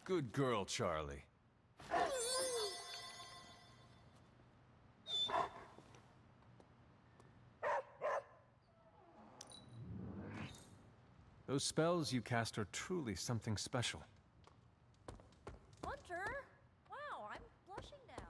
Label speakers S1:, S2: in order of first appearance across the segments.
S1: Good girl, Charlie. Those spells you cast are truly something special.
S2: Hunter? Wow, I'm blushing now.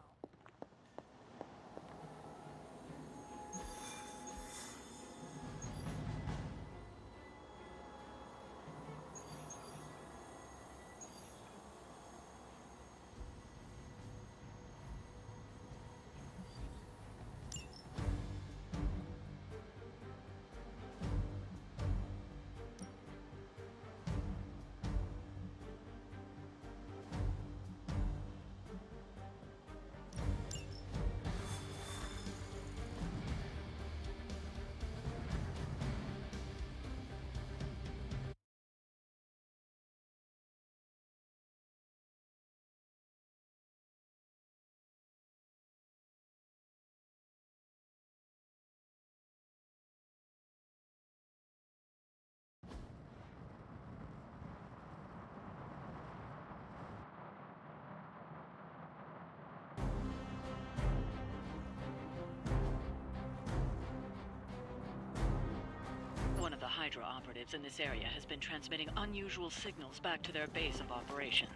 S3: One of the Hydra operatives in this area has been transmitting unusual signals back to their base of operations.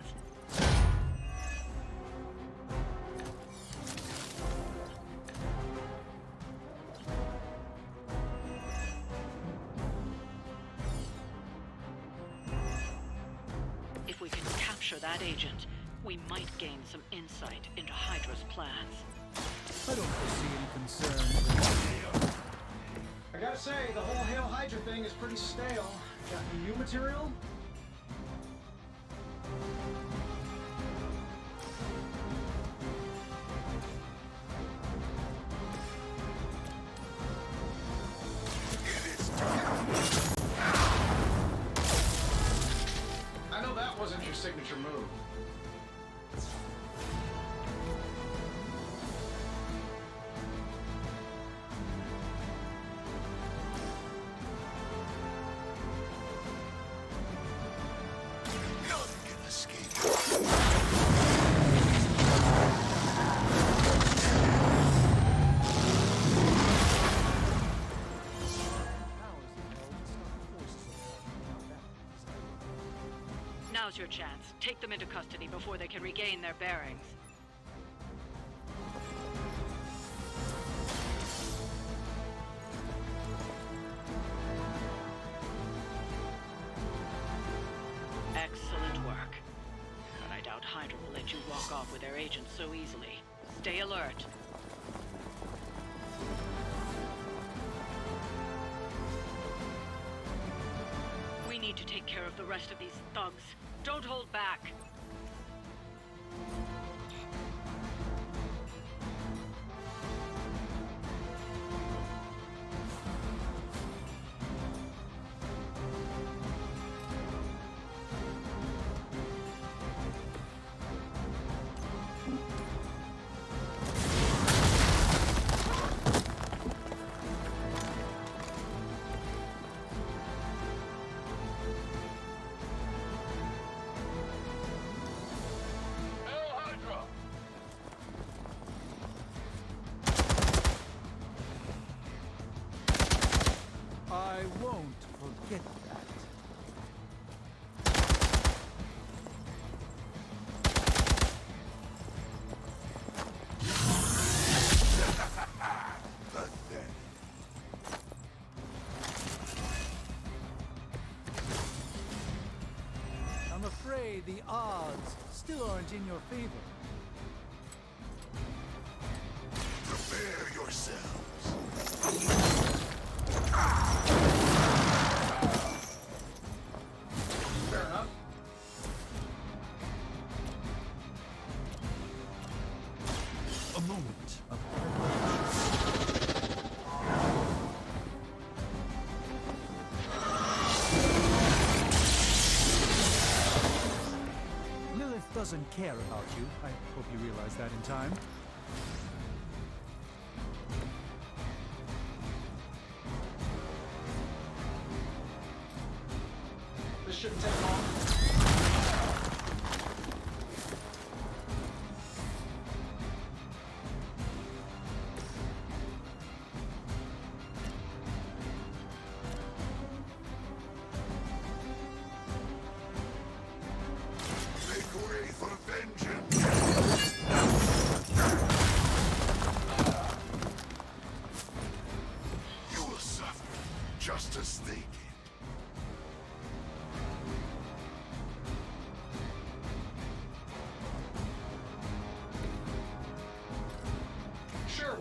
S3: If we can capture that agent, we might gain some insight into Hydra's plans.
S4: I don't foresee any concern.
S5: I gotta say, the whole Hail Hydra thing is pretty stale. Got any new material? I know that wasn't your signature move.
S3: Now's your chance. Take them into custody before they can regain their bearings. Excellent work. But I doubt Hydra will let you walk off with their agents so easily. Stay alert. We need to take care of the rest of these thugs. Don't hold back.
S4: I won't forget that. I'm afraid the odds still aren't in your favor.
S6: Prepare yourselves.
S5: Fair enough.
S4: A moment of Lilith doesn't care about you. I hope you realize that in time.
S5: This shouldn't take long.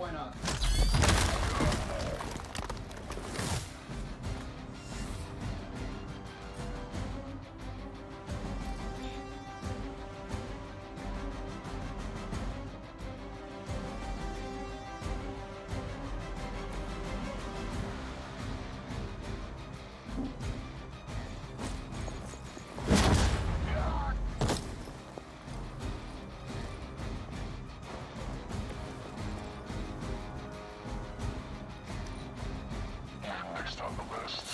S5: why not?
S6: Next on the list.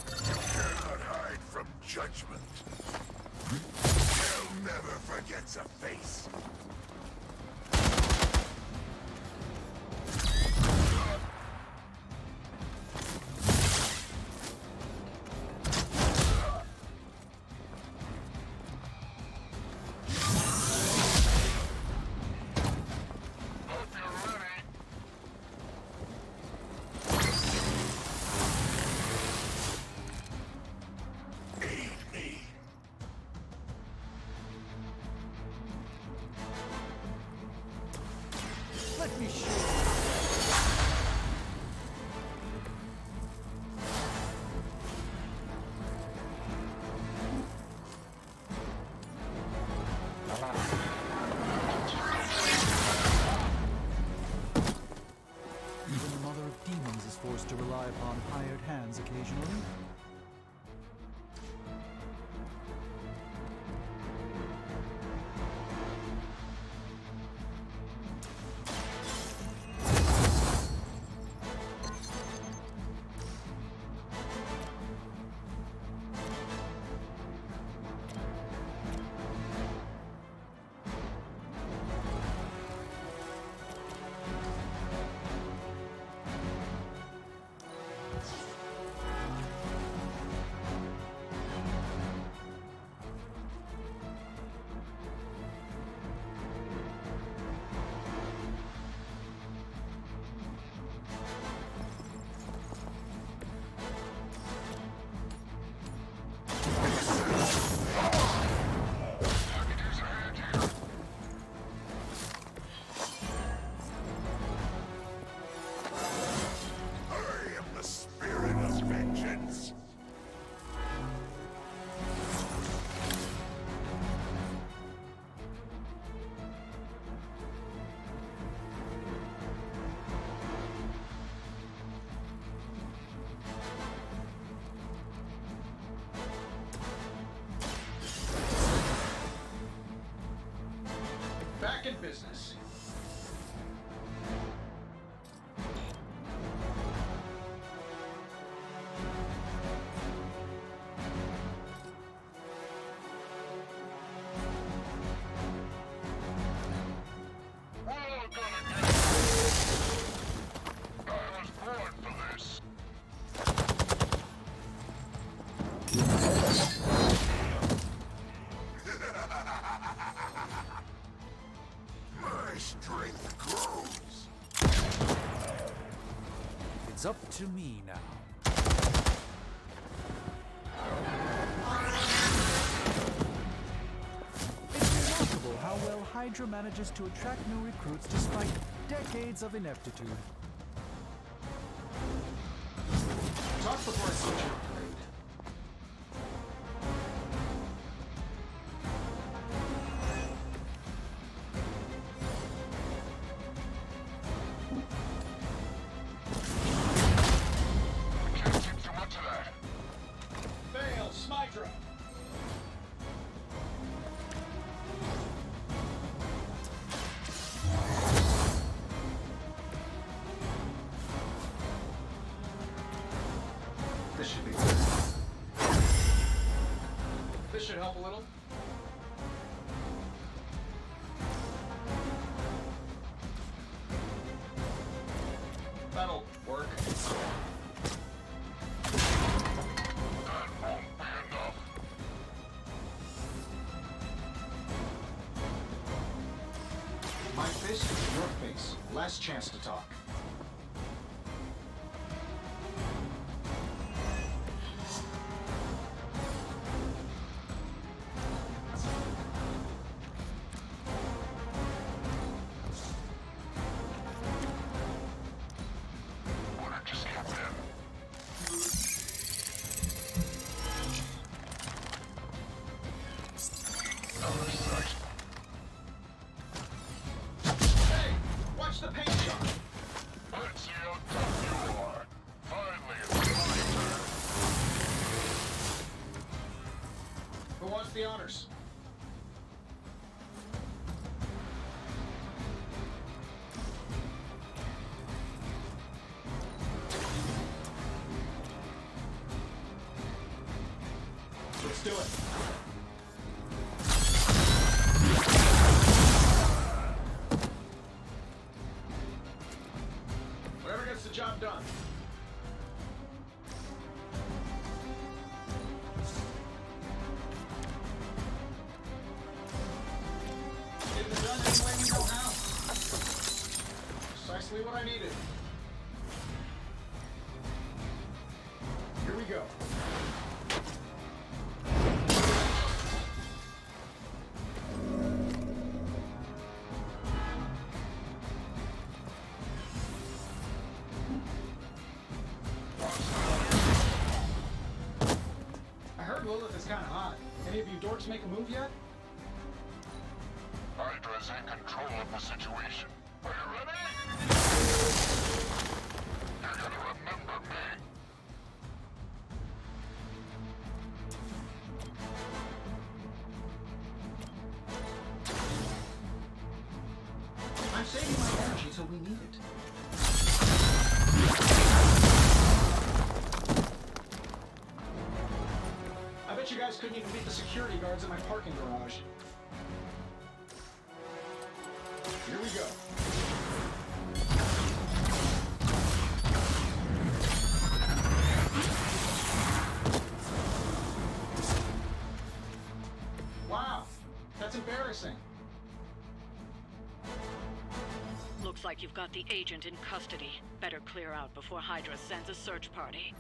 S6: You cannot hide from judgment. Hell never forgets a face.
S4: Let me show you. Even the Mother of Demons is forced to rely upon hired hands occasionally.
S5: Back in business.
S6: We're all gonna get I was born for this. My strength grows.
S4: It's up to me now. It's remarkable how well Hydra manages to attract new recruits despite decades of ineptitude.
S5: Talk before I switch your grade.
S6: Can't keep too much of that.
S5: Fail, Smydra. This should be good. This should help a little. That'll work.
S6: That won't be enough.
S5: My fist is your face. Last chance to talk. the honors. Let's do it. Whatever gets the job done. Getting it done any way we know how. Precisely what I needed. Here we go. I heard Lilith is kind of hot. Any of you dorks make a move yet?
S6: Hydra's in control of the situation. Are you ready? You're gonna remember me.
S5: I'm saving my energy till we need it. I bet you guys couldn't even beat the security guards in my parking garage. Here we go. Wow, that's embarrassing.
S3: Looks like you've got the agent in custody. Better clear out before Hydra sends a search party.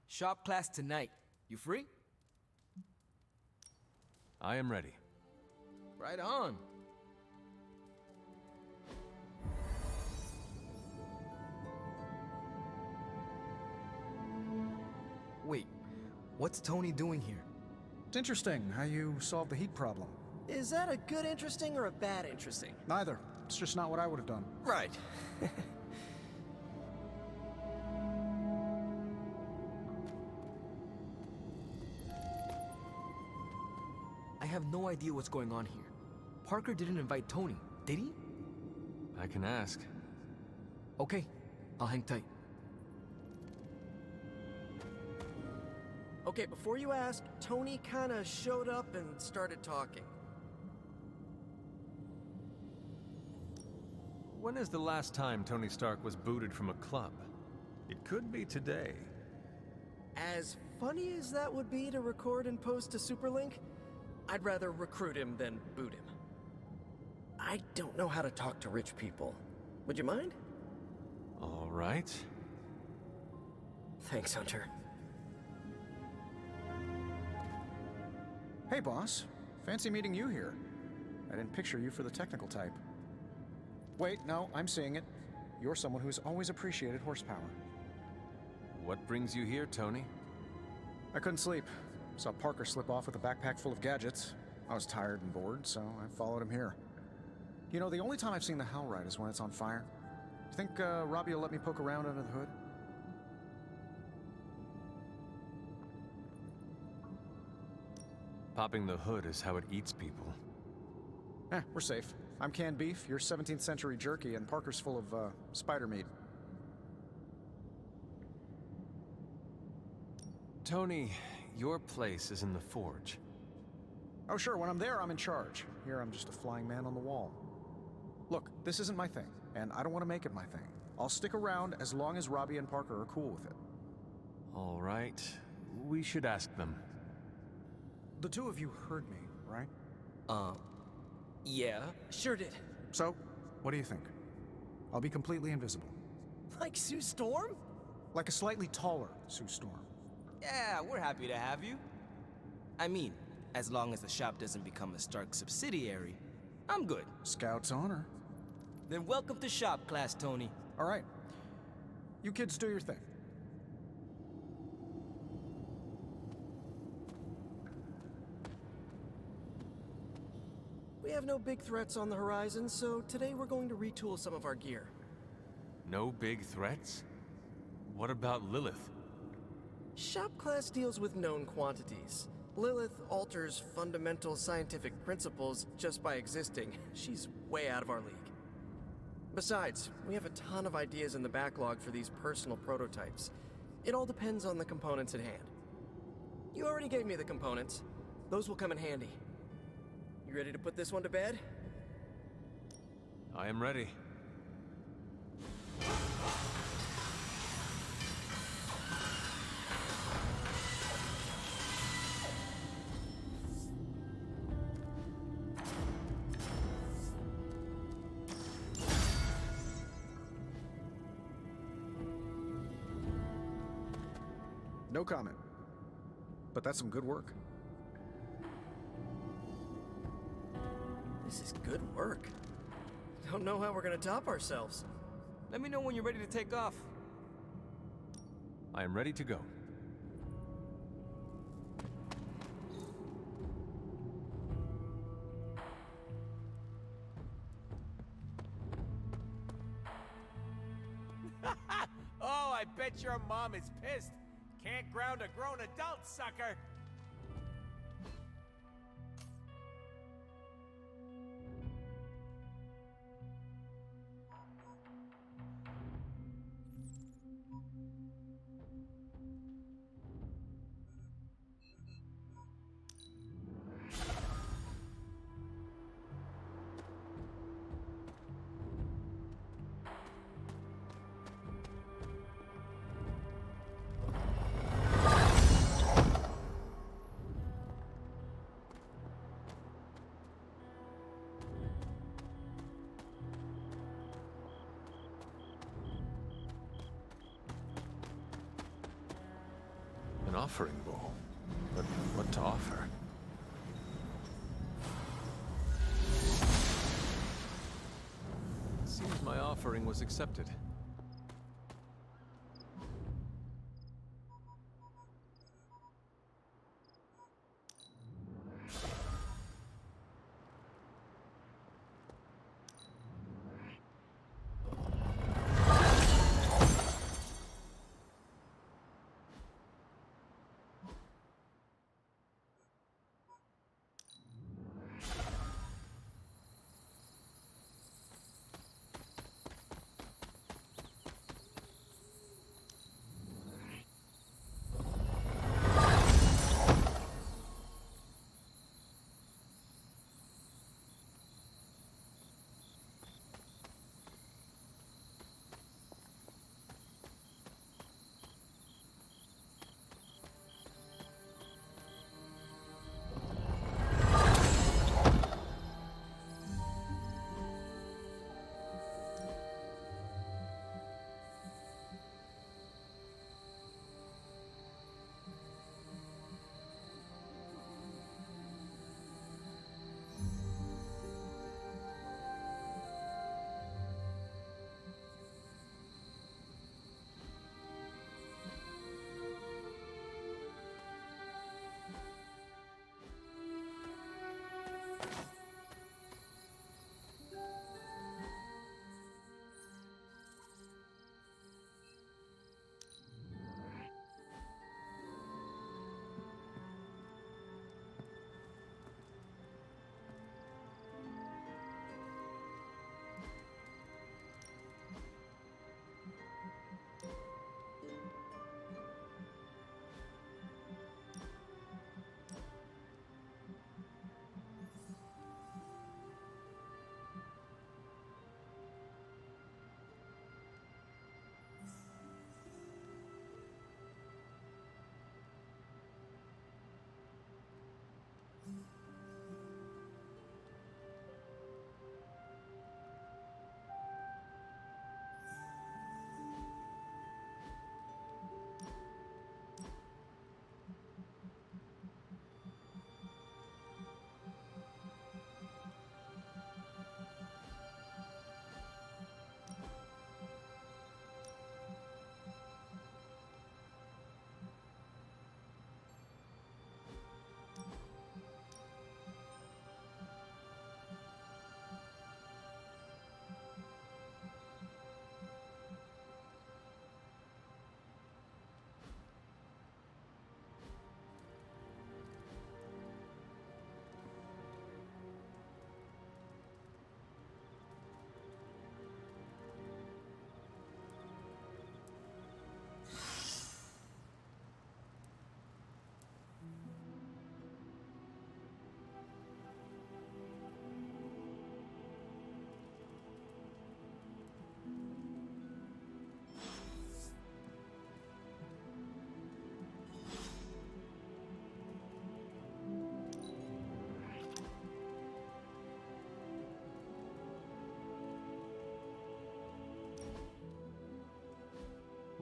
S7: Shop class tonight. You free?
S1: I am ready.
S7: Right on. Wait, what's Tony doing here?
S4: It's interesting how you solved the heat problem.
S8: Is that a good interesting or a bad interesting?
S4: Neither. It's just not what I would have done.
S8: Right.
S7: I have no idea what's going on here. Parker didn't invite Tony, did he?
S1: I can ask.
S7: Okay, I'll hang tight.
S8: Okay, before you ask, Tony kinda showed up and started talking.
S1: When is the last time Tony Stark was booted from a club? It could be today.
S8: As funny as that would be to record and post to Superlink, I'd rather recruit him than boot him. I don't know how to talk to rich people. Would you mind?
S1: All right.
S8: Thanks, Hunter.
S4: Hey, boss. Fancy meeting you here. I didn't picture you for the technical type. Wait, no, I'm seeing it. You're someone who's always appreciated horsepower.
S1: What brings you here, Tony?
S4: I couldn't sleep. Saw Parker slip off with a backpack full of gadgets. I was tired and bored, so I followed him here. You know, the only time I've seen the Hell Ride is when it's on fire. You think Robbie will let me poke around under the hood?
S1: Popping the hood is how it eats people.
S4: We're safe. I'm canned beef, you're 17th century jerky, and Parker's full of, spider meat.
S1: Tony, your place is in the forge.
S4: Oh sure, when I'm there, I'm in charge. Here, I'm just a flying man on the wall. Look, this isn't my thing, and I don't want to make it my thing. I'll stick around as long as Robbie and Parker are cool with it.
S1: All right. We should ask them.
S4: The two of you heard me, right?
S8: Yeah, sure did.
S4: So, what do you think? I'll be completely invisible.
S8: Like Sue Storm?
S4: Like a slightly taller Sue Storm.
S7: Yeah, we're happy to have you. I mean, as long as the shop doesn't become a Stark subsidiary, I'm good.
S4: Scout's honor.
S7: Then welcome to shop class, Tony.
S4: All right. You kids do your thing.
S8: We have no big threats on the horizon, so today we're going to retool some of our gear.
S1: No big threats? What about Lilith?
S8: Shop class deals with known quantities. Lilith alters fundamental scientific principles just by existing. She's way out of our league. Besides, we have a ton of ideas in the backlog for these personal prototypes. It all depends on the components at hand. You already gave me the components. Those will come in handy. You ready to put this one to bed?
S1: I am ready.
S4: No comment. But that's some good work.
S8: This is good work. Don't know how we're gonna top ourselves.
S7: Let me know when you're ready to take off.
S1: I am ready to go.
S9: Oh, I bet your mom is pissed. Can't ground a grown adult, sucker.
S1: An offering bowl. But what to offer? It seems my offering was accepted.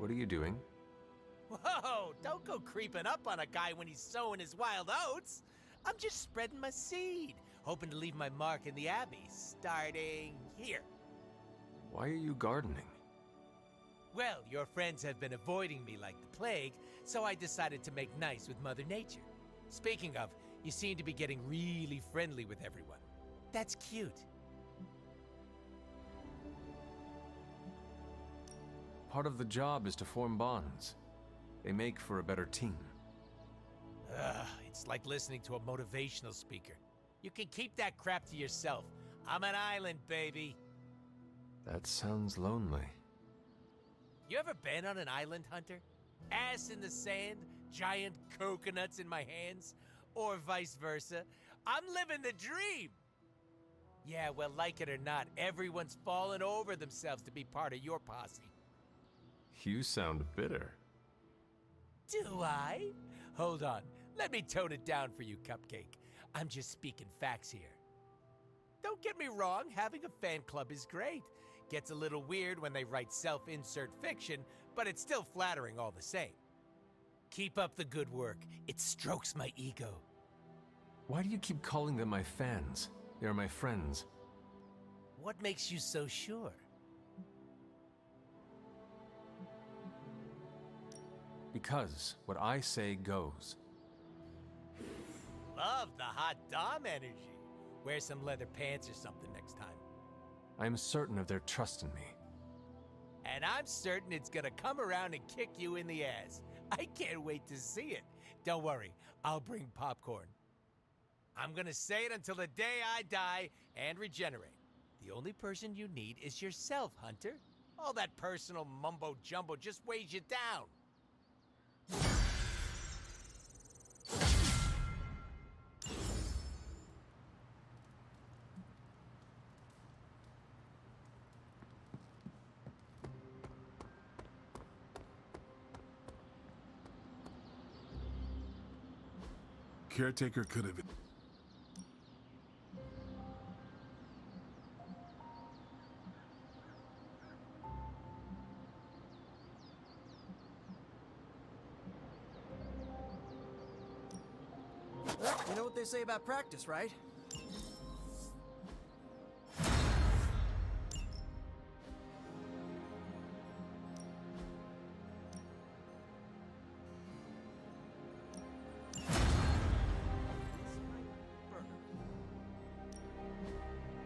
S1: What are you doing?
S9: Whoa, don't go creeping up on a guy when he's sowing his wild oats. I'm just spreading my seed, hoping to leave my mark in the Abbey, starting here.
S1: Why are you gardening?
S9: Well, your friends have been avoiding me like the plague, so I decided to make nice with Mother Nature. Speaking of, you seem to be getting really friendly with everyone. That's cute.
S1: Part of the job is to form bonds. They make for a better team.
S9: Ugh, it's like listening to a motivational speaker. You can keep that crap to yourself. I'm an island, baby.
S1: That sounds lonely.
S9: You ever been on an island, Hunter? Ass in the sand, giant coconuts in my hands, or vice versa. I'm living the dream. Yeah, well, like it or not, everyone's fallen over themselves to be part of your posse.
S1: You sound bitter.
S9: Do I? Hold on, let me tone it down for you, Cupcake. I'm just speaking facts here. Don't get me wrong, having a fan club is great. Gets a little weird when they write self-insert fiction, but it's still flattering all the same. Keep up the good work. It strokes my ego.
S1: Why do you keep calling them my fans? They are my friends.
S9: What makes you so sure?
S1: Because what I say goes.
S9: Love the hot Dom energy. Wear some leather pants or something next time.
S1: I am certain of their trust in me.
S9: And I'm certain it's gonna come around and kick you in the ass. I can't wait to see it. Don't worry, I'll bring popcorn. I'm gonna say it until the day I die and regenerate. The only person you need is yourself, Hunter. All that personal mumbo-jumbo just weighs you down.
S6: Caretaker could have...
S8: Well, you know what they say about practice, right?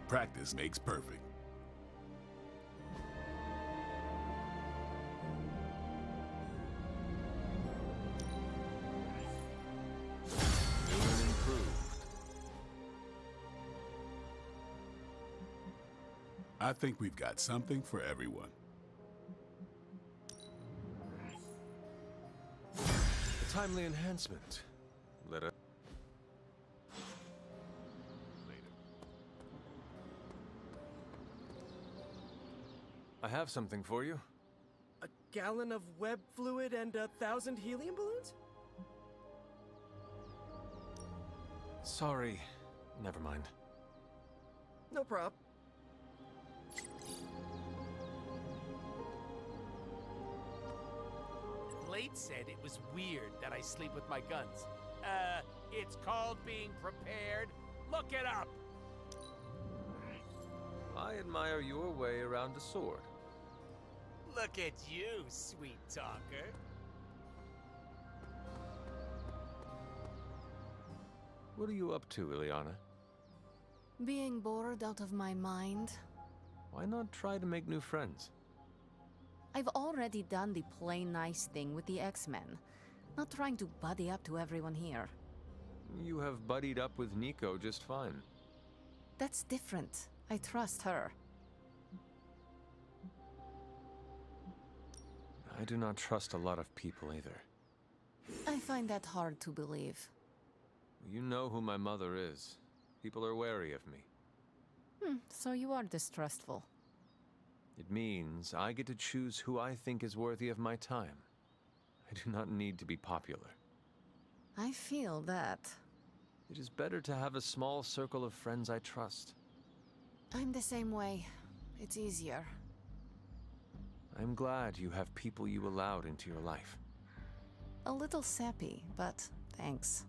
S6: Practice makes perfect. I think we've got something for everyone.
S1: A timely enhancement. Let us... I have something for you.
S8: A gallon of web fluid and 1,000 helium balloons?
S1: Sorry. Never mind.
S8: No prob.
S9: Blade said it was weird that I sleep with my guns. It's called being prepared. Look it up.
S1: I admire your way around a sword.
S9: Look at you, sweet talker.
S1: What are you up to, Ileana?
S2: Being bored out of my mind.
S1: Why not try to make new friends?
S2: I've already done the plain nice thing with the X-Men. Not trying to buddy up to everyone here.
S1: You have buddied up with Nico just fine.
S2: That's different. I trust her.
S1: I do not trust a lot of people either.
S2: I find that hard to believe.
S1: You know who my mother is. People are wary of me.
S2: So you are distrustful.
S1: It means I get to choose who I think is worthy of my time. I do not need to be popular.
S2: I feel that.
S1: It is better to have a small circle of friends I trust.
S2: I'm the same way. It's easier.
S1: I'm glad you have people you allowed into your life.
S2: A little sappy, but thanks.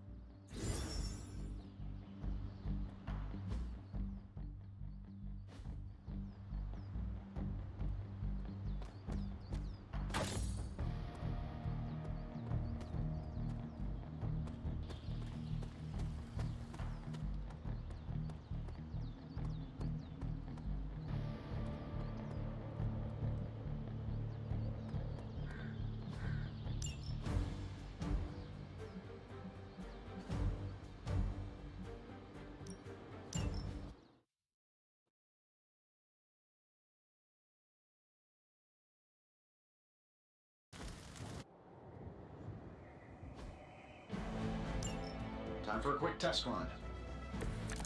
S5: Time for a quick test run.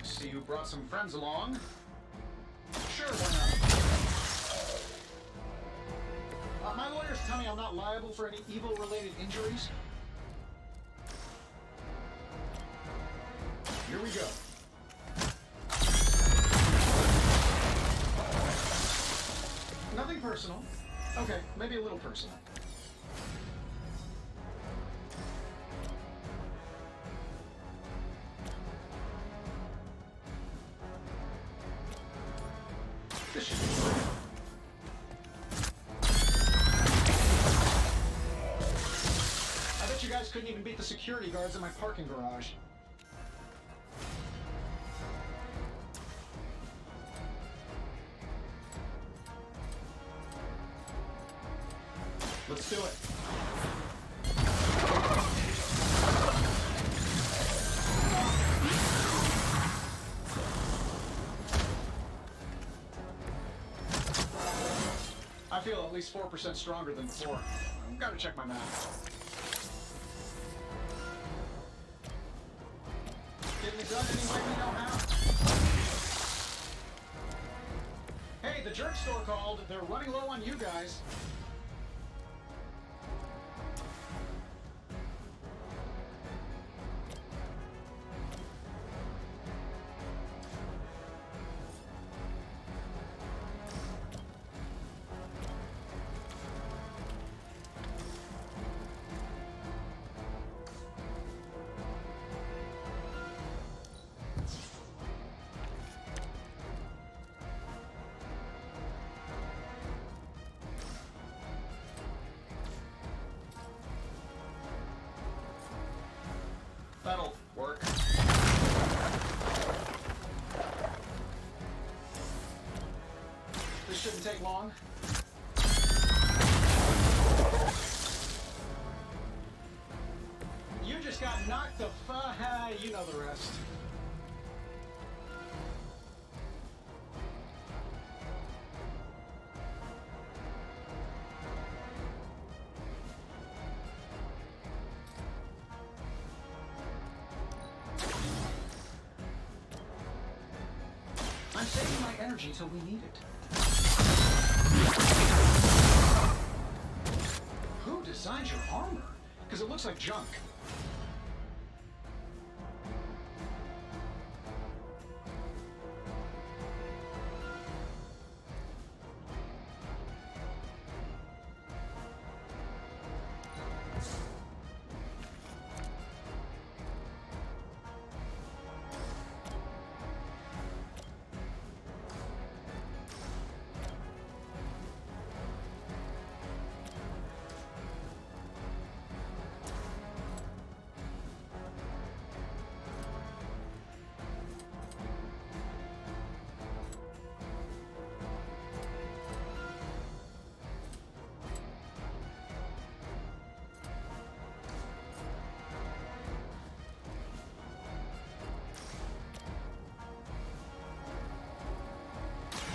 S5: See you brought some friends along. Sure, why not? My lawyers tell me I'm not liable for any evil-related injuries. Here we go. Nothing personal. Okay, maybe a little personal. This should be fun. I bet you guys couldn't even beat the security guards in my parking garage. Let's do it. I feel at least 4% stronger than before. I've got to check my math. Getting it done any way we know how. Hey, the jerk store called. They're running low on you guys. That'll work. This shouldn't take long. You just got knocked the you know the rest. I'm saving my energy till we need it. Who designed your armor? Because it looks like junk.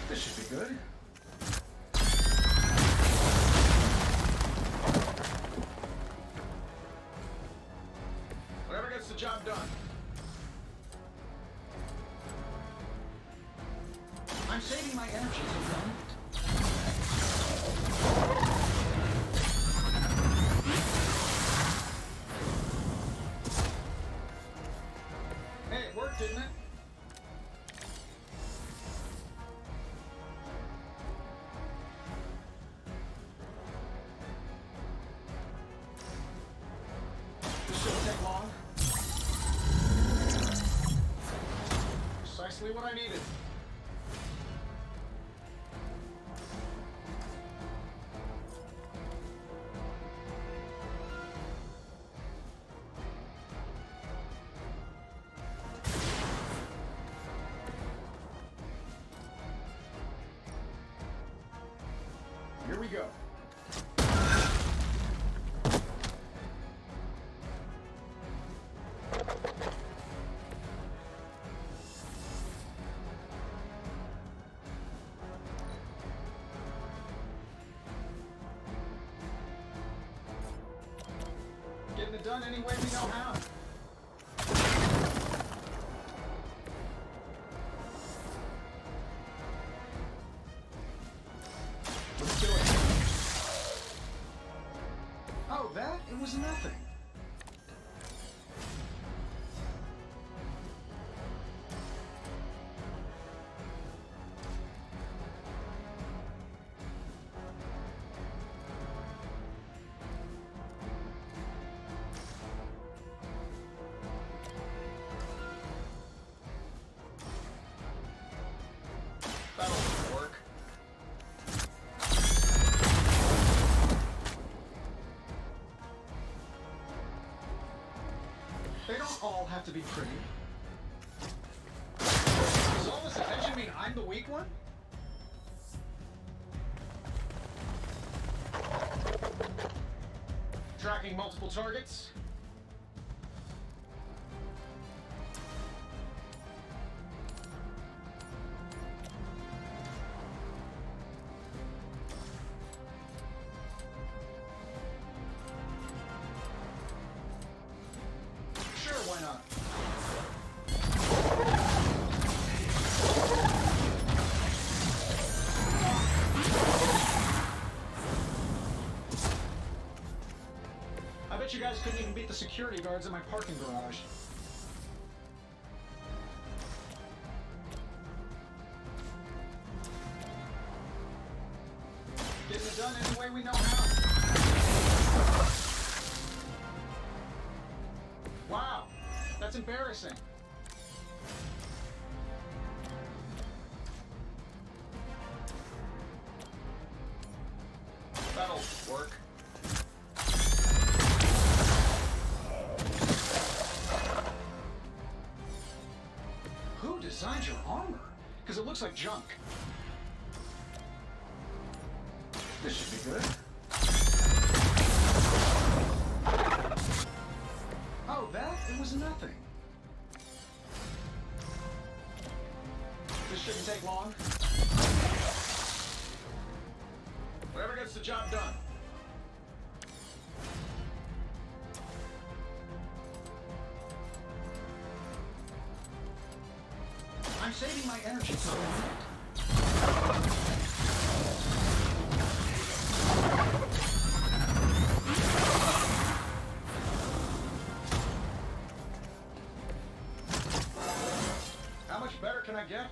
S5: This should be good. Whatever gets the job done. I'm saving my energy till we need it. Hey, it worked, didn't it? Precisely what I needed. Here we go. Getting it done any way we know how. Let's do it. Oh, that? It was nothing. That'll work. They don't all have to be pretty. Does all this attention mean I'm the weak one? Tracking multiple targets. Sure, why not? I bet you guys couldn't even beat the security guards in my parking garage. Getting it done any way we know how. Wow, that's embarrassing. That'll work. Who designed your armor? Because it looks like junk. This should be good. Oh, that? It was nothing. This shouldn't take long. Whatever gets the job done. I'm saving my energy till the end. How much better can I get?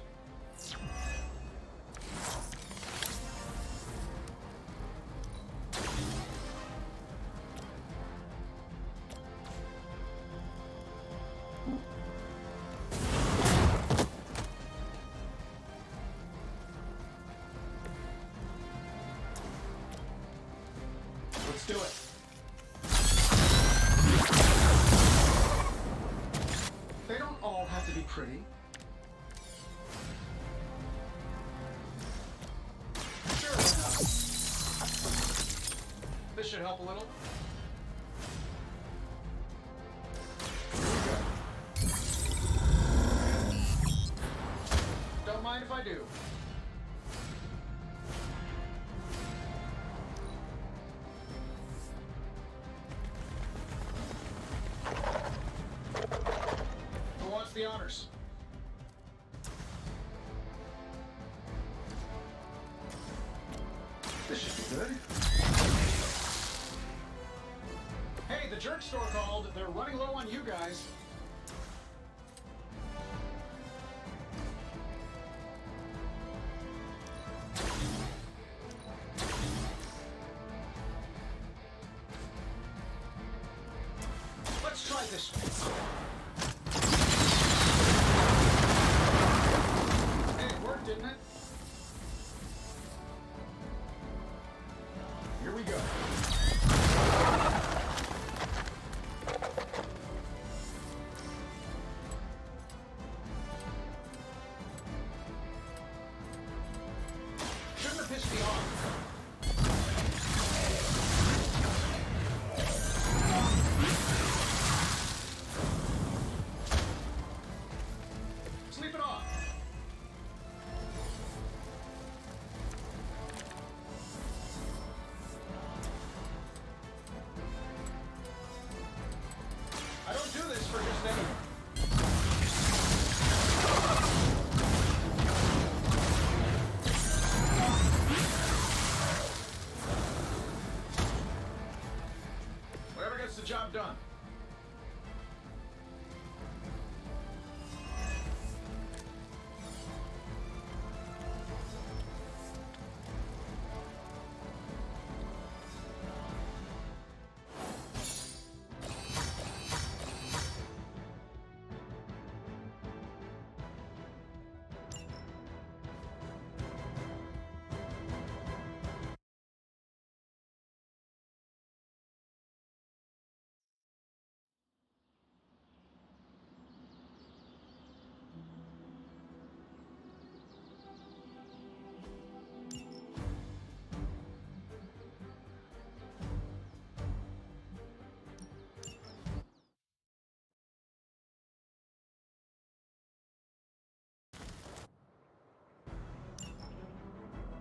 S5: Let's do it. They don't all have to be pretty. Sure, why not? This should help a little. Don't mind if I do. Who wants the honors? This should be good. Hey, the jerk store called. They're running low on you guys. Let's try this one. done.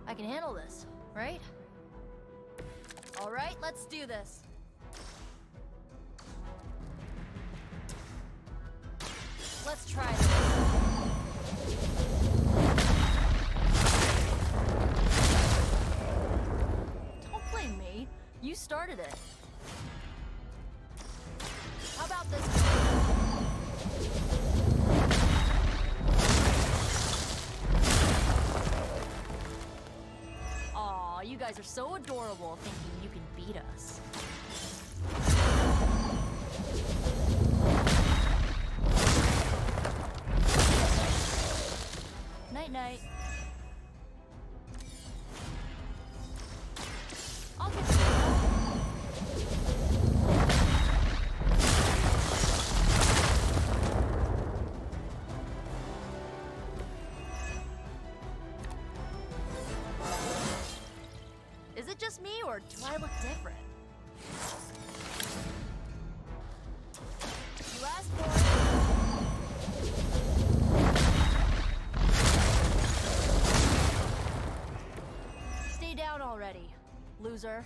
S10: I can handle this, right? All right, let's do this. Let's try this. Don't blame me. You started it. How about this one? Aw, you guys are so adorable thinking you can beat us. Night-night. I'll get you. Is it just me, or do I look different? You asked for it. Stay down already, loser.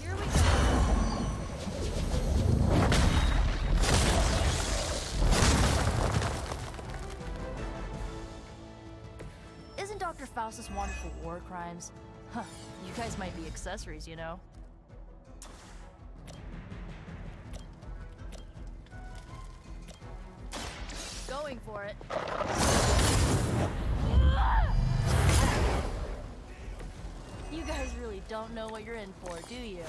S10: Here we go. Isn't Dr. Faustus wanted for war crimes? Huh, you guys might be accessories, you know? Going for it. You guys really don't know what you're in for, do you?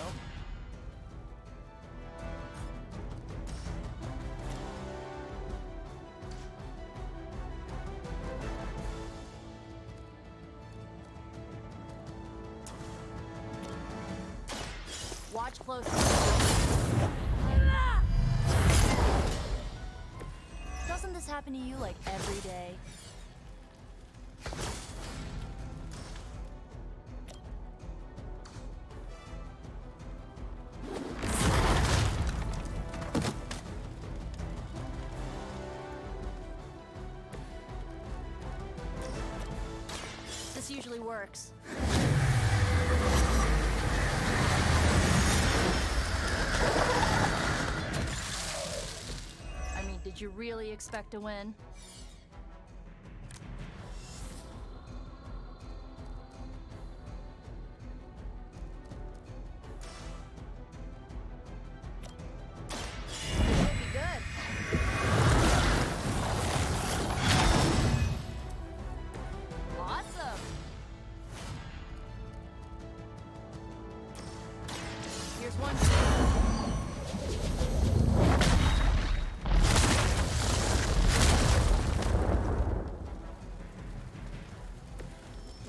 S10: Watch closely. Doesn't this happen to you like every day? This usually works. Did you really expect to win? This should be good. Awesome. Here's one for you.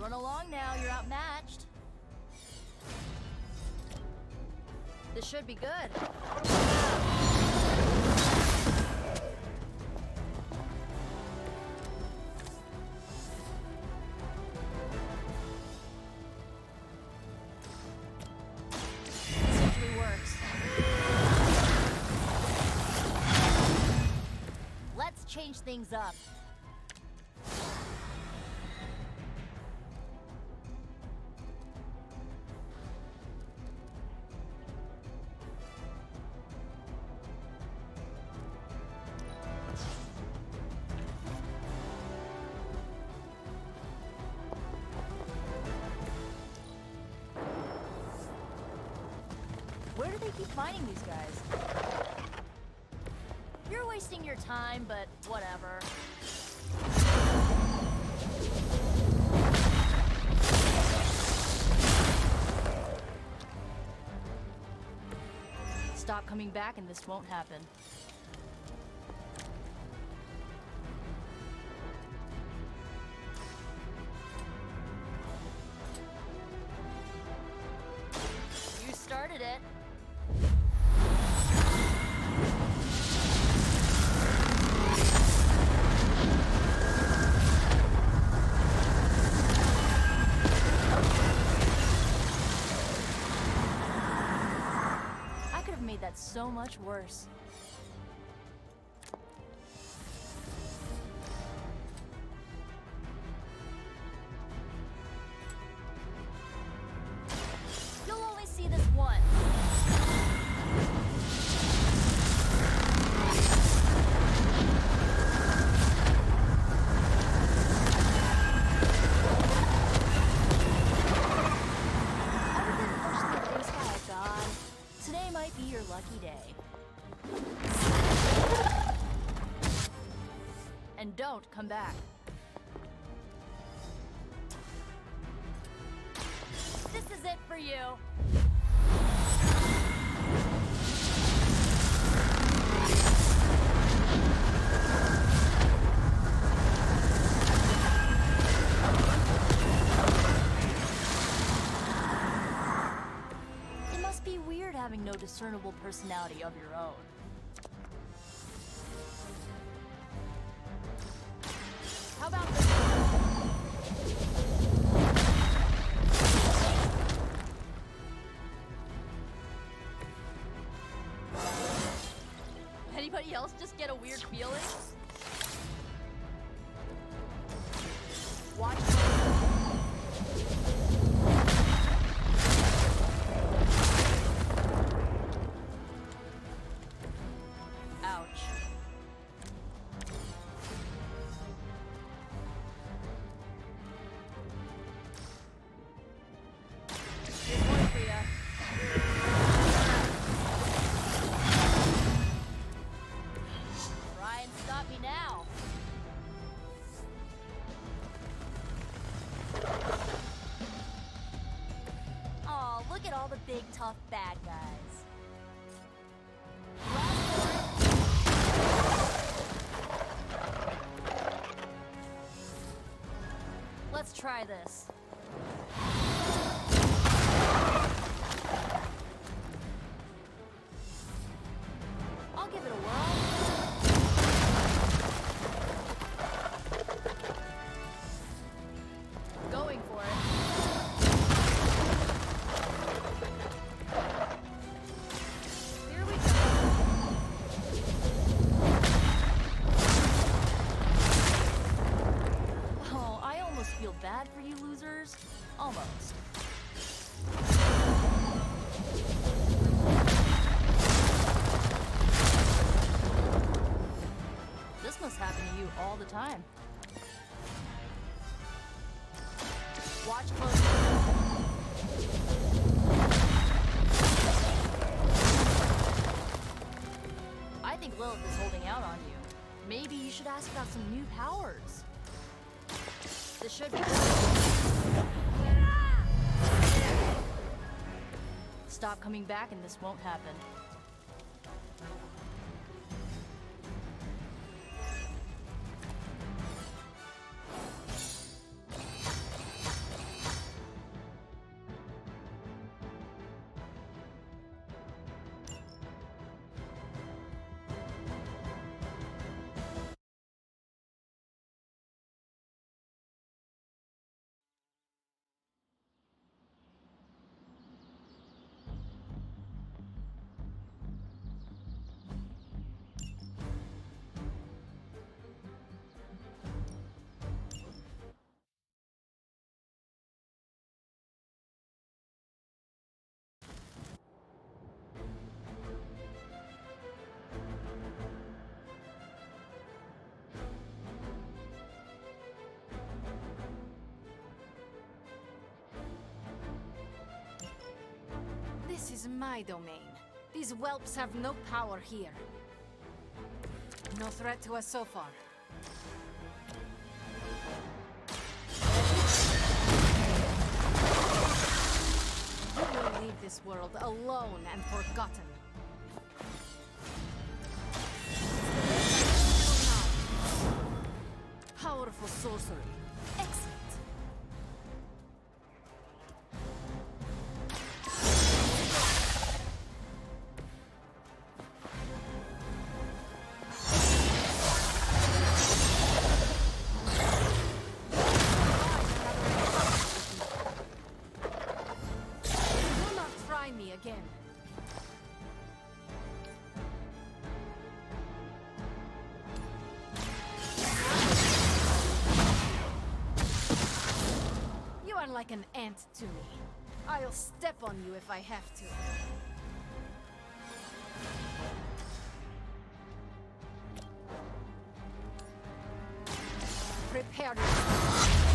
S10: Run along now, you're outmatched. This should be good. This usually works. Let's change things up. they keep finding these guys? You're wasting your time, but whatever. Stop coming back and this won't happen. You started it. I could have made that so much worse. You'll only see this once. Ever been punched in the face by a god? Today might be your lucky day. And don't come back. This is it for you. It must be weird having no discernible personality of your own. How about this? Anybody else just get a weird feeling? Watch. Ouch. Here's one for ya. Try and stop me now. Aw, look at all the big tough bad guys. Let's try this. I'll give it a whirl. Going for it. Here we go. Oh, I almost feel bad for you losers. Almost. This must happen to you all the time. Watch closely. I think Lilith is holding out on you. Maybe you should ask about some new powers. This should be good. Stop coming back and this won't happen.
S2: This is my domain. These whelps have no power here. No threat to us so far. You will leave this world alone and forgotten. Powerful sorcery. Excellent. Do not try me again. You are like an ant to me. I'll step on you if I have to. Prepare yourself.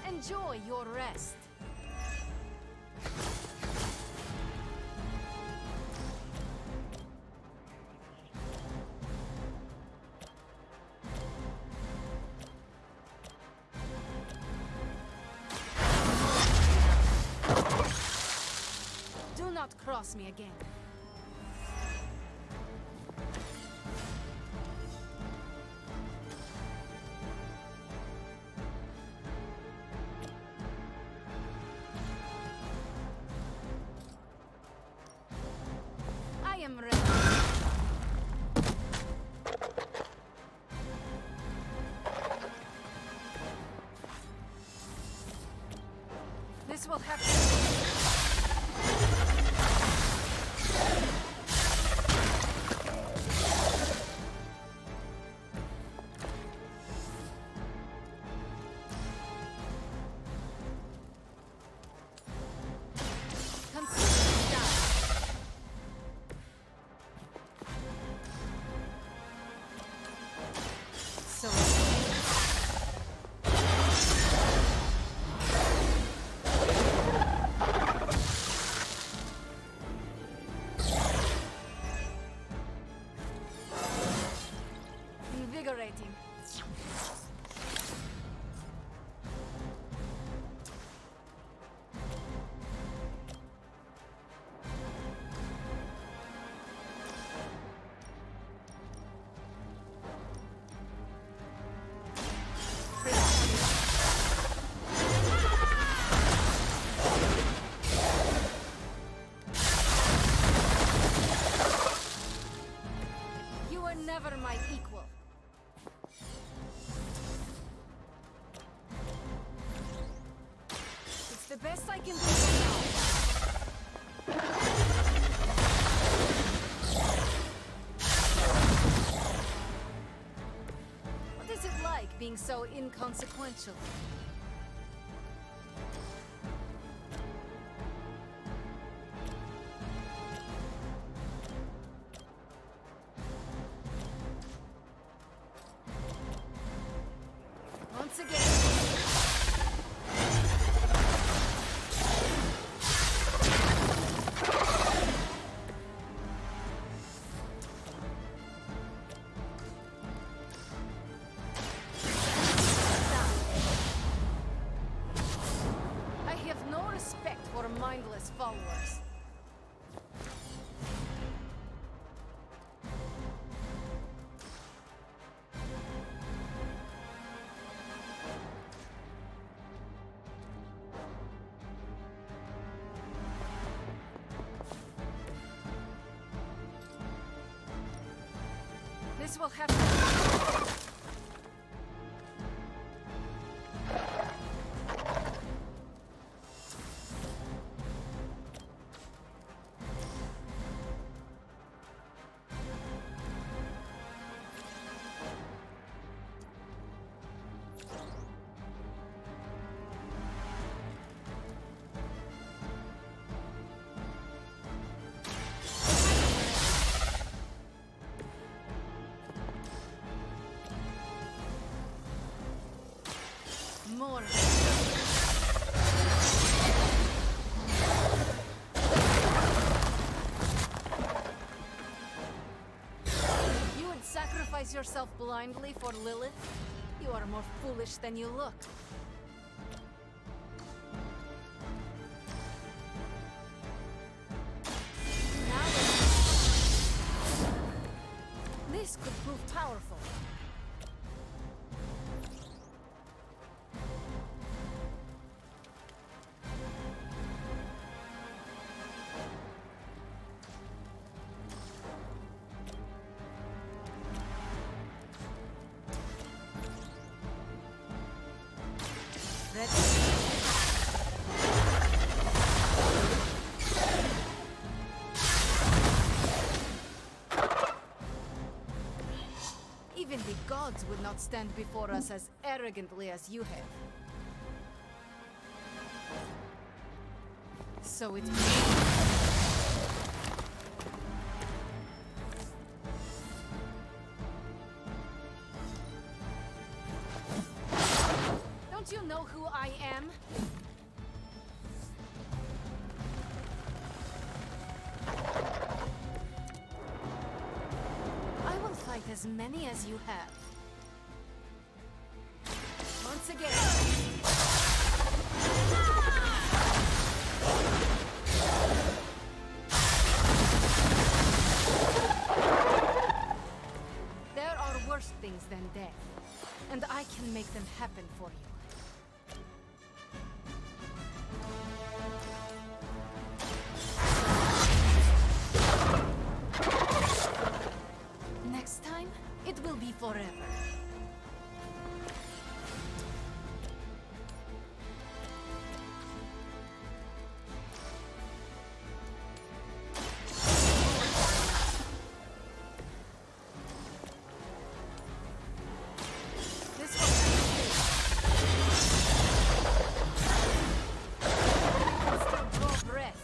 S2: Enjoy your rest. Do not cross me again. I am ready. This will have to... Consider that. So... Invigorating. You were never my equal. It's the best I can do for now. What is it like being so inconsequential? Once again. I have no respect for mindless followers. This will have to... Sacrifice yourself blindly for Lilith? You are more foolish than you look. Now this could prove powerful. Even the gods would not stand before us as arrogantly as you have. So it Don't you know who I am? I will fight as many as you have. Once again. There are worse things than death, and I can make them happen for you. Next time, it will be forever. This one still draw breath.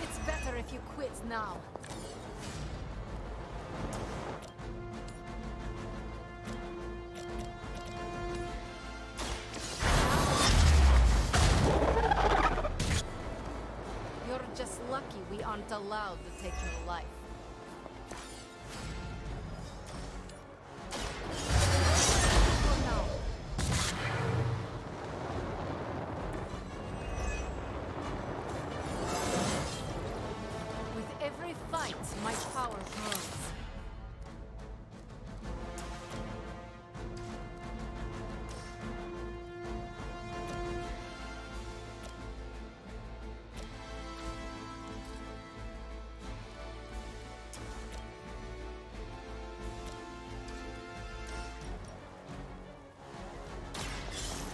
S2: It's better if you quit now. You're just lucky we aren't allowed to take your life. For now. With every fight, my power grows.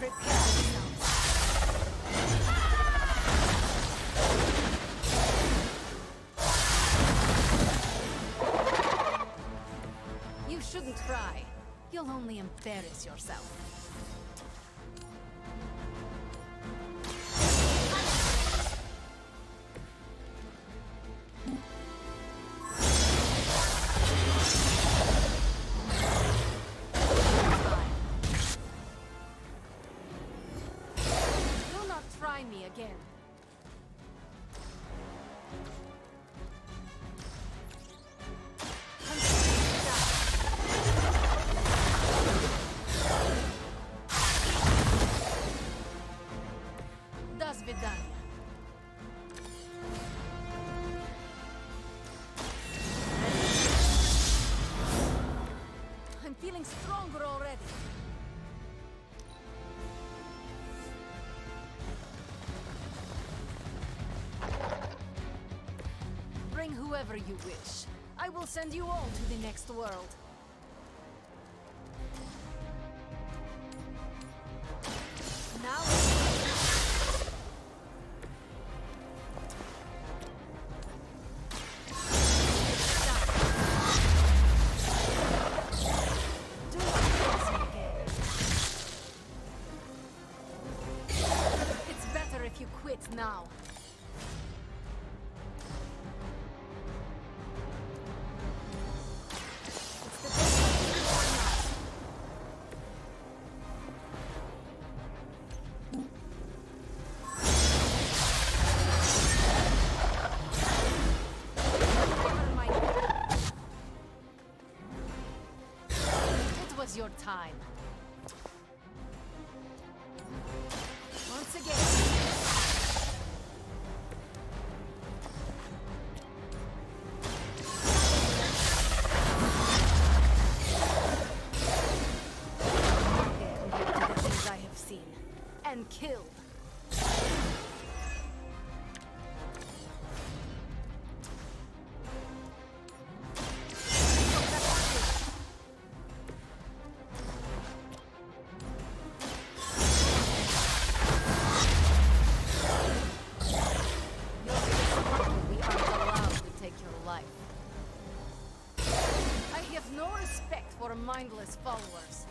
S2: Prepare yourselves. You shouldn't try. You'll only embarrass yourself. Do not try me again. До свидания. I'm feeling stronger already. Bring whoever you wish. I will send you all to the next world. Now do not cross me again. It's better if you quit now. It's the best I can do for now. your time. Once again. The things I have seen and killed. For mindless followers.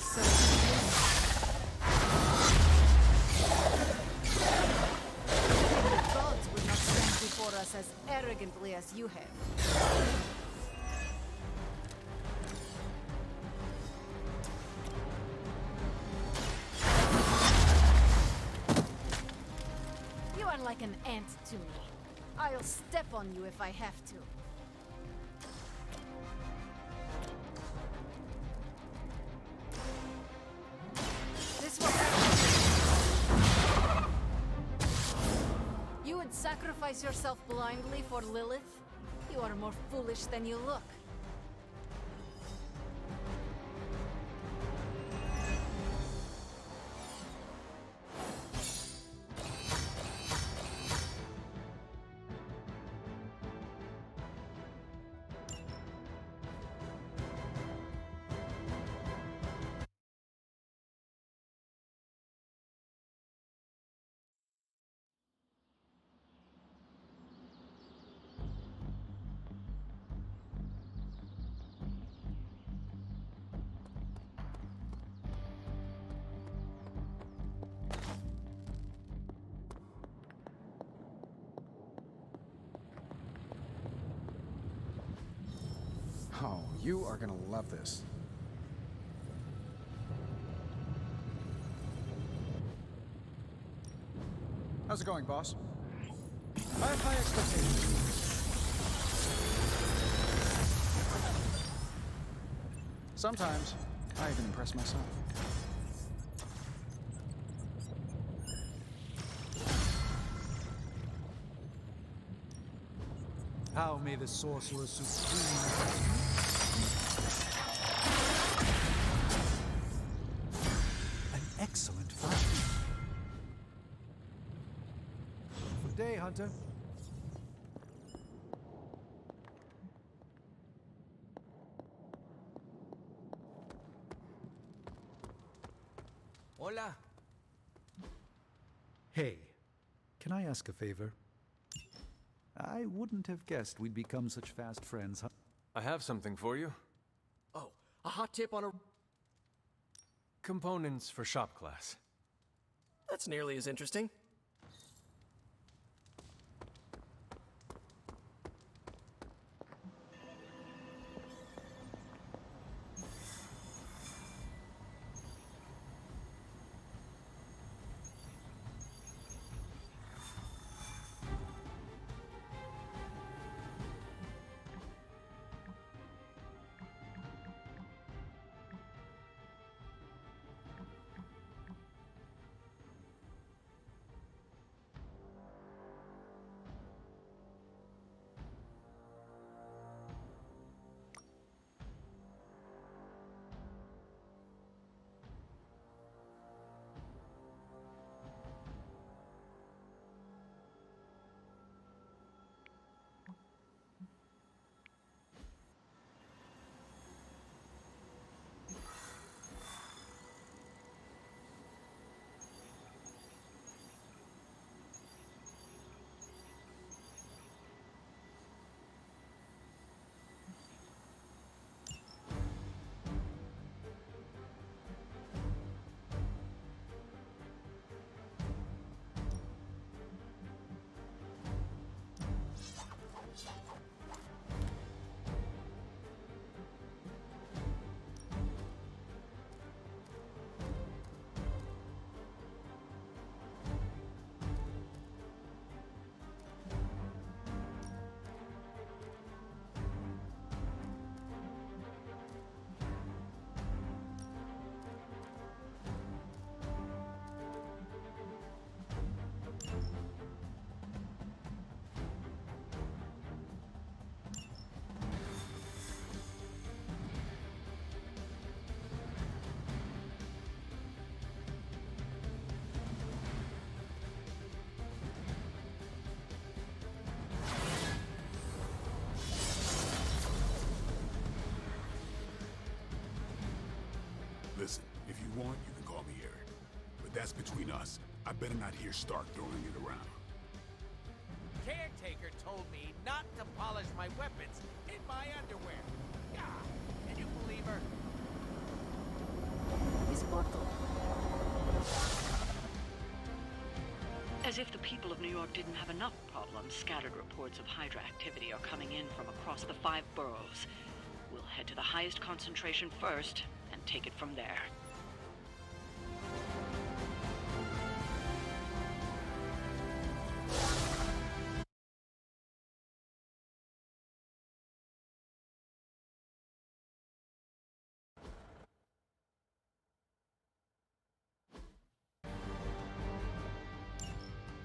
S2: So the gods would not stand before us as arrogantly as you have. Like an ant to me. I'll step on you if I have to. This will happen. You would sacrifice yourself blindly for Lilith? You are more foolish than you look.
S4: Oh, you are gonna love this. How's it going, boss? I have high expectations. Sometimes, I even impress myself.
S11: How may the Sorcerer Supreme... An excellent fight. Good day, Hunter.
S7: Hola.
S11: Hey, can I ask a favor? I wouldn't have guessed we'd become such fast friends, huh?
S1: I have something for you.
S8: Oh, a hot tip on a...
S1: Components for shop class.
S8: That's nearly as interesting.
S6: you want, you can call me Eric. But that's between us. I better not hear Stark throwing it around.
S9: Caretaker told me not to polish my weapons in my underwear. Yeah, can you believe her?
S2: Miss Portal.
S3: As if the people of New York didn't have enough problems, scattered reports of Hydra activity are coming in from across the 5 boroughs. We'll head to the highest concentration first and take it from there.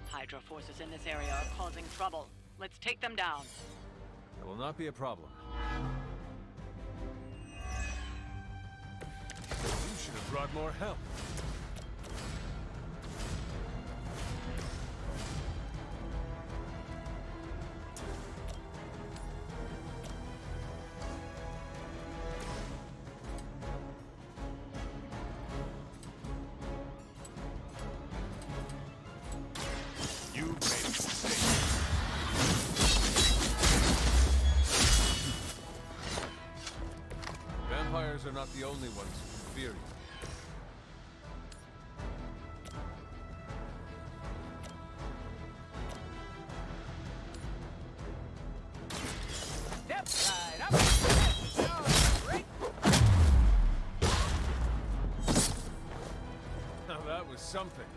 S3: Hydra forces in this area are causing trouble. Let's take them down.
S1: That will not be a problem. You should have brought more help.
S6: You made a mistake.
S1: Vampires are not the only ones who fear you.
S9: Step right up. So great.
S1: Now that was something.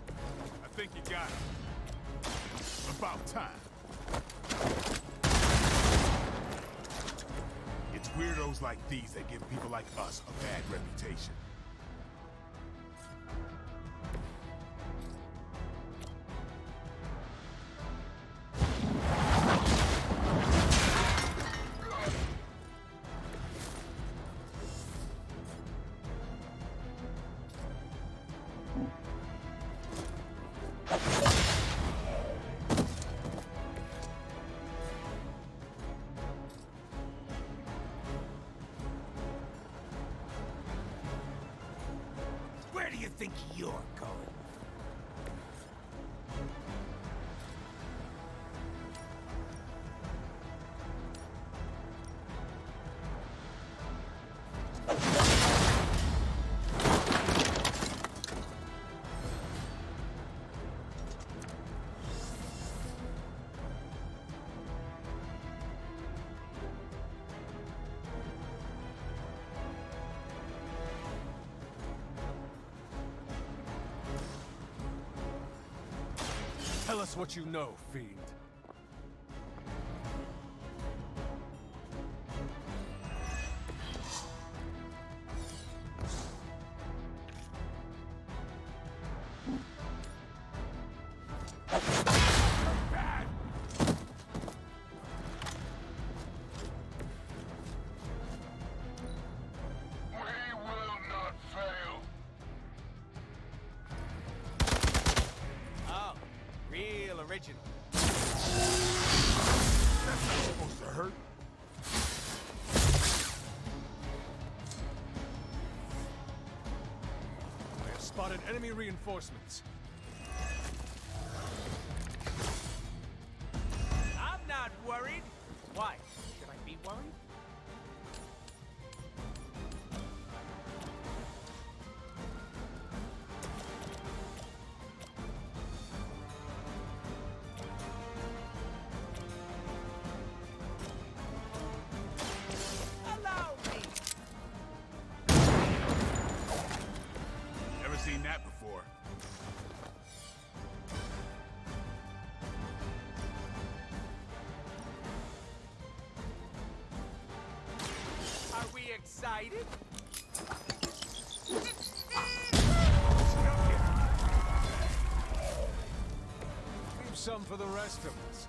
S6: I think you got him. About time. It's weirdos like these that give people like us a bad reputation.
S9: Where do you think you're going?
S1: Tell us what you know, fiend.
S6: We will not fail.
S9: Oh, real original.
S6: That's not supposed to hurt.
S1: I have spotted enemy reinforcements.
S9: I'm not worried. Why? Should I be worried? Allow me.
S6: Never seen that before.
S9: Are we excited?
S1: Leave some for the rest of us.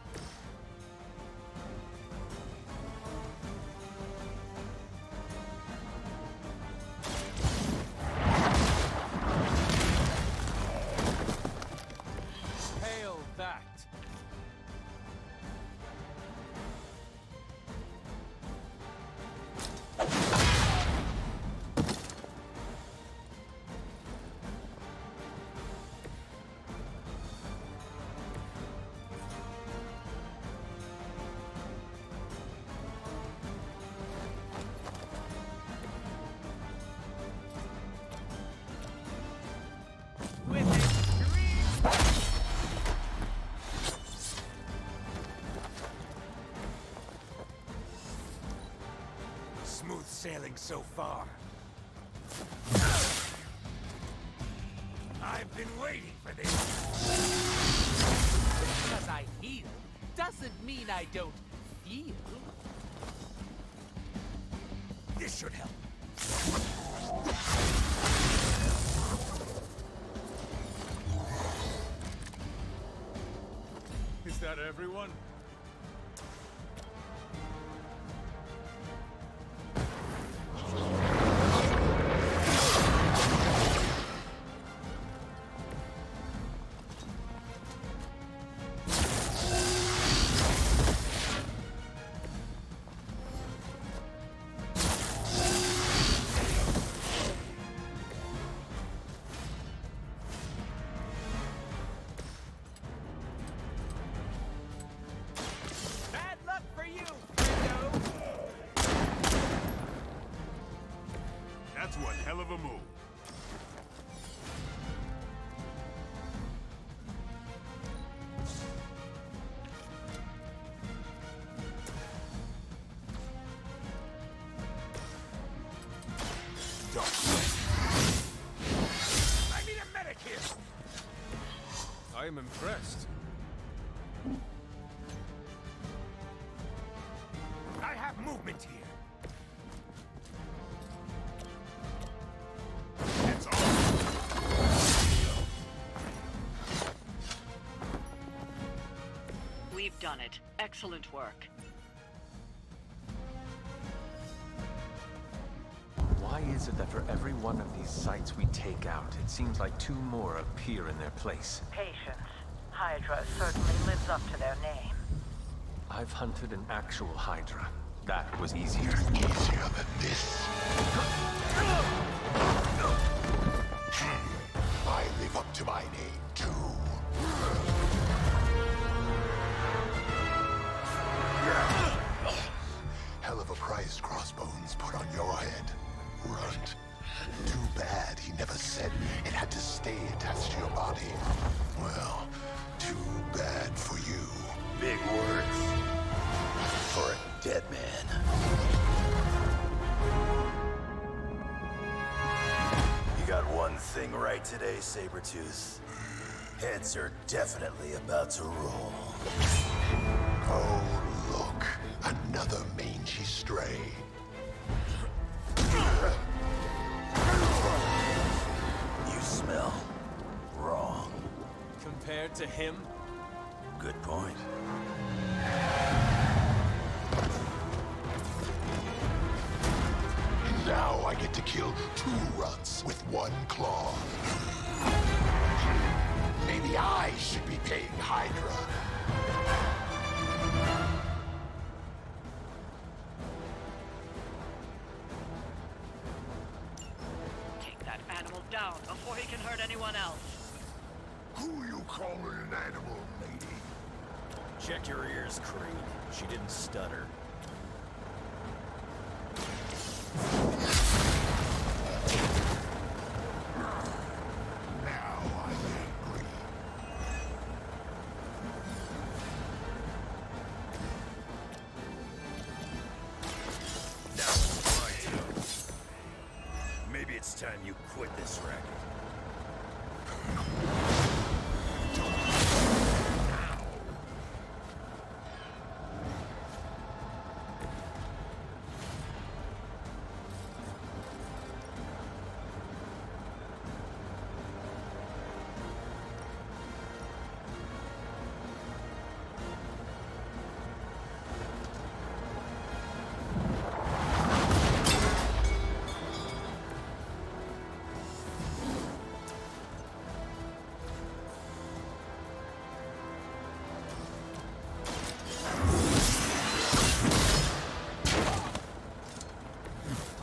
S1: Hail that!
S9: sailing so far. I've been waiting for this. Because I heal doesn't mean I don't feel. This should help.
S1: Is that everyone?
S9: Bad luck for you, Freako!
S6: That's one hell of a move.
S9: I need a medic here!
S1: I am impressed.
S9: I have movement here.
S6: It's all.
S3: We've done it. Excellent work.
S1: Why is it that for every one of these sites we take out, it seems like two more appear in their place?
S12: Patience. Hydra certainly lives up to their name.
S1: I've hunted an actual Hydra. That was easier.
S13: Easier than this. I live up to my name, too. Hell of a price Crossbones put on your head, Runt. Too bad he never said it had to stay attached to your body. Well, too bad for you. Big words for a dead man.
S14: You got one thing right today, Sabretooth. Heads are definitely about to roll.
S13: Oh, look. Another mangy stray.
S14: You smell wrong.
S7: Compared to him?
S14: Good point.
S13: Now I get to kill two Runts with one claw. Maybe I should be paying Hydra.
S3: Take that animal down before he can hurt anyone else.
S13: Who you calling an animal, lady?
S14: Check your ears, Creed. She didn't stutter.
S13: Now I'm angry.
S14: Now it's my turn. Maybe it's time you quit this racket.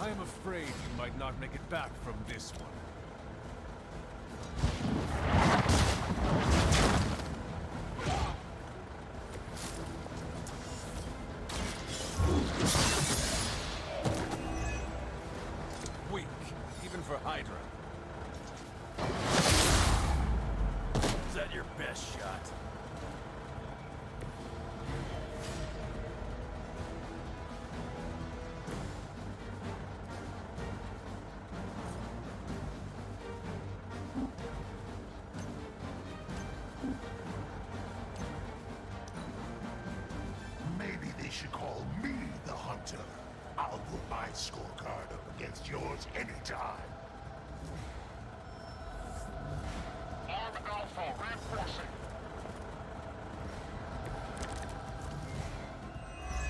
S1: I am afraid you might not make it back from this one. Weak, even for Hydra.
S14: Is that your best shot?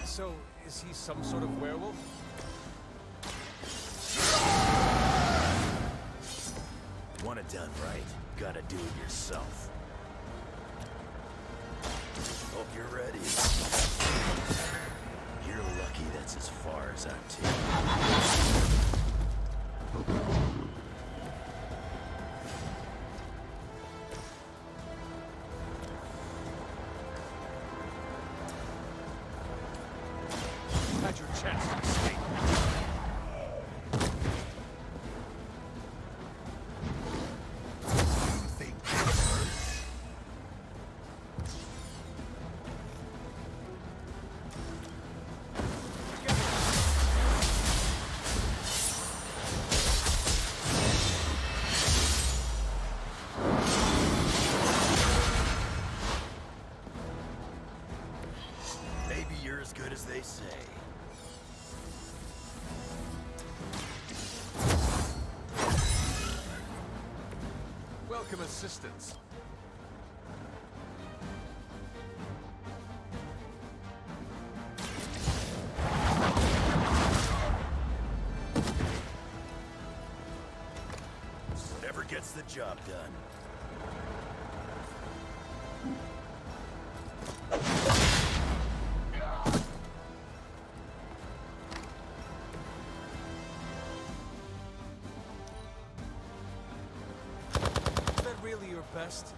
S1: So, is he some sort of werewolf?
S14: Want it done right, gotta do it yourself. Hope you're ready. You're lucky that's as far as I'm taking.
S1: Had your chance to escape.
S14: Maybe you're as good as they say.
S1: Welcome assistance.
S14: Whatever gets the job done.
S1: Is that really your best?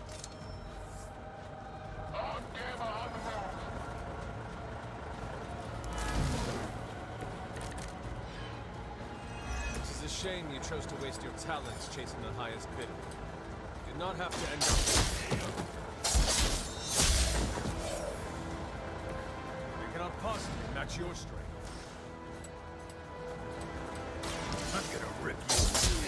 S1: It is a shame you chose to waste your talents chasing the highest bidder. You did not have to end up. You cannot possibly match your strength.
S14: I'm gonna rip you in two.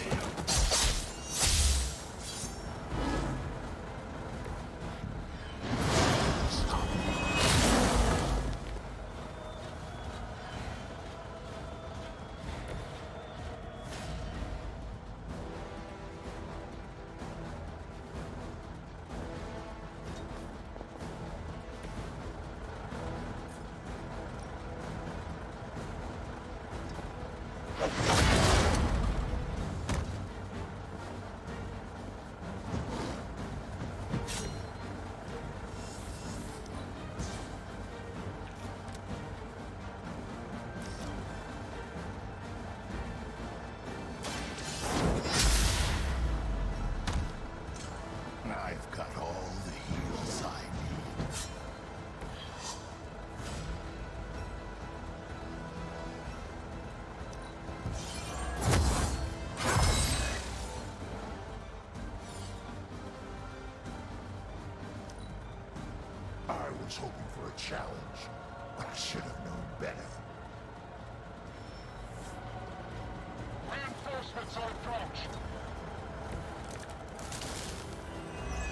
S13: I've got all the heals I need. I was hoping for a challenge, but I should have known better. Reinforcements on approach.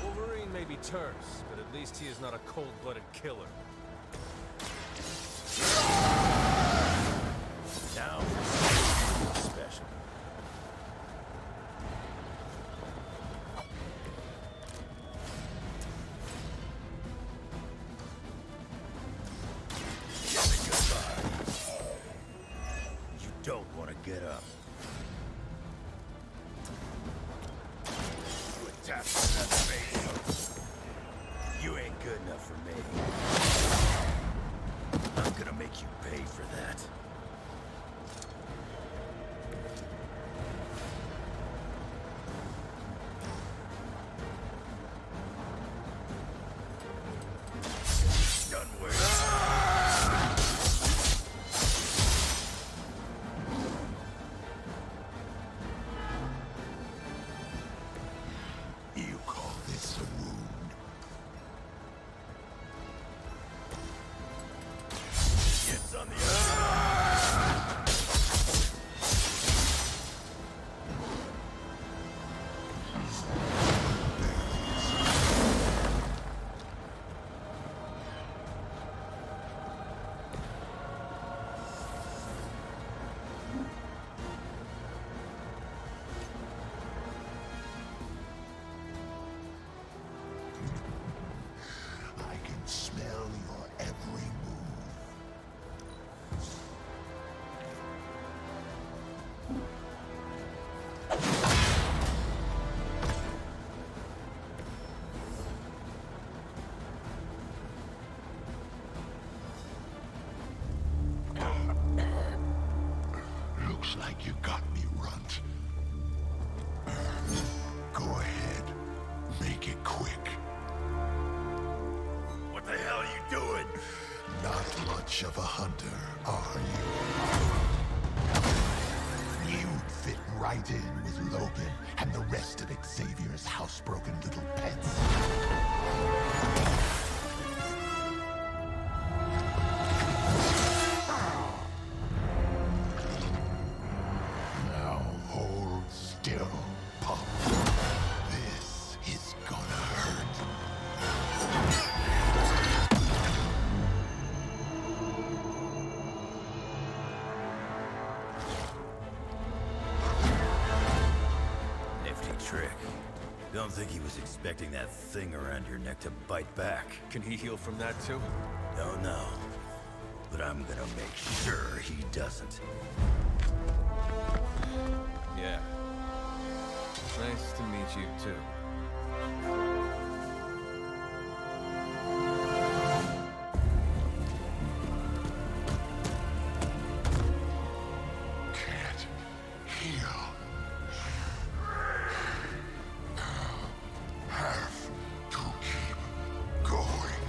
S1: Wolverine may be terse, but at least he is not a cold-blooded killer.
S14: Now for something special. Give me goodbye. You don't want to get up. You attack me in the face. You ain't good enough for me. I'm gonna make you pay for that. Done with.
S13: You call this a wound?
S14: It's on the other side.
S13: Looks like you got me, Runt. Go ahead. Make it quick.
S14: What the hell are you doing?
S13: Not much of a hunter, are you? You'd fit right in with Logan and the rest of Xavier's housebroken little pets. Now hold still, pup. This is gonna hurt.
S14: Nifty trick. Don't think he was expecting that thing around your neck to bite back.
S1: Can he heal from that too?
S14: Don't know. But I'm gonna make sure he doesn't.
S1: Yeah. Nice to meet you too.
S13: Can't heal. Have to keep going.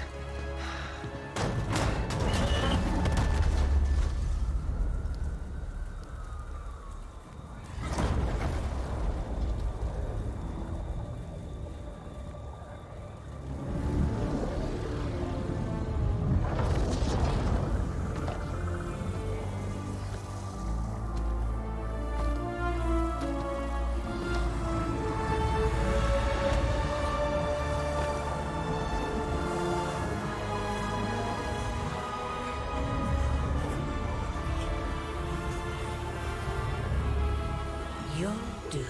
S12: You'll do.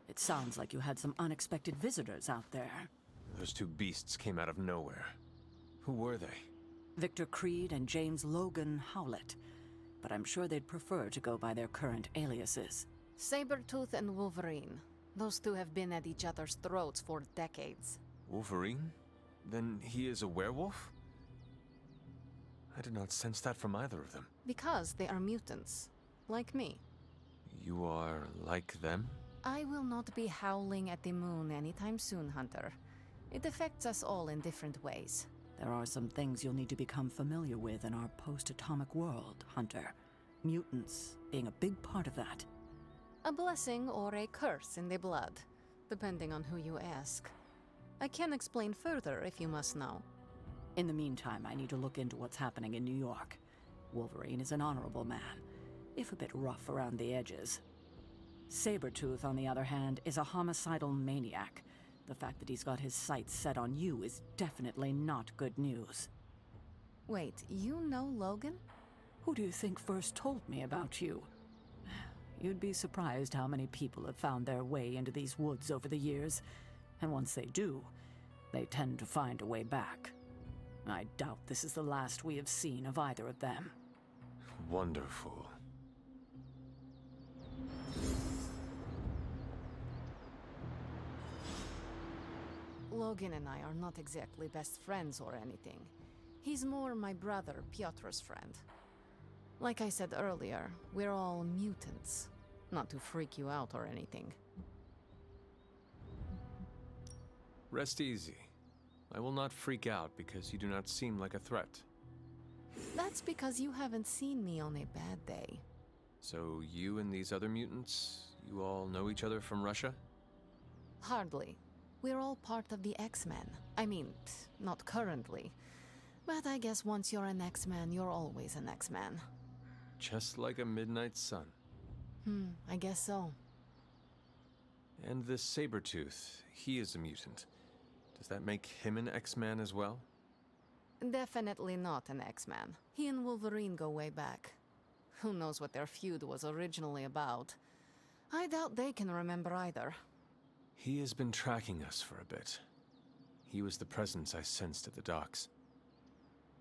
S3: It sounds like you had some unexpected visitors out there.
S1: Those two beasts came out of nowhere. Who were they?
S3: Victor Creed and James Logan Howlett. But I'm sure they'd prefer to go by their current aliases.
S2: Sabretooth and Wolverine. Those two have been at each other's throats for decades.
S1: Wolverine? Then he is a werewolf? I did not sense that from either of them.
S2: Because they are mutants. Like me.
S1: You are like them?
S2: I will not be howling at the moon anytime soon, Hunter. It affects us all in different ways.
S3: There are some things you'll need to become familiar with in our post-atomic world, Hunter. Mutants being a big part of that.
S2: A blessing or a curse in the blood, depending on who you ask. I can explain further if you must know.
S3: In the meantime, I need to look into what's happening in New York. Wolverine is an honorable man, if a bit rough around the edges. Sabretooth, on the other hand, is a homicidal maniac. The fact that he's got his sights set on you is definitely not good news.
S2: Wait, you know Logan?
S3: Who do you think first told me about you? You'd be surprised how many people have found their way into these woods over the years, and once they do, they tend to find a way back. I doubt this is the last we have seen of either of them.
S1: Wonderful.
S2: Logan and I are not exactly best friends or anything. He's more my brother, Piotr's friend. Like I said earlier, we're all mutants. Not to freak you out or anything.
S1: Rest easy. I will not freak out because you do not seem like a threat.
S2: That's because you haven't seen me on a bad day.
S1: So you and these other mutants, you all know each other from Russia?
S2: Hardly. We're all part of the X-Men. I mean, not currently. But I guess once you're an X-Man, you're always an X-Man.
S1: Just like a midnight sun.
S2: I guess so.
S1: And this Sabretooth, he is a mutant. Does that make him an X-Man as well?
S2: Definitely not an X-Man. He and Wolverine go way back. Who knows what their feud was originally about? I doubt they can remember either.
S1: He has been tracking us for a bit. He was the presence I sensed at the docks.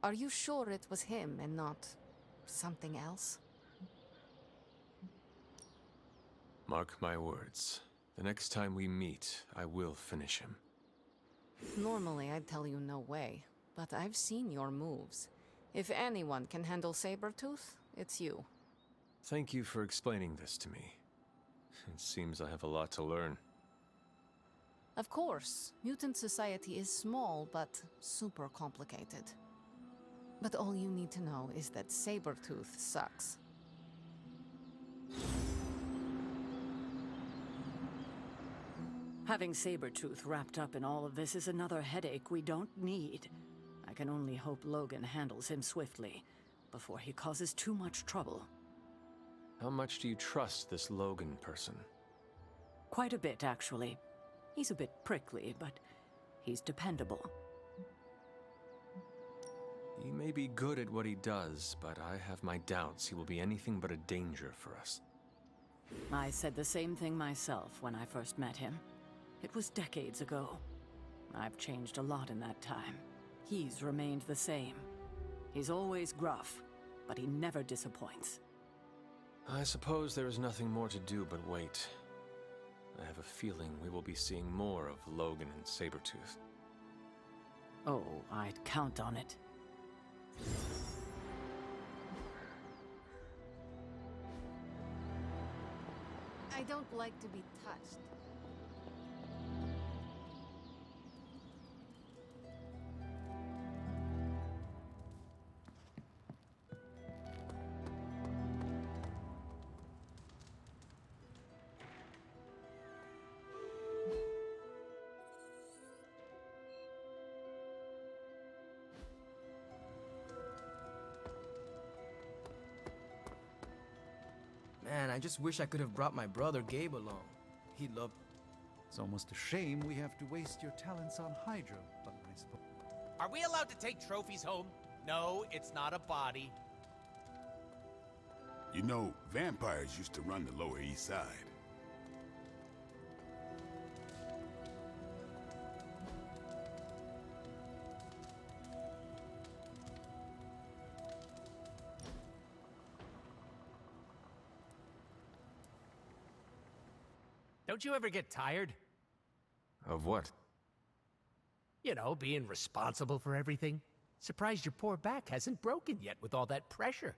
S2: Are you sure it was him and not something else?
S1: Mark my words. The next time we meet, I will finish him.
S2: Normally, I'd tell you no way, but I've seen your moves. If anyone can handle Sabretooth, it's you.
S1: Thank you for explaining this to me. It seems I have a lot to learn.
S2: Of course, mutant society is small, but super complicated. But all you need to know is that Sabretooth sucks.
S3: Having Sabretooth wrapped up in all of this is another headache we don't need. I can only hope Logan handles him swiftly, before he causes too much trouble.
S1: How much do you trust this Logan person?
S3: Quite a bit, actually. He's a bit prickly, but he's dependable.
S1: He may be good at what he does, but I have my doubts he will be anything but a danger for us.
S3: I said the same thing myself when I first met him. It was decades ago. I've changed a lot in that time. He's remained the same. He's always gruff, but he never disappoints.
S1: I suppose there is nothing more to do but wait. I have a feeling we will be seeing more of Logan and Sabretooth.
S3: Oh, I'd count on it.
S2: I don't like to be touched.
S7: Man, I just wish I could have brought my brother Gabe along. He'd love...
S11: It's almost a shame we have to waste your talents on Hydra, but I suppose...
S9: Are we allowed to take trophies home? No, it's not a body.
S6: You know, vampires used to run the Lower East Side.
S9: Don't you ever get tired?
S1: Of what?
S9: You know, being responsible for everything. Surprised your poor back hasn't broken yet with all that pressure.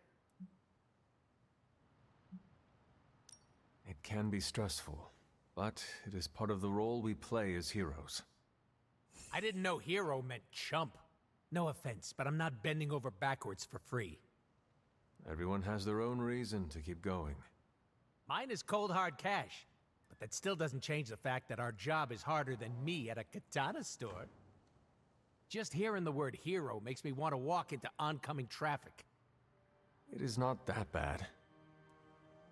S1: It can be stressful, but it is part of the role we play as heroes.
S9: I didn't know hero meant chump. No offense, but I'm not bending over backwards for free.
S1: Everyone has their own reason to keep going.
S9: Mine is cold hard cash, but that still doesn't change the fact that our job is harder than me at a katana store. Just hearing the word hero makes me want to walk into oncoming traffic.
S1: It is not that bad.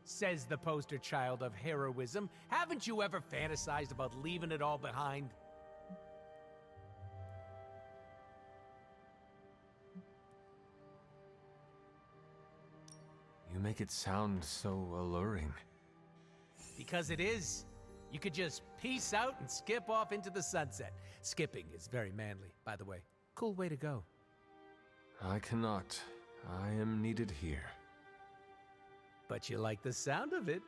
S9: Says the poster child of heroism. Haven't you ever fantasized about leaving it all behind?
S1: You make it sound so alluring.
S9: Because it is. You could just peace out and skip off into the sunset. Skipping is very manly, by the way. Cool way to go.
S1: I cannot. I am needed here.
S9: But you like the sound of it.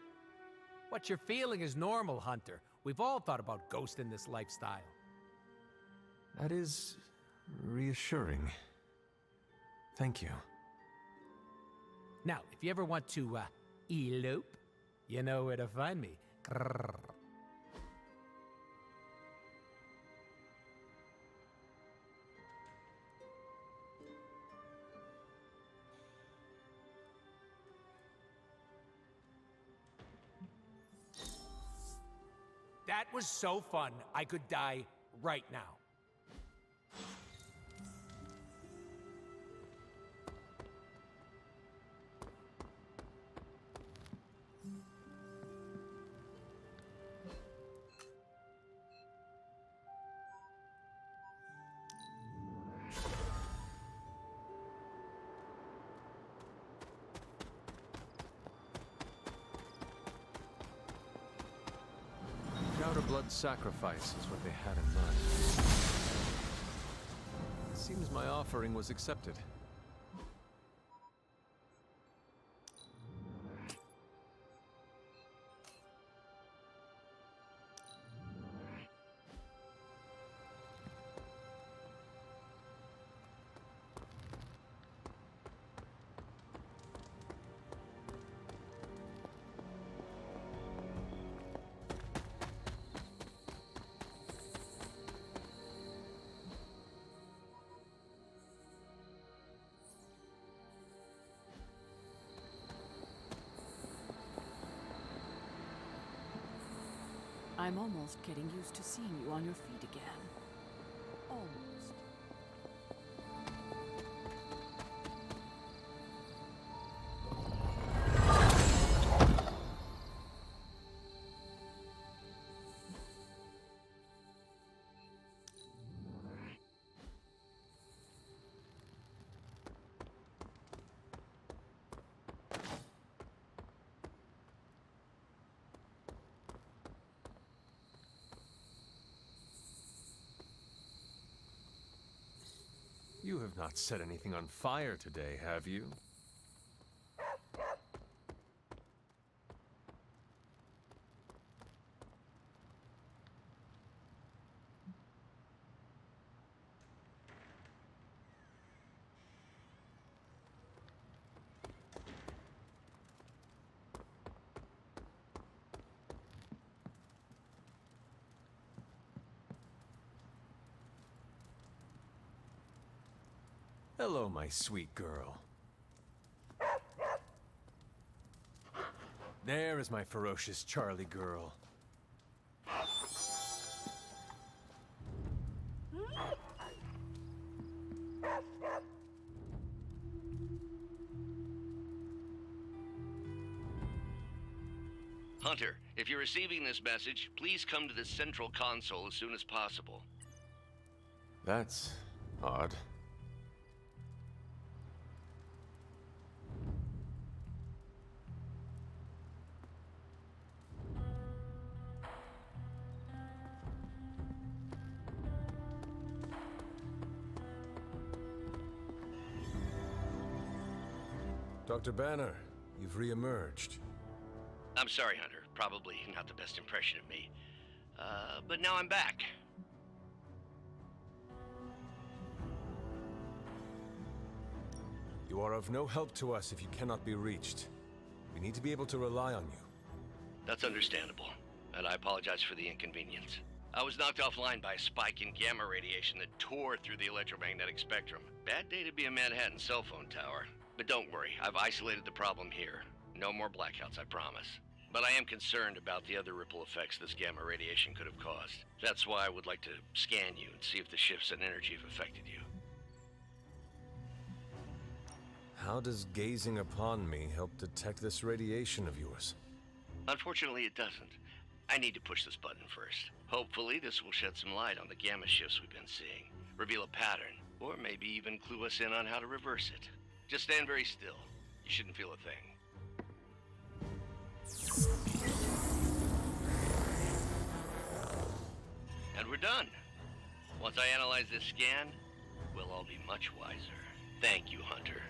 S9: What you're feeling is normal, Hunter. We've all thought about ghosting this lifestyle.
S1: That is reassuring. Thank you.
S9: Now, if you ever want to, elope, you know where to find me. Grrr. That was so fun, I could die right now.
S1: blood sacrifice is what they had in mind. It seems my offering was accepted.
S15: I'm almost getting used to seeing you on your feet again. Almost.
S1: You have not set anything on fire today, have you? Hello, my sweet girl. There is my ferocious Charlie girl.
S16: Hunter, if you're receiving this message, please come to the central console as soon as possible.
S1: That's odd. Dr. Banner, you've re-emerged.
S16: I'm sorry, Hunter. Probably not the best impression of me. But now I'm back.
S1: You are of no help to us if you cannot be reached. We need to be able to rely on you.
S16: That's understandable, and I apologize for the inconvenience. I was knocked offline by a spike in gamma radiation that tore through the electromagnetic spectrum. Bad day to be a Manhattan cell phone tower. But don't worry, I've isolated the problem here. No more blackouts, I promise. But I am concerned about the other ripple effects this gamma radiation could have caused. That's why I would like to scan you and see if the shifts in energy have affected you.
S1: How does gazing upon me help detect this radiation of yours?
S16: Unfortunately, it doesn't. I need to push this button first. Hopefully, this will shed some light on the gamma shifts we've been seeing, reveal a pattern, or maybe even clue us in on how to reverse it. Just stand very still. You shouldn't feel a thing. And we're done. Once I analyze this scan, we'll all be much wiser. Thank you, Hunter.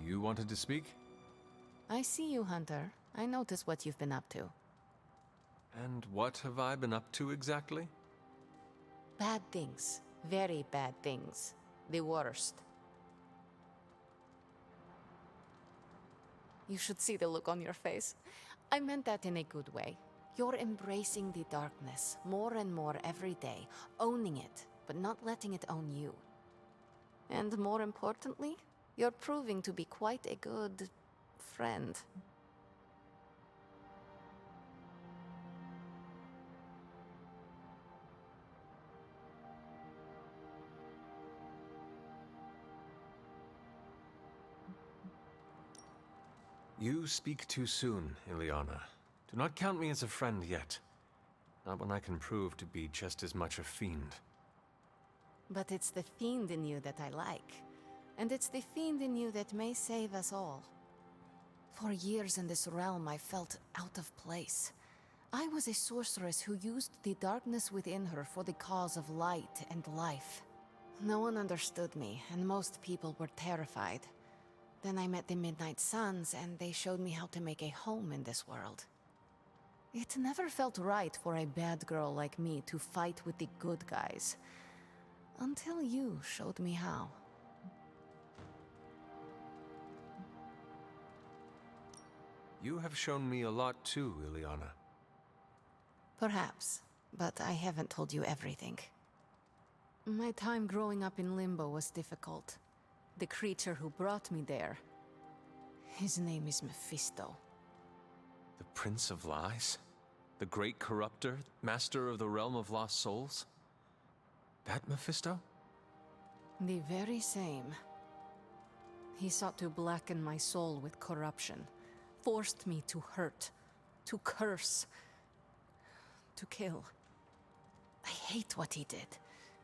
S1: You wanted to speak?
S2: I see you, Hunter. I notice what you've been up to.
S1: And what have I been up to exactly?
S2: Bad things. Very bad things. The worst. You should see the look on your face. I meant that in a good way. You're embracing the darkness more and more every day, owning it, but not letting it own you. And more importantly, you're proving to be quite a good friend.
S1: You speak too soon, Ileana. Do not count me as a friend yet. Not when I can prove to be just as much a fiend.
S2: But it's the fiend in you that I like. And it's the fiend in you that may save us all. For years in this realm, I felt out of place. I was a sorceress who used the darkness within her for the cause of light and life. No one understood me, and most people were terrified. Then I met the Midnight Suns, and they showed me how to make a home in this world. It never felt right for a bad girl like me to fight with the good guys. Until you showed me how.
S1: You have shown me a lot too, Ileana.
S2: Perhaps, but I haven't told you everything. My time growing up in Limbo was difficult. The creature who brought me there. His name is Mephisto.
S1: The Prince of Lies? The Great Corruptor? Master of the Realm of Lost Souls? That Mephisto?
S2: The very same. He sought to blacken my soul with corruption. Forced me to hurt. To curse. To kill. I hate what he did.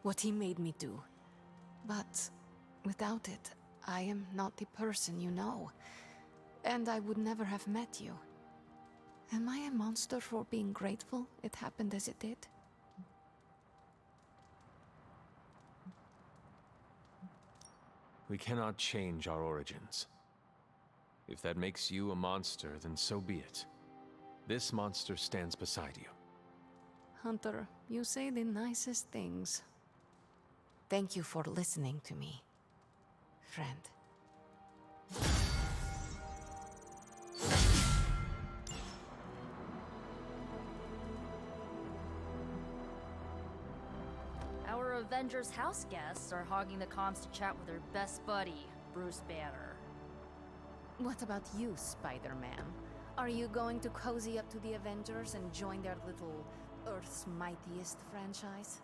S2: What he made me do. But without it, I am not the person you know. And I would never have met you. Am I a monster for being grateful it happened as it did?
S1: We cannot change our origins. If that makes you a monster, then so be it. This monster stands beside you.
S2: Hunter, you say the nicest things. Thank you for listening to me, friend.
S10: Our Avengers house guests are hogging the comms to chat with their best buddy, Bruce Banner.
S2: What about you, Spider-Man? Are you going to cozy up to the Avengers and join their little Earth's mightiest franchise?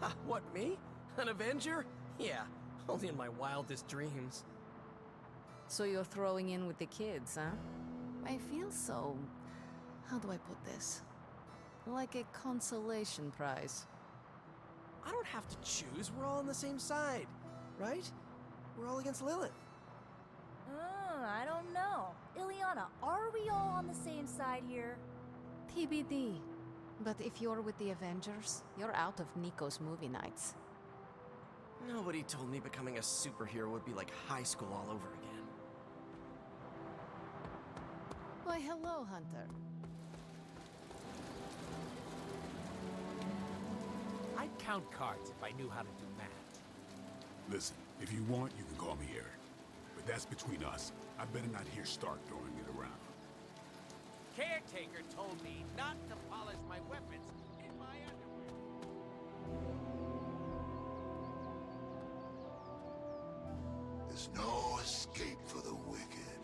S8: Ha, what, me? An Avenger? Yeah, only in my wildest dreams.
S2: So you're throwing in with the kids, huh? I feel so... how do I put this? Like a consolation prize.
S8: I don't have to choose, we're all on the same side, right? We're all against Lilith.
S10: I don't know. Ileana, are we all on the same side here?
S2: TBD. But if you're with the Avengers, you're out of Nico's movie nights.
S8: Nobody told me becoming a superhero would be like high school all over again.
S2: Why, hello, Hunter.
S9: I'd count cards if I knew how to do math.
S6: Listen, if you want, you can call me Eric. But that's between us. I better not hear Stark throwing it around.
S9: Caretaker told me not to polish my weapons in my underwear.
S13: There's no escape for the wicked.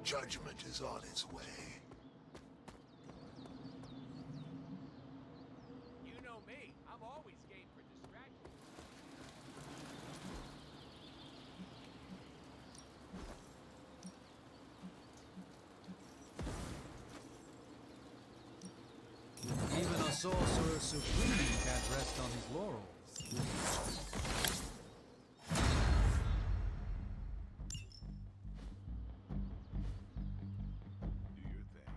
S13: Judgment is on its way.
S9: You know me. I'm always game for distraction.
S11: Even a sorcerer supreme can't rest on his laurels.
S6: Do your thing.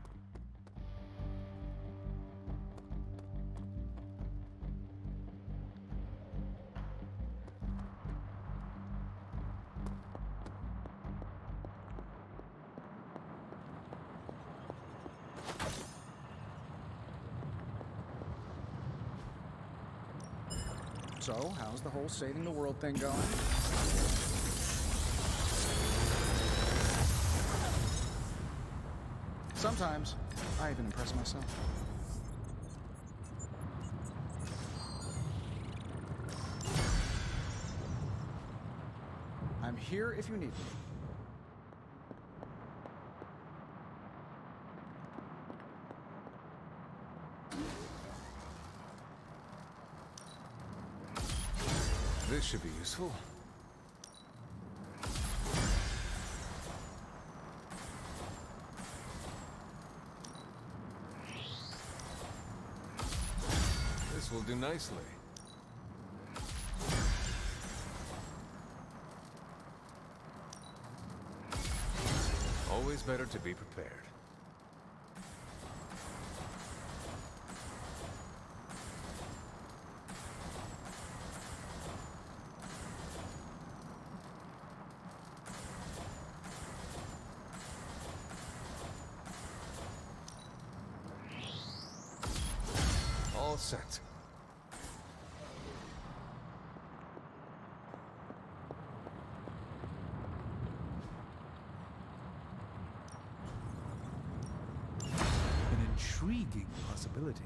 S4: So, how's the whole saving the world thing going? Sometimes, I even impress myself. I'm here if you need me.
S1: This should be useful. This will do nicely. Always better to be prepared. All set.
S11: An intriguing possibility.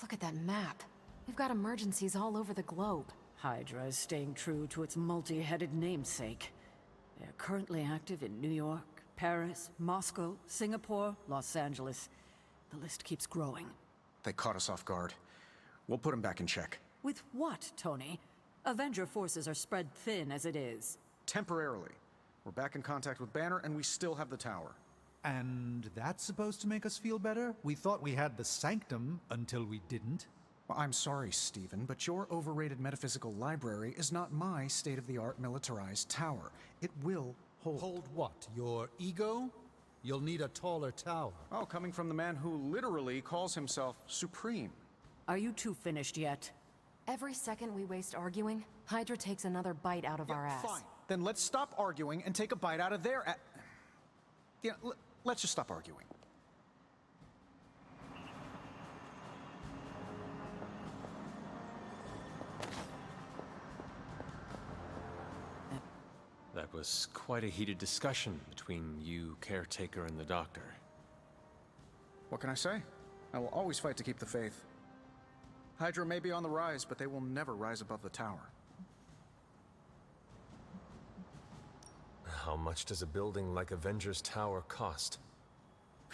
S2: Look at that map. We've got emergencies all over the globe.
S15: Hydra is staying true to its multi-headed namesake. They're currently active in New York, Paris, Moscow, Singapore, Los Angeles. The list keeps growing.
S4: They caught us off guard. We'll put them back in check.
S15: With what, Tony? Avenger forces are spread thin as it is.
S4: Temporarily. We're back in contact with Banner, and we still have the tower.
S11: And that's supposed to make us feel better? We thought we had the sanctum until we didn't.
S4: Well, I'm sorry, Stephen, but your overrated metaphysical library is not my state-of-the-art militarized tower. It will hold.
S11: Hold what? Your ego? You'll need a taller tower.
S4: Oh, coming from the man who literally calls himself Supreme.
S15: Are you two finished yet?
S2: Every second we waste arguing, Hydra takes another bite out of our ass.
S4: Fine. Then let's stop arguing and take a bite out of their ass. Yeah, let's just stop arguing.
S1: That was quite a heated discussion between you, Caretaker, and the Doctor.
S4: What can I say? I will always fight to keep the faith. Hydra may be on the rise, but they will never rise above the tower.
S1: How much does a building like Avengers Tower cost?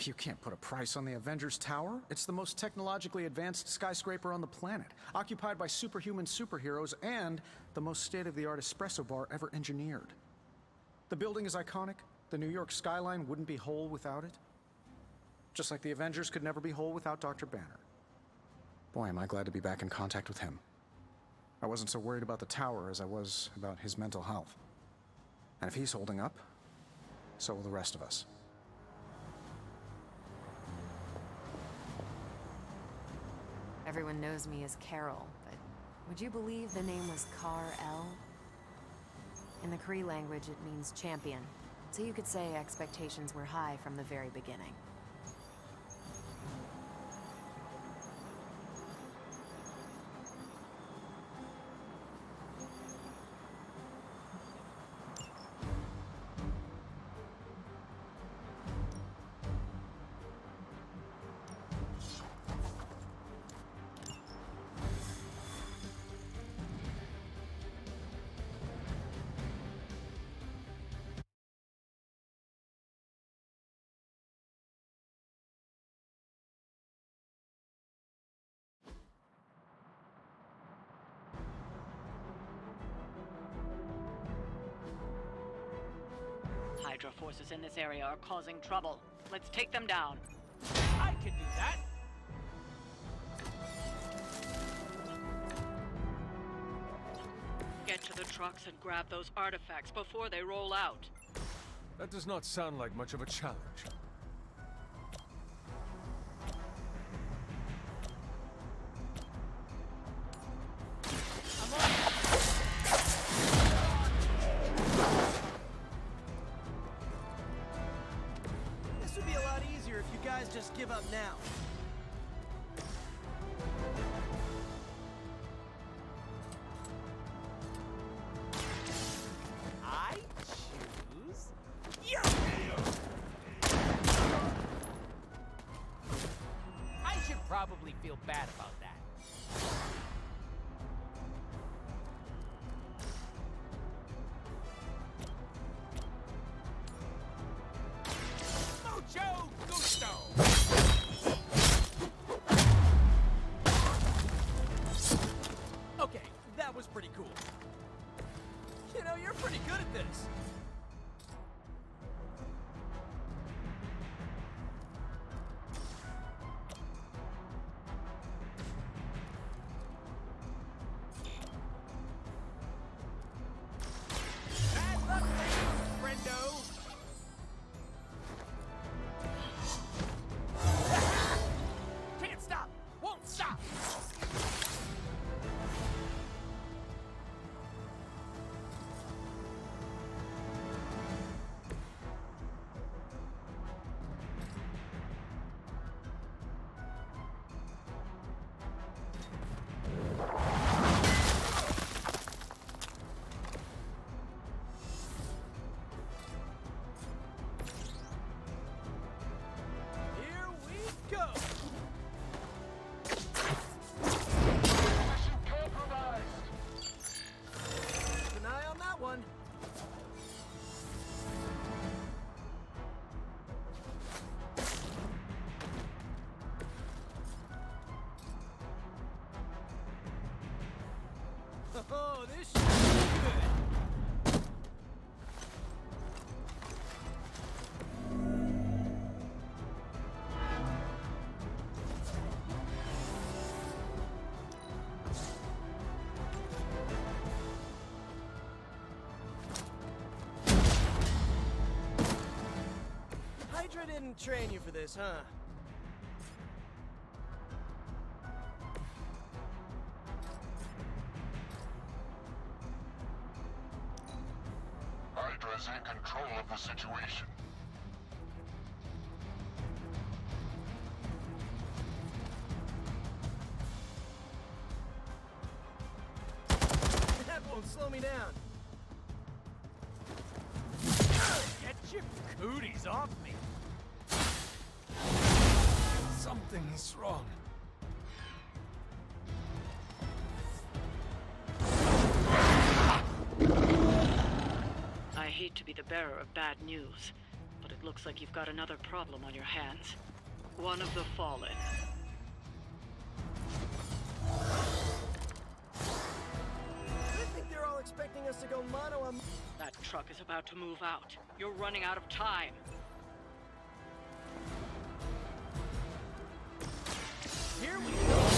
S4: You can't put a price on the Avengers Tower. It's the most technologically advanced skyscraper on the planet, occupied by superhuman superheroes and the most state-of-the-art espresso bar ever engineered. The building is iconic. The New York skyline wouldn't be whole without it. Just like the Avengers could never be whole without Dr. Banner. Boy, am I glad to be back in contact with him. I wasn't so worried about the tower as I was about his mental health. And if he's holding up, so will the rest of us.
S2: Everyone knows me as Carol, but would you believe the name was Kar-El? In the Kree language, it means champion, so you could say expectations were high from the very beginning.
S3: Hydra forces in this area are causing trouble. Let's take them down.
S9: I can do that.
S3: Get to the trucks and grab those artifacts before they roll out.
S1: That does not sound like much of a challenge.
S8: just give up now.
S9: I choose you! I should probably feel bad about that. Mucho gusto!
S8: Okay, that was pretty cool. You know, you're pretty good at this.
S9: Bad luck for you, friendo! Can't stop! Won't stop!
S8: Here we go. Keep an eye on that one. Oh, this should be good. Hydra didn't train you for this, huh?
S13: Hydra's in control of the situation.
S8: That won't slow me down.
S9: Get your cooties off me!
S1: Something's wrong.
S3: I hate to be the bearer of bad news, but it looks like you've got another problem on your hands. One of the Fallen.
S8: I think they're all expecting us to go mano a...
S3: That truck is about to move out. You're running out of time.
S8: Here we go.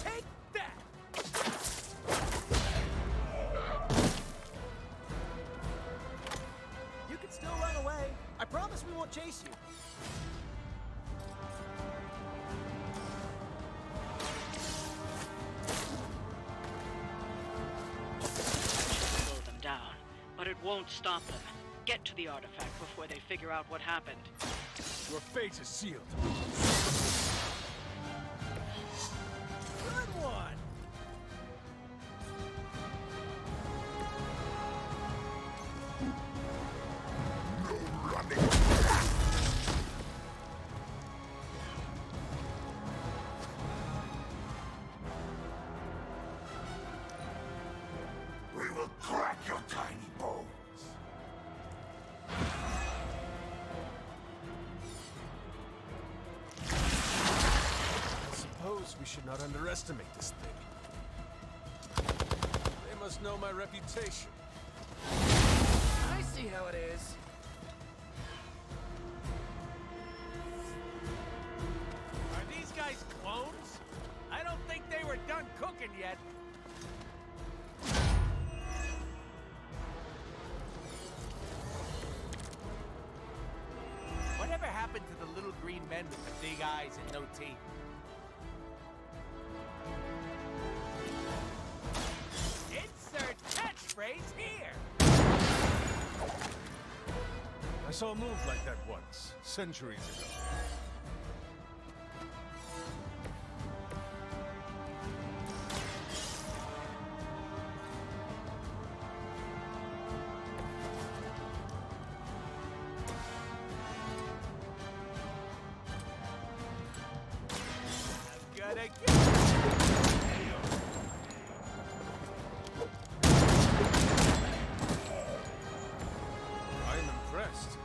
S9: Take that!
S8: You can still run away. I promise we won't chase you.
S3: Slow them down, but it won't stop them. Get to the artifact before they figure out what happened.
S9: Your fate is sealed.
S8: Good one.
S13: We will crack your tiny bones.
S1: I suppose we should not underestimate this thing. They must know my reputation.
S8: I see how it is.
S9: Are these guys clones? I don't think they were done cooking yet. Whatever happened to the little green men with the big eyes and no teeth?
S1: saw a move like that once, centuries ago. I'm impressed.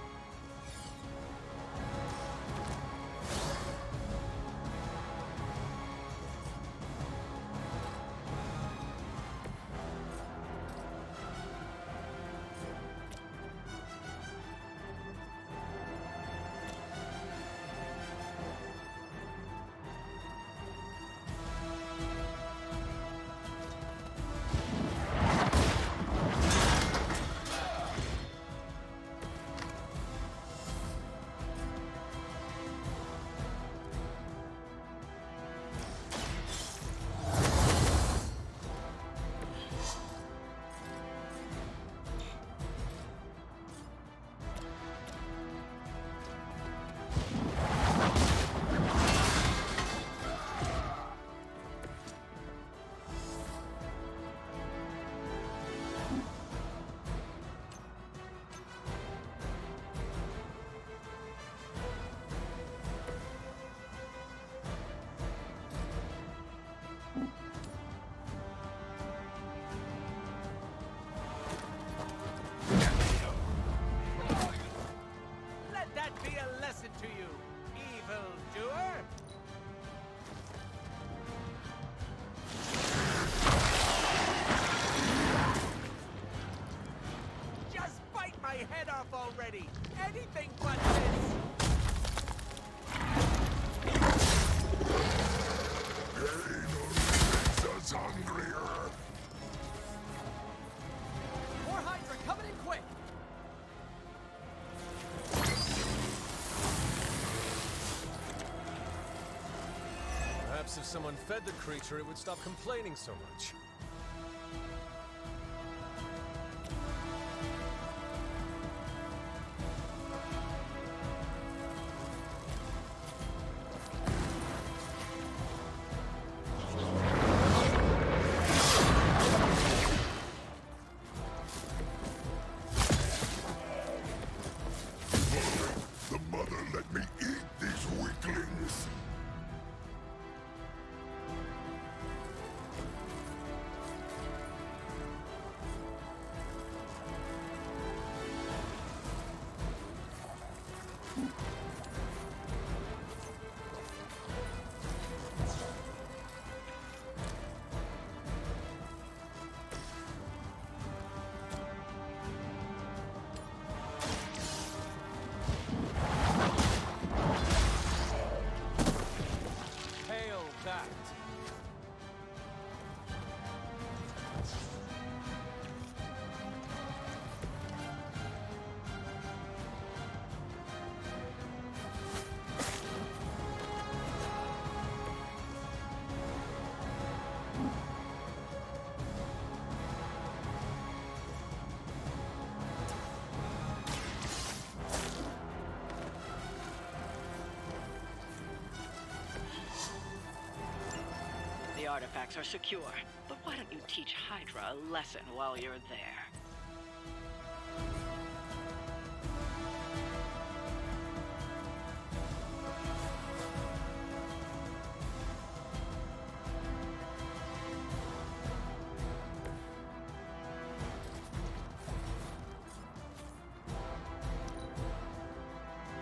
S9: Let that be a lesson to you, evildoer! Just bite my head off already! Anything but this!
S6: Makes us hungrier.
S8: More Hydra coming in quick!
S1: Perhaps if someone fed the creature, it would stop complaining so much.
S6: The mother let me eat these weaklings.
S1: Hail that!
S3: The artifacts are secure, but why don't you teach Hydra a lesson while you're there?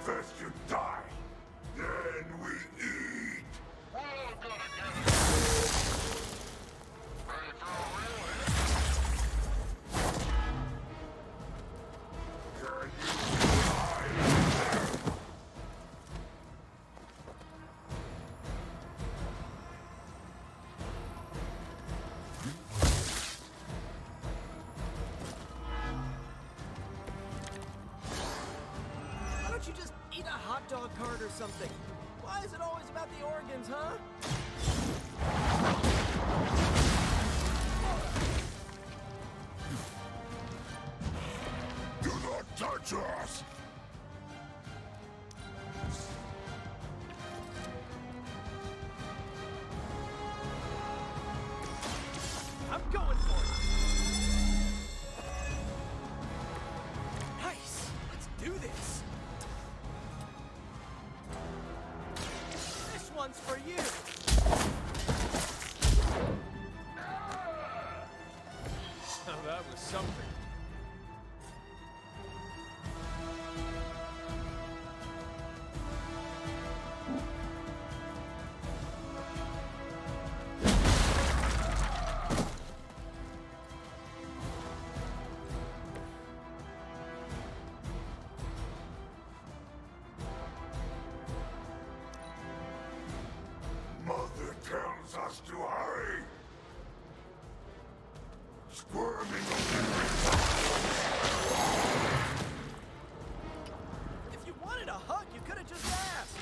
S6: First you die, then we eat.
S8: Why don't you just eat a hot dog cart or something? Why is it always about the organs, huh?
S6: Do not touch us!
S1: something.
S13: Mother tells us to hurry. Squirming
S8: If you wanted a hug, you could have just asked.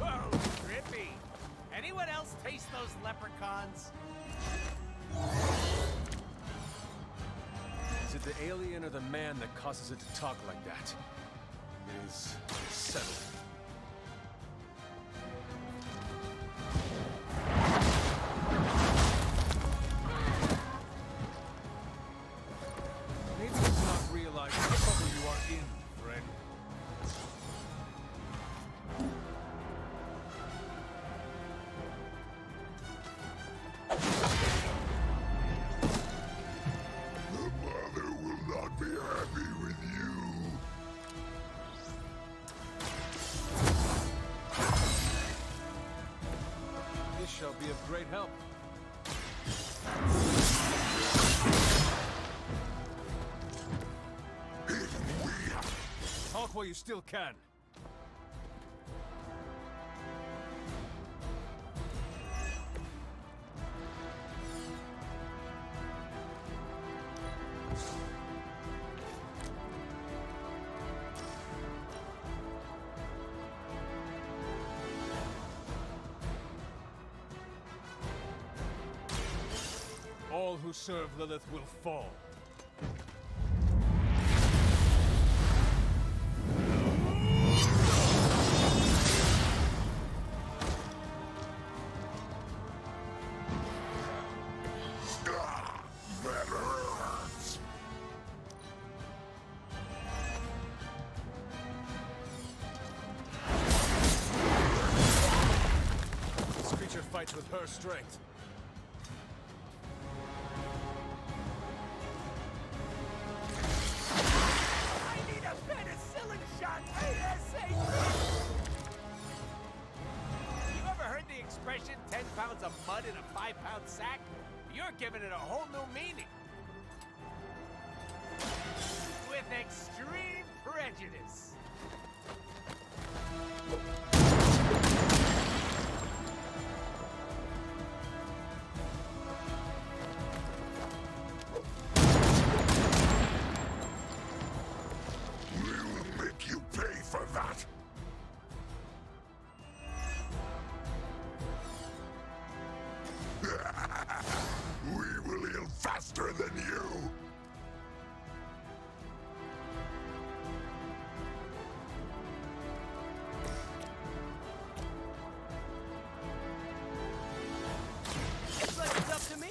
S9: Whoa, trippy. Anyone else taste those leprechauns?
S1: Is it the alien or the man that causes it to talk like that? It is settled. Maybe you do not realize the trouble you are in, friend.
S13: The mother will not be happy with you.
S1: This shall be of great help. Talk while you still can. All who serve Lilith will fall.
S13: That hurts.
S1: This creature fights with her strength.
S9: I need a penicillin shot ASAP! You ever heard the expression 10 pounds of mud in a 5-pound sack? You're giving it a whole new meaning. With extreme prejudice.
S13: We will make you pay for that. We will heal faster than you.
S8: It's like it's up to me.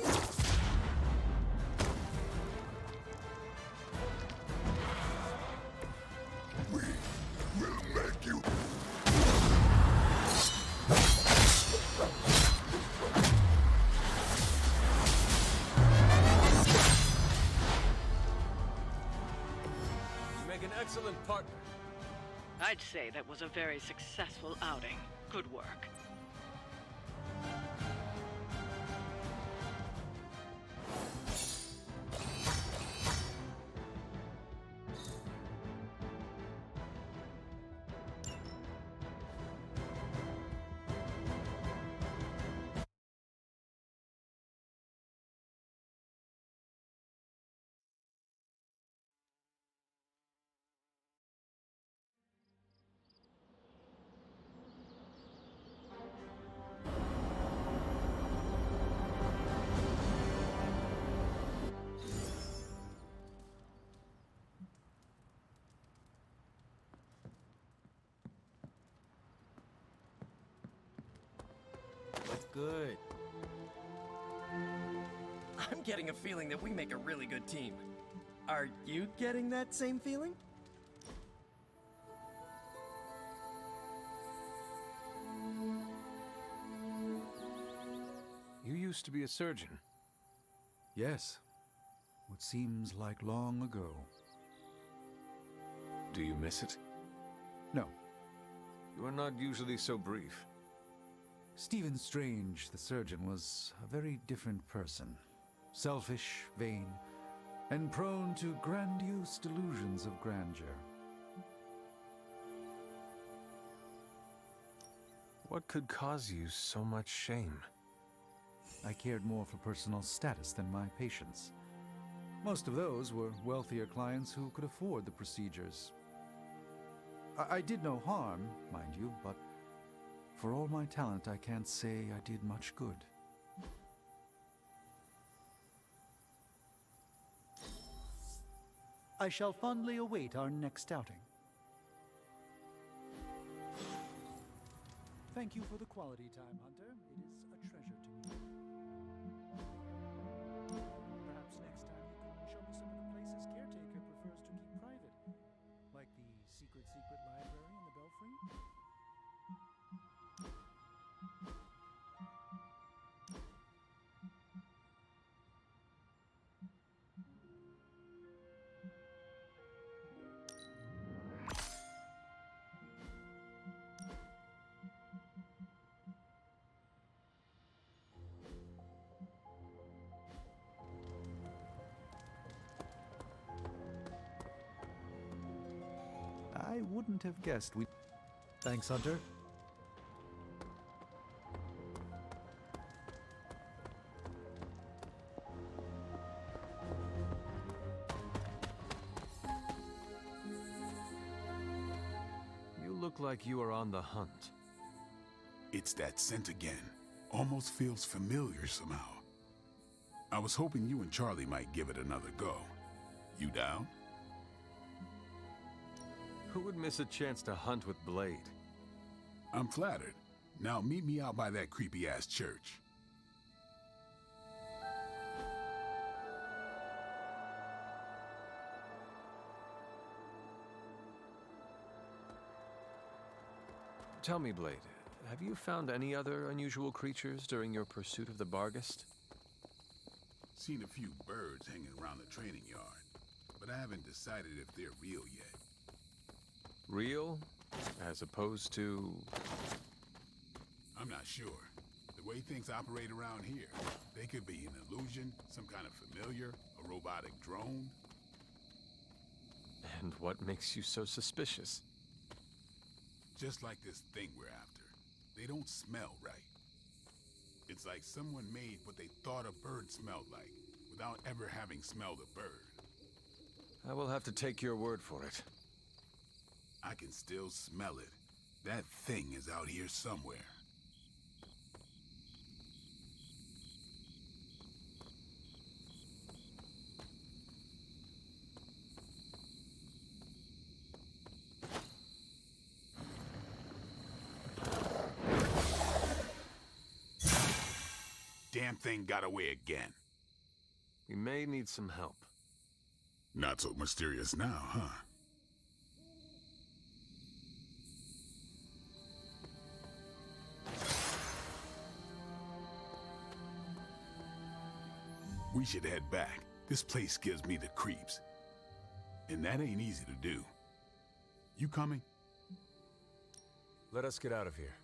S13: We will make you.
S1: You make an excellent partner.
S3: I'd say that was a very successful outing. Good work.
S7: What's good?
S8: I'm getting a feeling that we make a really good team. Are you getting that same feeling?
S1: You used to be a surgeon.
S11: Yes. What seems like long ago.
S1: Do you miss it?
S11: No.
S1: You are not usually so brief.
S11: Stephen Strange, the surgeon, was a very different person. Selfish, vain, and prone to grandiose delusions of grandeur.
S1: What could cause you so much shame?
S11: I cared more for personal status than my patients. Most of those were wealthier clients who could afford the procedures. I did no harm, mind you, but for all my talent, I can't say I did much good. I shall fondly await our next outing. Thank you for the quality time, Hunter. It is a treasure to me. Perhaps next time you can show me some of the places caretaker prefers to keep private, like the secret library in the Belfry. I wouldn't have guessed we... Thanks, Hunter.
S1: You look like you are on the hunt.
S6: It's that scent again. Almost feels familiar somehow. I was hoping you and Charlie might give it another go. You down?
S1: Who would miss a chance to hunt with Blade?
S6: I'm flattered. Now meet me out by that creepy-ass church.
S1: Tell me, Blade, have you found any other unusual creatures during your pursuit of the Barghest?
S6: Seen a few birds hanging around the training yard, but I haven't decided if they're real yet.
S1: Real? As opposed to...
S6: I'm not sure. The way things operate around here, they could be an illusion, some kind of familiar, a robotic drone.
S1: And what makes you so suspicious?
S6: Just like this thing we're after. They don't smell right. It's like someone made what they thought a bird smelled like, without ever having smelled a bird.
S1: I will have to take your word for it.
S6: I can still smell it. That thing is out here somewhere. Damn thing got away again.
S1: We may need some help.
S6: Not so mysterious now, huh? We should head back. This place gives me the creeps. And that ain't easy to do. You coming?
S1: Let us get out of here.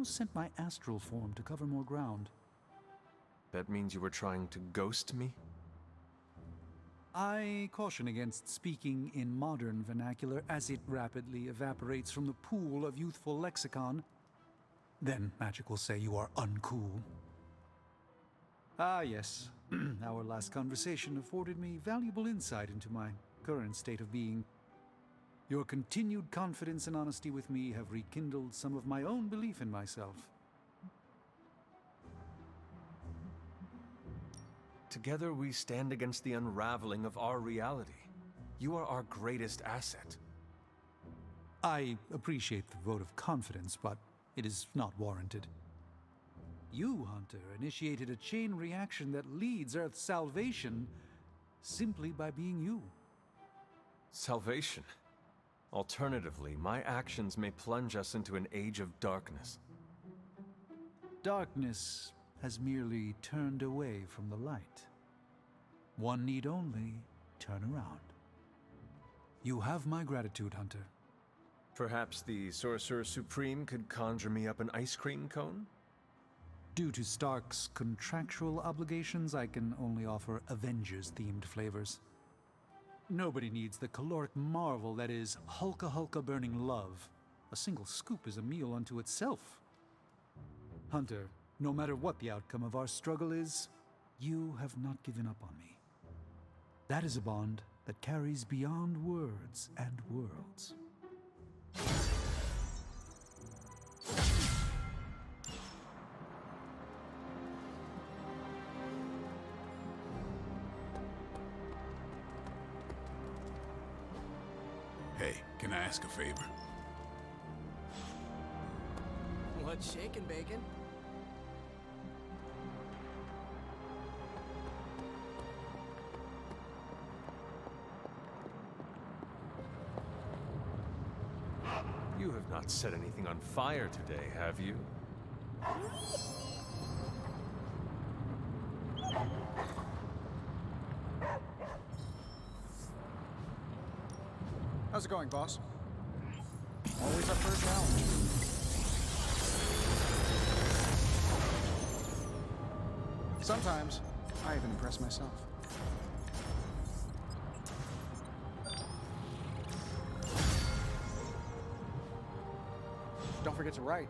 S11: almost sent my astral form to cover more ground.
S1: That means you were trying to ghost me?
S11: I caution against speaking in modern vernacular as it rapidly evaporates from the pool of youthful lexicon. Then magic will say you are uncool. Ah, yes. Our last conversation afforded me valuable insight into my current state of being. Your continued confidence and honesty with me have rekindled some of my own belief in myself.
S1: Together we stand against the unraveling of our reality. You are our greatest asset.
S11: I appreciate the vote of confidence, but it is not warranted. You, Hunter, initiated a chain reaction that leads Earth's salvation simply by being you.
S1: Salvation. Alternatively, my actions may plunge us into an age of darkness.
S11: Darkness has merely turned away from the light. One need only turn around. You have my gratitude, Hunter.
S1: Perhaps the Sorcerer Supreme could conjure me up an ice cream cone?
S11: Due to Stark's contractual obligations, I can only offer Avengers-themed flavors. Nobody needs the caloric marvel that is Hulka burning love. A single scoop is a meal unto itself. Hunter, no matter what the outcome of our struggle is, you have not given up on me. That is a bond that carries beyond words and worlds.
S6: Hey, can I ask a favor?
S8: What's shaking, Bacon?
S1: You have not set anything on fire today, have you?
S4: How's it going, boss? Always up for a challenge. Sometimes, I even impress myself. Don't forget to write.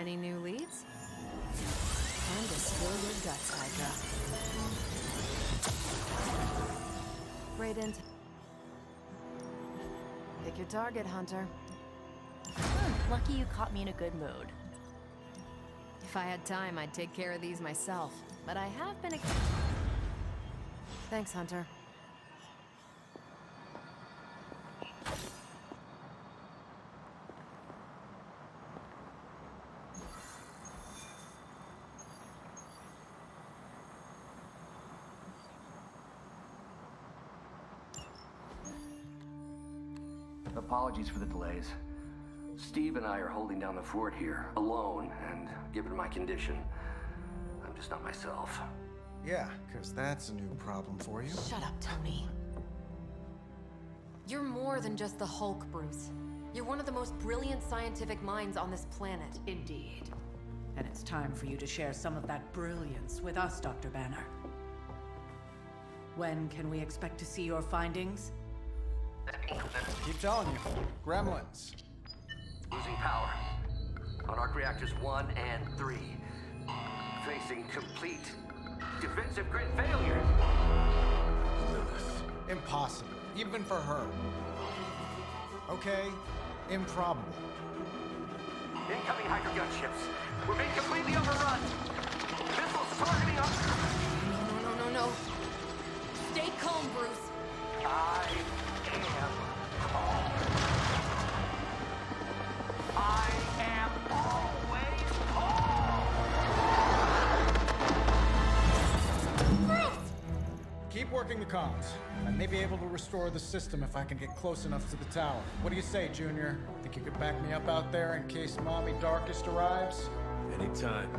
S2: Any new leads? Time to spill your guts, Hydra. Great int. Pick your target, Hunter.
S10: Lucky you caught me in a good mood.
S2: If I had time, I'd take care of these myself. But I have been Thanks, Hunter.
S16: Apologies for the delays. Steve and I are holding down the fort here, alone, and given my condition, I'm just not myself.
S4: Yeah, because that's a new problem for you.
S2: Shut up, Tony. You're more than just the Hulk, Bruce. You're one of the most brilliant scientific minds on this planet.
S15: Indeed. And it's time for you to share some of that brilliance with us, Dr. Banner. When can we expect to see your findings?
S4: Keep telling you. Gremlins.
S16: Losing power. On arc reactors 1 and 3. Facing complete defensive grid failure.
S4: Lilith. Impossible. Even for her. Okay, improbable.
S16: Incoming Hydra gunships. We're being completely overrun. Missiles targeting us.
S2: No. Stay calm, Bruce.
S16: I am calm. I am always calm.
S4: Keep working the comms. I may be able to restore the system if I can get close enough to the tower. What do you say, Junior? Think you could back me up out there in case Mommy Darkest arrives?
S1: Anytime.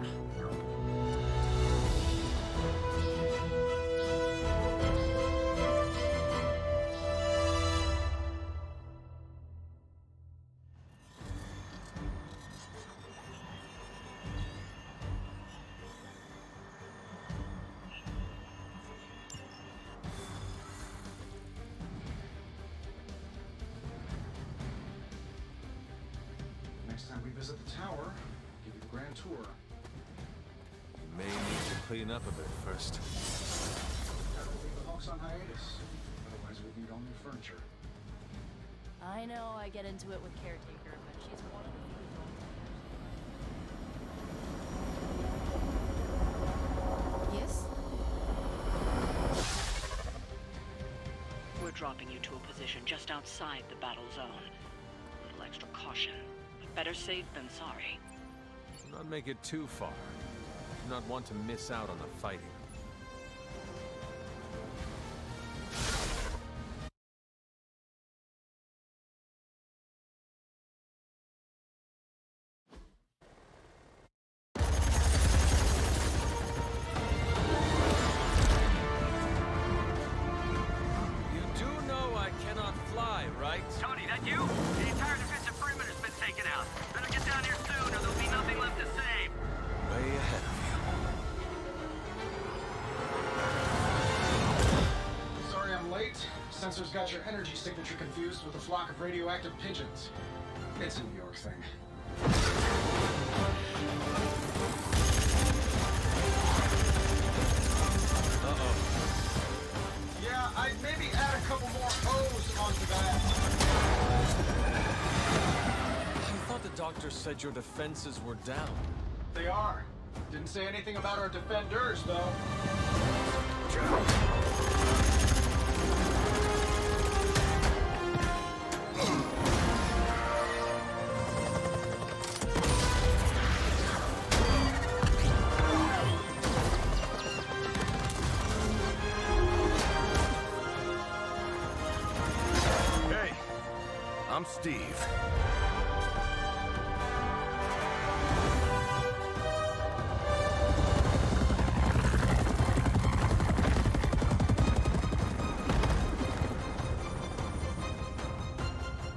S4: Next time we visit the tower, I'll give you a grand tour.
S1: You may need to clean up a bit first.
S4: Gotta leave the Hawks on hiatus. Otherwise we'd need all new furniture.
S10: I know I get into it with Caretaker, but she's one of the few adults.
S2: Yes?
S3: We're dropping you to a position just outside the battle zone. A little extra caution. Better safe than sorry.
S1: Do not make it too far. Do not want to miss out on the fighting. You do know I cannot fly, right?
S16: Tony, that you? The entire defensive perimeter's been taken out. Better get down here soon or there'll be nothing left to save.
S1: Way ahead of you.
S4: Sorry I'm late. Sensors got your energy signature confused with a flock of radioactive pigeons. It's a New York thing.
S1: Uh-oh.
S4: Yeah, I'd maybe add a couple more O's onto that.
S1: I thought the doctor said your defenses were down.
S4: They are. Didn't say anything about our defenders, though.
S14: Hey, I'm Steve.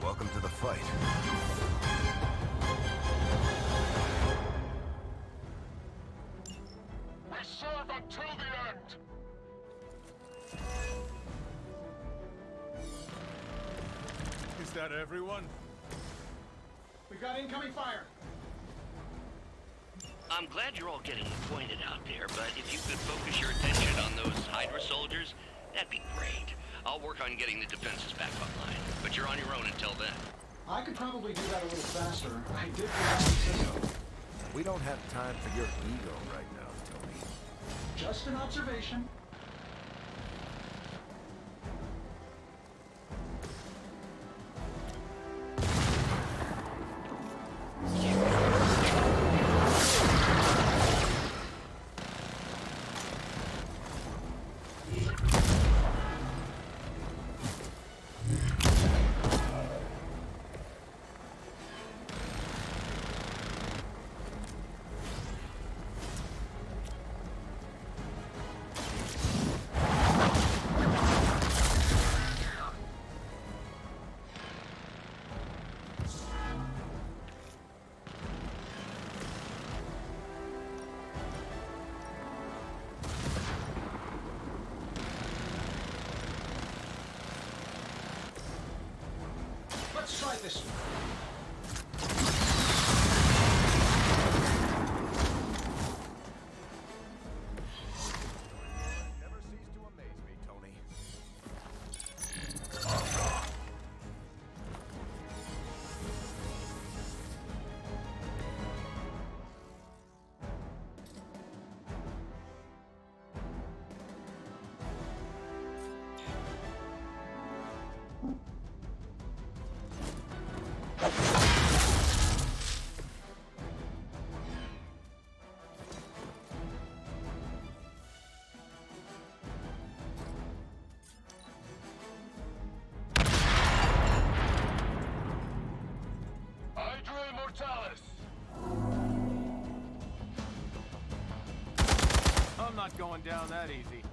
S14: Welcome to the fight.
S13: We serve until the end!
S1: Is that everyone?
S4: We've got incoming fire.
S16: I'm glad you're all getting acquainted out there, but if you could focus your attention on those Hydra soldiers, that'd be great. I'll work on getting the defenses back online, but you're on your own until then.
S5: I could probably do that a little faster. I did design the system.
S17: We don't have time for your ego right now, Tony.
S5: Just an observation. Let's try this one.
S17: Never cease to amaze me, Tony.
S1: I'm not going down that easy.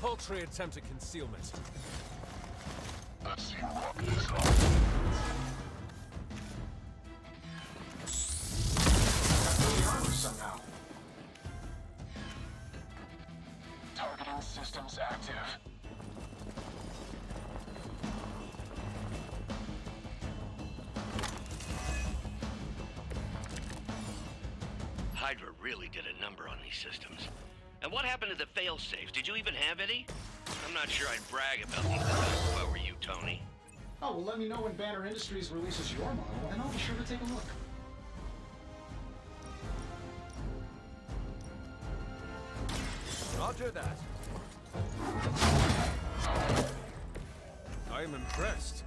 S1: Paltry attempt at concealment.
S13: Let's see what is
S5: Somehow.
S13: Targeting systems active.
S16: Hydra really did a number on these systems. And what happened to the fail-safes? Did you even have any? I'm not sure I'd brag about these designs if I were you, Tony.
S5: Oh, well, let me know when Banner Industries releases your model, and I'll be sure to take a look.
S1: Roger that. I am impressed.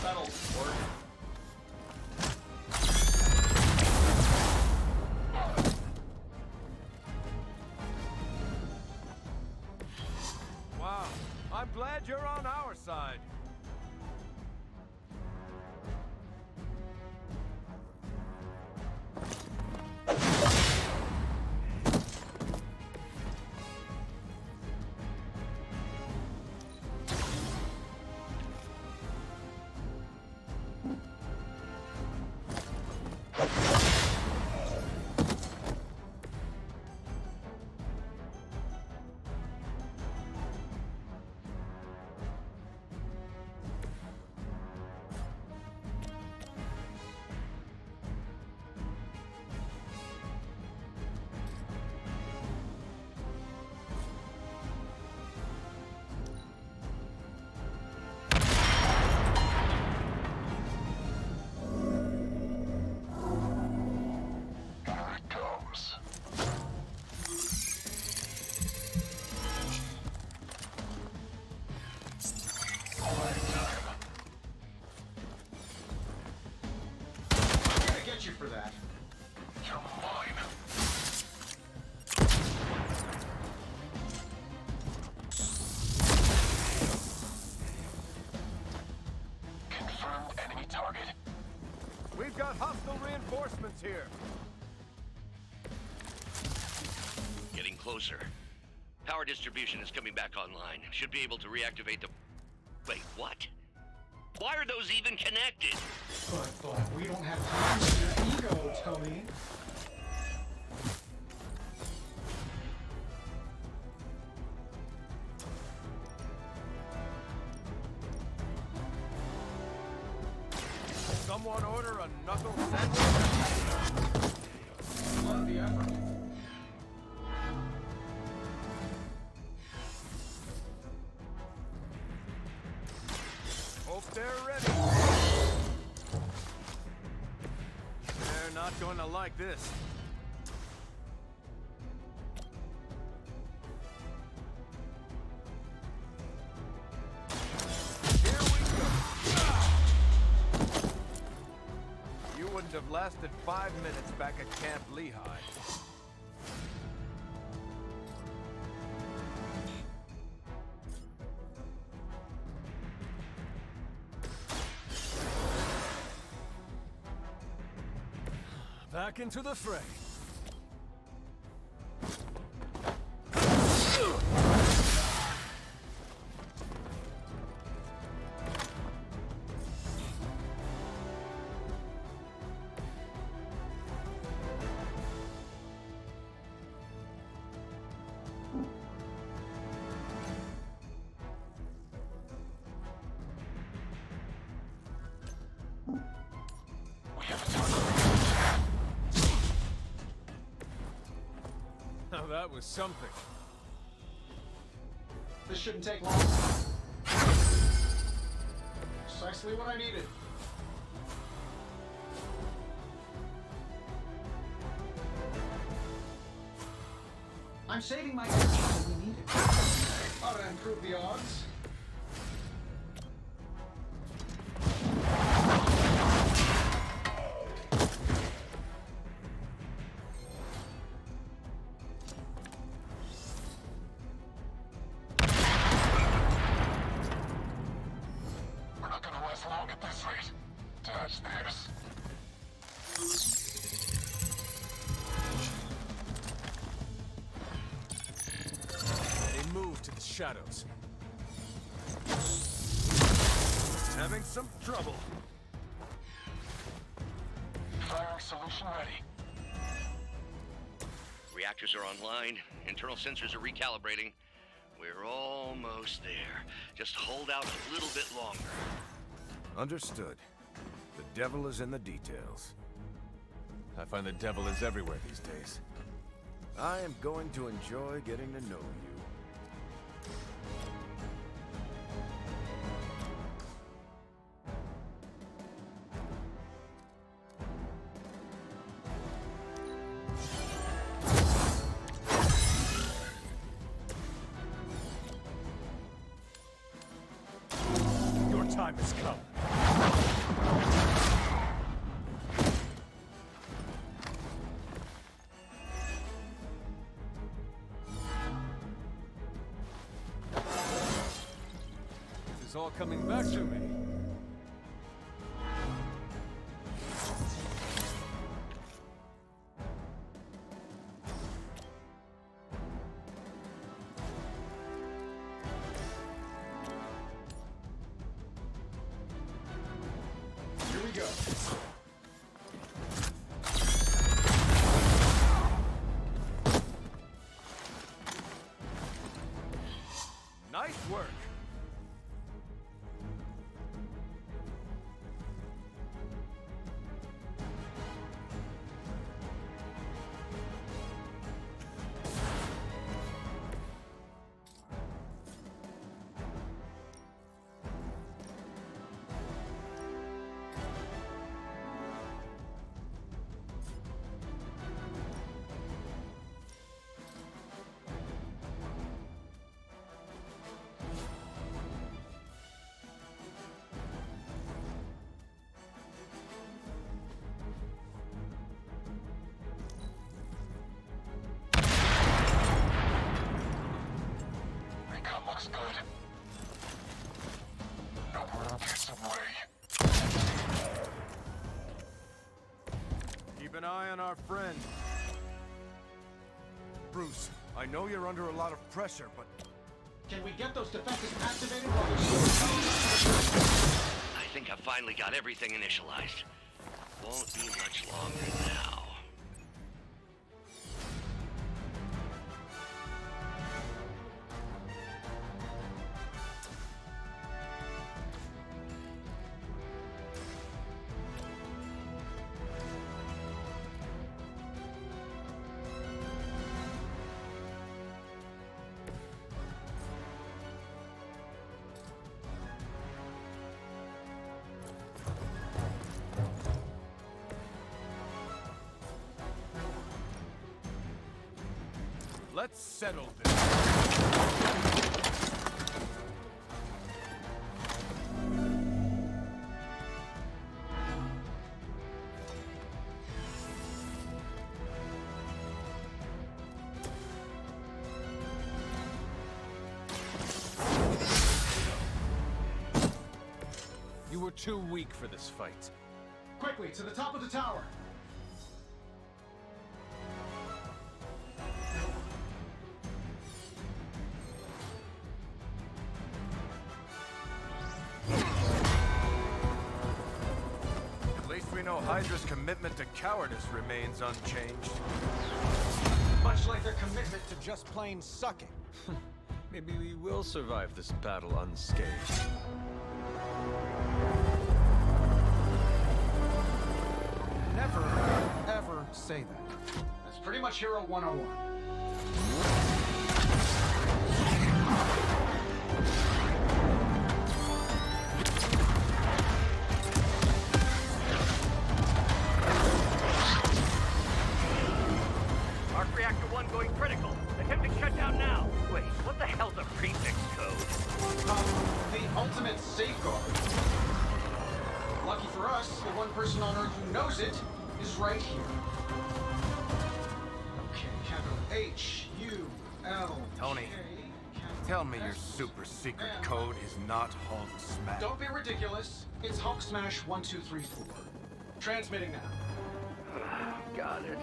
S5: That'll work.
S1: Wow, I'm glad you're on our side.
S5: You for that.
S13: You're mine. Confirmed enemy target.
S1: We've got hostile reinforcements here.
S16: Getting closer. Power distribution is coming back online. Should be able to reactivate the... Wait, what? Why are those even connected?
S5: But we don't have time for your ego, Tony.
S17: Someone order a knuckle sandwich?
S5: Love the effort.
S17: Hope they're ready. They're not going to like this. Here we go. You wouldn't have lasted 5 minutes back at Camp Lehigh. Back into the fray. Now that was something.
S5: This shouldn't take long. Precisely what I needed. I'm saving my energy when we need it. Ought to improve the odds.
S17: Shadows. Having some trouble.
S13: Firing solution ready.
S16: Reactors are online. Internal sensors are recalibrating. We're almost there. Just hold out a little bit longer.
S17: Understood. The devil is in the details.
S1: I find the devil is everywhere these days.
S17: I am going to enjoy getting to know you.
S1: Time has come.
S17: This is all coming back to me. Nice work.
S13: Looks good. Nowhere gets away.
S17: Keep an eye on our friend. Bruce, I know you're under a lot of pressure, but...
S5: Can we get those defenses activated while we
S16: I think I've finally got everything initialized. Won't be much longer now.
S17: Let's settle this.
S1: You were too weak for this fight.
S5: Quickly, to the top of the tower!
S17: At least we know Hydra's commitment to cowardice remains unchanged.
S4: Much like their commitment to just plain sucking.
S1: Maybe we will survive this battle unscathed.
S4: Never, ever say that.
S5: That's pretty much Hero 101.
S18: Arc Reactor 1 going critical. Attempting shutdown now. Wait, what the hell's a prefix code?
S5: The ultimate safeguard. Lucky for us, the one person on Earth who knows it is right here. Okay, capital H-U-L.
S17: Tony, tell me your super secret code is not Hulk Smash.
S5: Don't be ridiculous. It's Hulk Smash 1234. Transmitting now.
S18: Got it.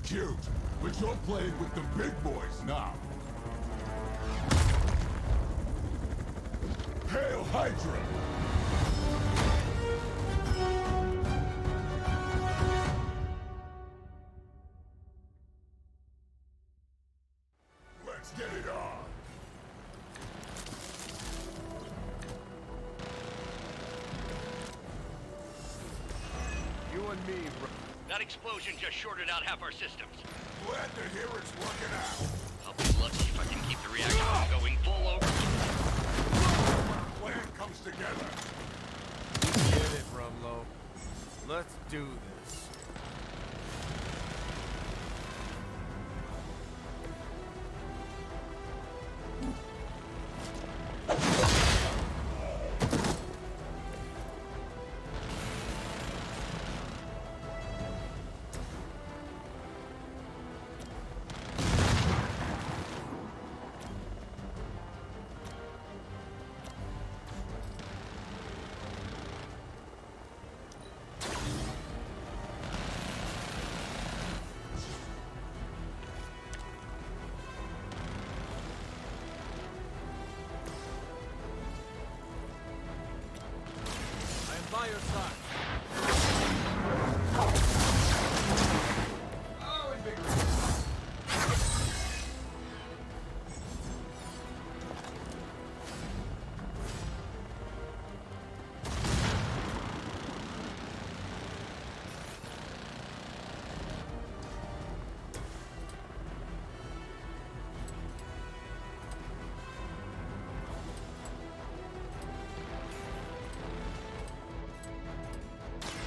S6: Cute, but you're playing with the big boys now. Hail Hydra! Let's get it on!
S17: You and me,
S16: That explosion just shorted out half our systems.
S6: Glad to hear it's working out.
S16: I'll be lucky if I can keep the reactor from going full over.
S6: Plan comes together.
S17: Get it, Rumlow. Let's do this.
S1: By your side.
S5: Oh, invigorating.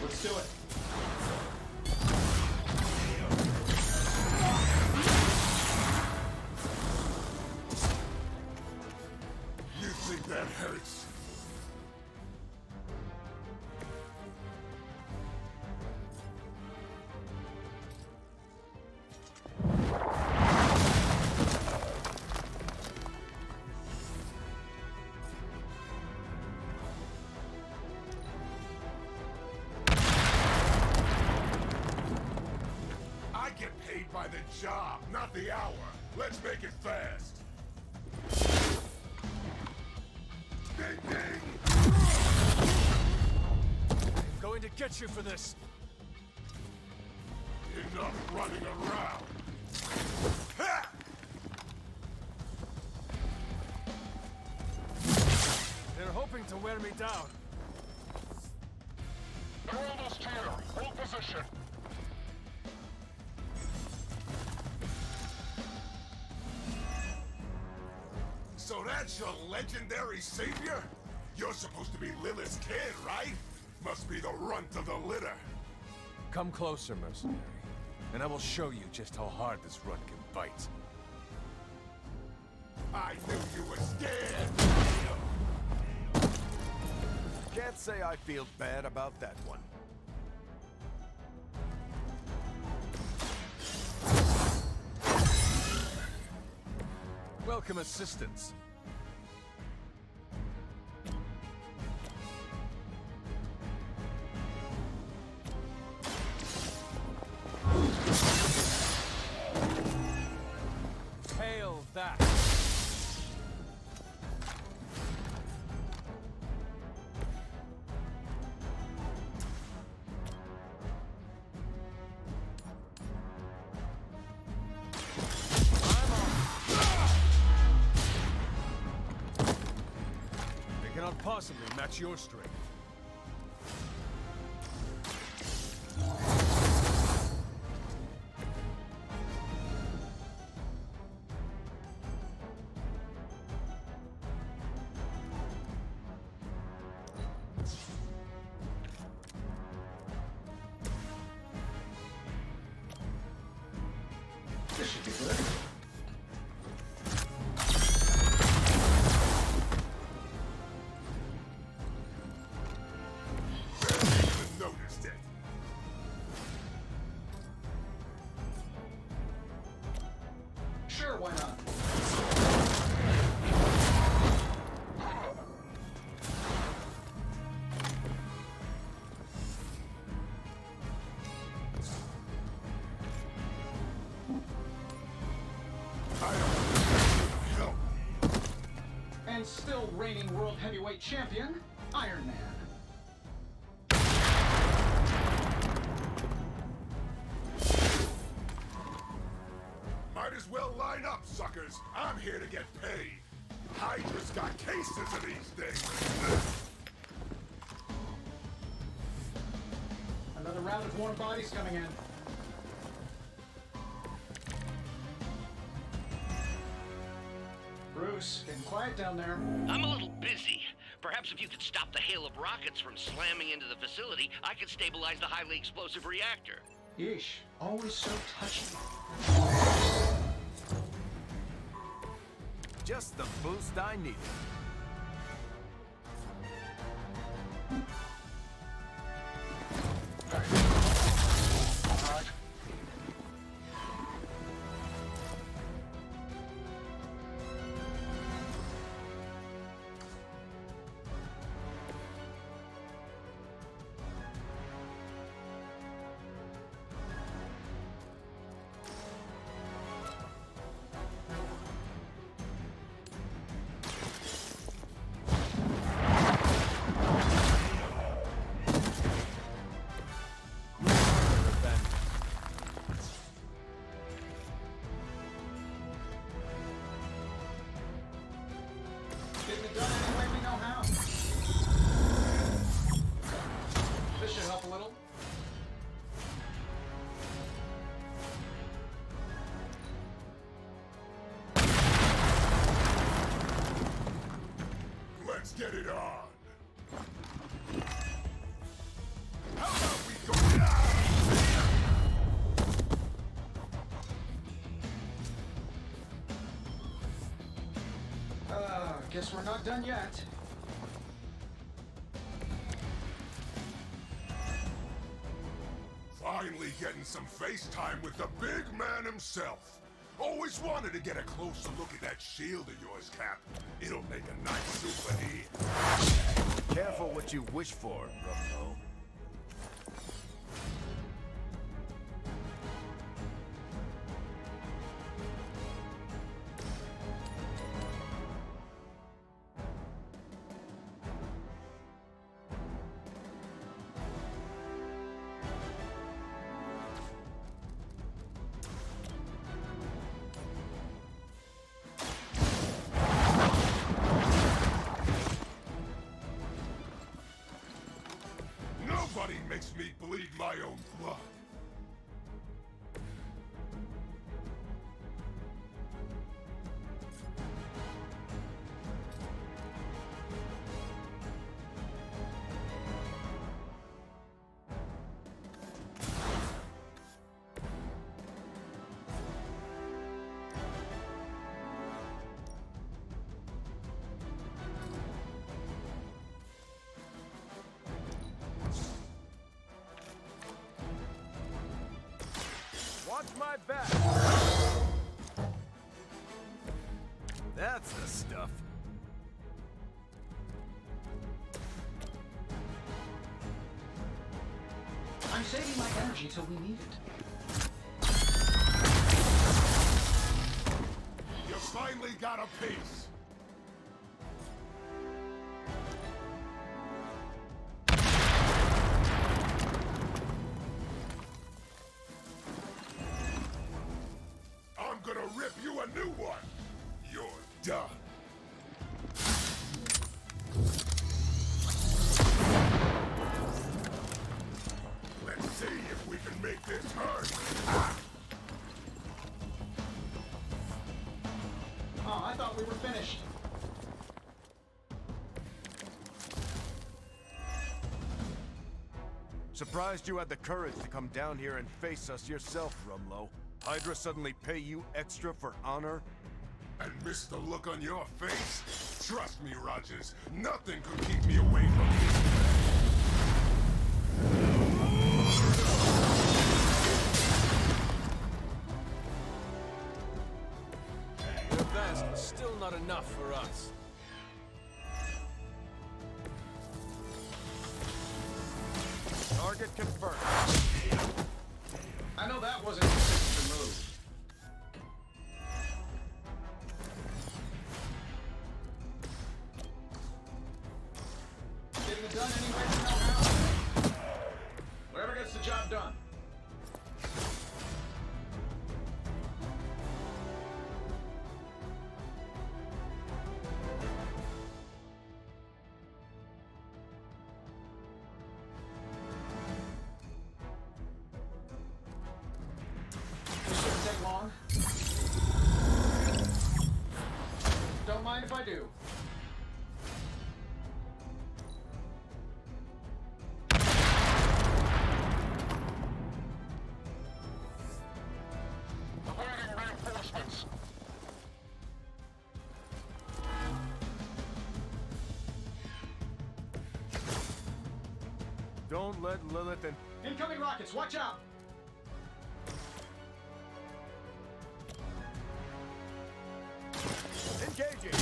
S5: Let's do it.
S6: You think that hurts? paid by the job, not the hour. Let's make it fast. Ding, ding!
S17: I'm going to get you for this.
S6: Enough running around. Ha!
S17: They're hoping to wear me down.
S6: They're almost here. Hold position. So that's your legendary savior? You're supposed to be Lilith's kid, right? Must be the runt of the litter.
S17: Come closer, mercenary, and I will show you just how hard this run can bite.
S6: I knew you were scared.
S17: Can't say I feel bad about that one. Welcome assistance. Hail that! They cannot possibly match your strength.
S5: This should be good.
S6: Noticed it.
S5: Sure, why not? And still reigning world heavyweight champion, Iron Man.
S6: Might as well line up, suckers. I'm here to get paid. Hydra's got cases of these things.
S5: Another round of warm bodies coming in. Bruce, getting quiet down there.
S16: I'm a little busy. Perhaps if you could stop the hail of rockets from slamming into the facility, I could stabilize the highly explosive reactor.
S5: Yeesh, always so touchy.
S17: Just the boost I needed.
S5: Getting it done any way we know how. This should help a little.
S6: Let's get it on. How about we go down?
S5: Guess we're not done yet.
S6: Finally getting some FaceTime with the big man himself. Always wanted to get a closer look at that shield of yours, Cap. It'll make a nice souvenir.
S17: Careful what you wish for, Rumbo.
S5: Getting it done any way we know how. This should help a little.
S6: my own blood.
S17: Watch my back! That's the stuff.
S5: I'm saving my energy till we need it.
S6: You finally got a piece. I'm gonna rip you a new one. You're done. Let's see if we can make this hurt.
S5: Oh, I thought we were finished.
S17: Surprised you had the courage to come down here and face us yourself, Rumlow. Hydra suddenly pay you extra for honor?
S6: And miss the look on your face? Trust me, Rogers, nothing could keep me away from this.
S1: Your best, but still not enough for us.
S17: Target confirmed.
S5: I know that wasn't the move. Getting it done anyway from now on. Whatever gets the job done. Take long. Don't mind if I do. Reinforcements.
S17: Don't let Lilith and...
S5: Incoming rockets, watch out!
S17: Engaging!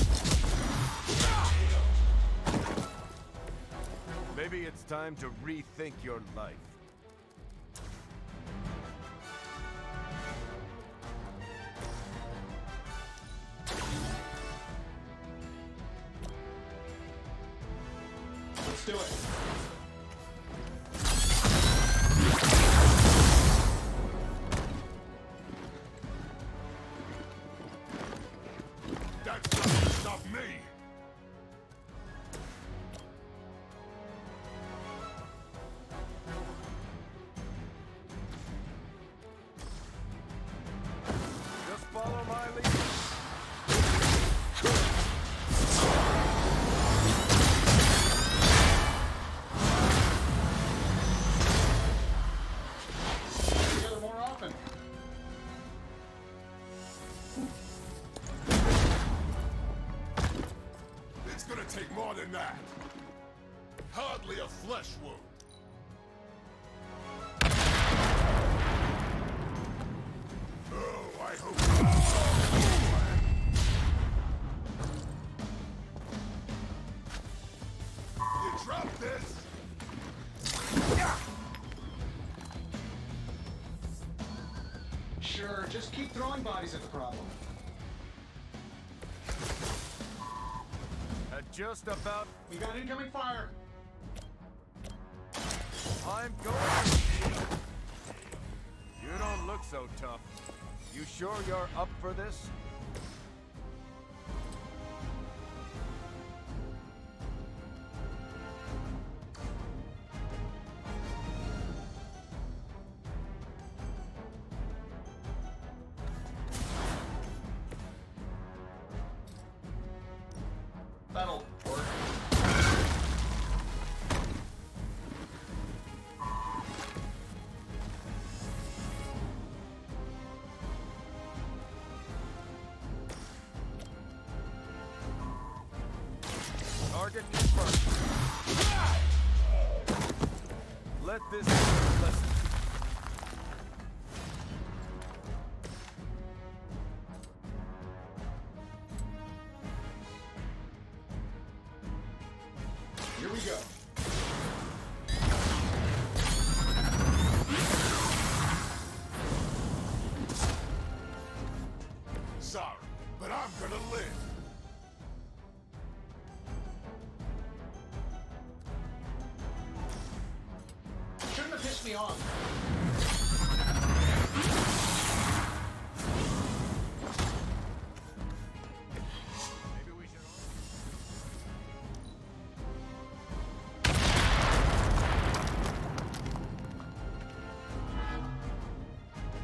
S17: Maybe it's time to rethink your life.
S5: Let's do it.
S6: That's not gonna stop me.
S17: Just follow my lead.
S5: Together more often.
S6: It's gonna take more than that. Hardly a flesh wound. Oh, I hope. You dropped this.
S5: Sure, just keep throwing bodies at the problem.
S17: At just about...
S5: We got incoming fire.
S17: I'm going. You don't look so tough. You sure you're up for this? target confirmed. Let this be a lesson.
S5: Here we go.
S6: Sorry, but I'm gonna live.
S5: Shouldn't have pissed me off.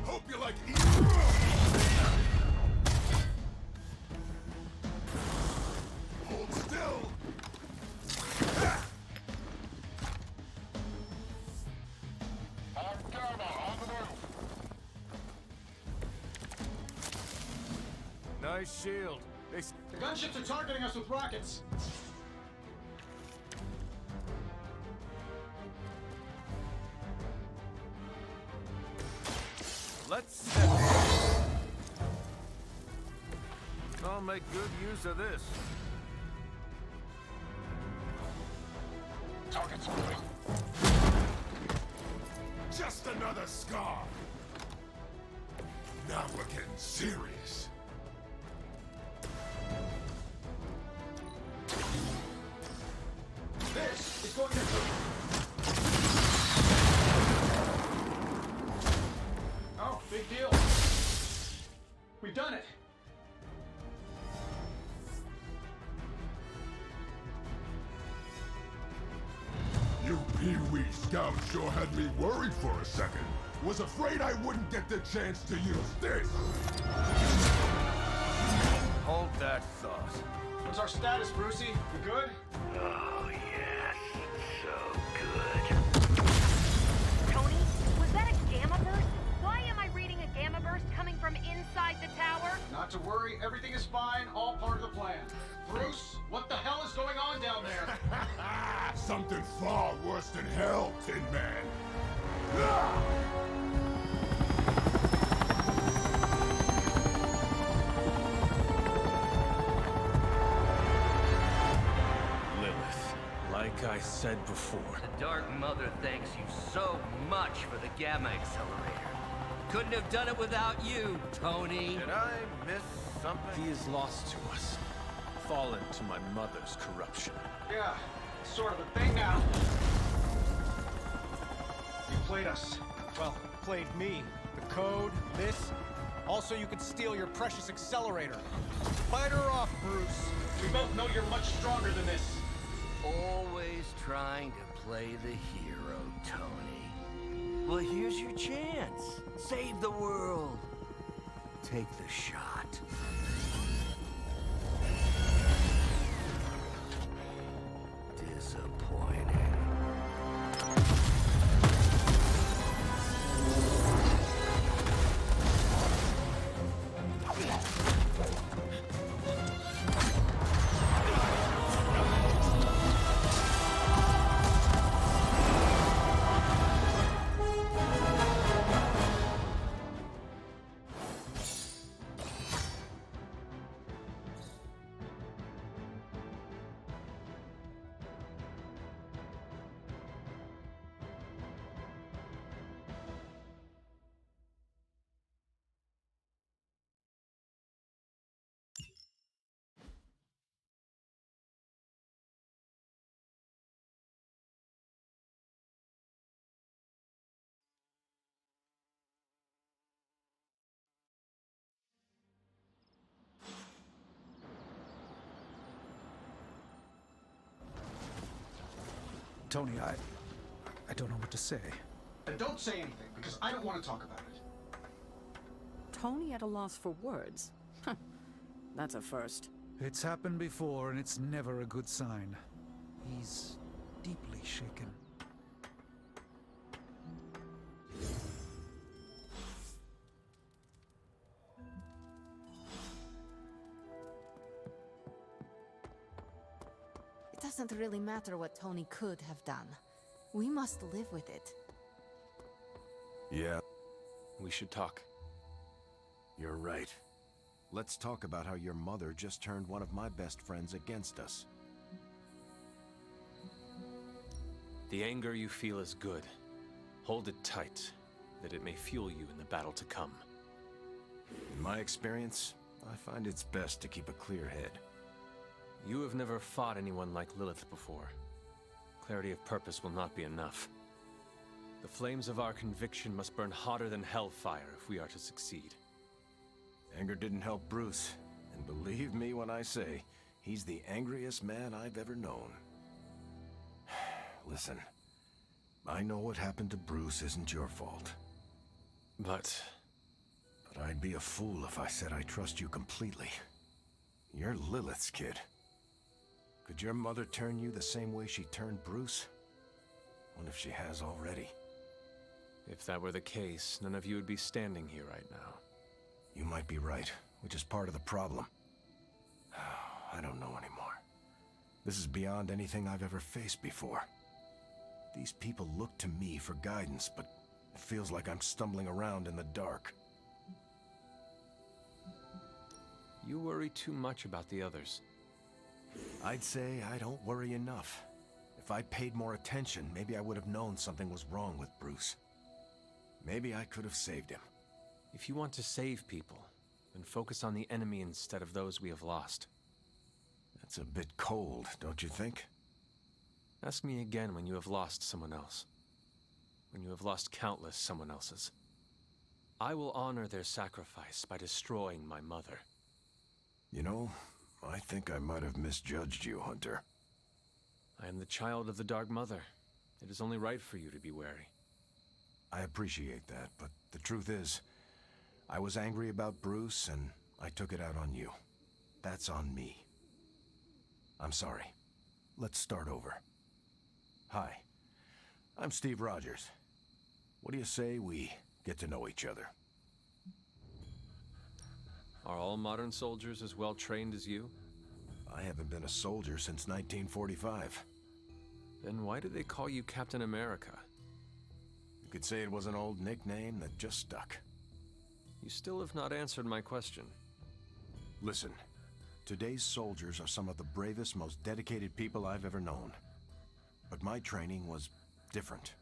S6: Hope you like eating. Hold still.
S17: Nice shield.
S5: The gunships are targeting us with rockets.
S17: Let's set this. I'll make good use of this.
S6: Target's moving. Just another scar. Now we're getting serious.
S5: This is going to hurt. Oh, big deal. We've done it.
S6: You Pee-wee scouts sure had me worried for a second. Was afraid I wouldn't get the chance to use this.
S17: Hold that thought.
S5: What's our status, Brucey? We good?
S18: Oh, yes. So good.
S19: Tony, was that a gamma burst? Why am I reading a gamma burst coming from inside the tower?
S5: Not to worry, everything is fine, all part of the plan. Bruce, what the hell is going on down there?
S6: Something far worse than hell, Tin Man. Ah!
S1: Lilith, like I said before.
S18: The Dark Mother thanks you so much for the Gamma Accelerator. Couldn't have done it without you, Tony.
S17: Did I miss something?
S1: He is lost to us, fallen to my mother's corruption.
S5: Yeah, sort of a thing now. You played us.
S4: Well, played me. The code, this. Also, you could steal your precious accelerator. Fight her off, Bruce.
S5: We both know you're much stronger than this.
S18: Always trying to play the hero, Tony. Well, here's your chance. Save the world. Take the shot. Disappointing.
S11: Tony, I don't know what to say.
S5: And don't say anything, because I don't want to talk about it.
S15: Tony at a loss for words? That's a first.
S11: It's happened before, and it's never a good sign. He's deeply shaken.
S2: doesn't really matter what Tony could have done. We must live with it.
S17: Yeah,
S1: We should talk.
S17: you're right. Let's talk about how your mother just turned one of my best friends against us.
S1: The anger you feel is good. Hold it tight, that it may fuel you in the battle to come.
S17: In my experience, I find it's best to keep a clear head.
S1: You have never fought anyone like Lilith before. Clarity of purpose will not be enough. The flames of our conviction must burn hotter than hellfire if we are to succeed.
S17: Anger didn't help Bruce, and believe me when I say, he's the angriest man I've ever known. Listen, I know what happened to Bruce isn't your fault.
S1: But
S17: I'd be a fool if I said I trust you completely. You're Lilith's kid. Could your mother turn you the same way she turned Bruce? What if she has already?
S1: if that were the case, none of you would be standing here right now.
S17: You might be right, which is part of the problem. I don't know anymore. This is beyond anything I've ever faced before. These people look to me for guidance, but it feels like I'm stumbling around in the dark.
S1: You worry too much about the others.
S17: I'd say I don't worry enough. If I paid more attention, maybe I would have known something was wrong with Bruce. Maybe I could have saved him.
S1: If you want to save people, then focus on the enemy instead of those we have lost.
S17: That's a bit cold, don't you think?
S1: Ask me again when you have lost someone else. When you have lost countless someone else's. I will honor their sacrifice by destroying my mother.
S17: You know, I think I might have misjudged you, Hunter.
S1: I am the child of the Dark Mother. It is only right for you to be wary.
S17: I appreciate that, but the truth is, I was angry about Bruce, and I took it out on you. That's on me. I'm sorry. Let's start over. Hi, I'm Steve Rogers. What do you say we get to know each other?
S1: Are all modern soldiers as well trained as you?
S17: I haven't been a soldier since 1945.
S1: Then why do they call you Captain America?
S17: You could say it was an old nickname that just stuck.
S1: You still have not answered my question.
S17: Listen, today's soldiers are some of the bravest, most dedicated people I've ever known. But my training was different.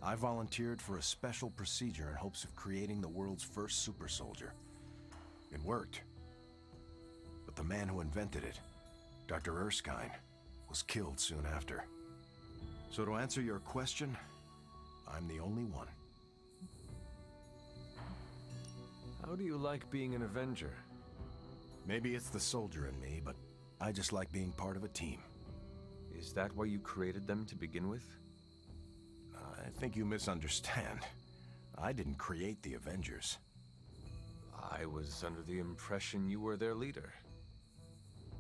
S17: I volunteered for a special procedure in hopes of creating the world's first super soldier. It worked. But the man who invented it, Dr. Erskine, was killed soon after. So to answer your question, I'm the only one.
S1: How do you like being an Avenger?
S17: Maybe it's the soldier in me, but I just like being part of a team.
S1: Is that why you created them to begin with?
S17: I think you misunderstand. I didn't create the Avengers.
S1: I was under the impression you were their leader.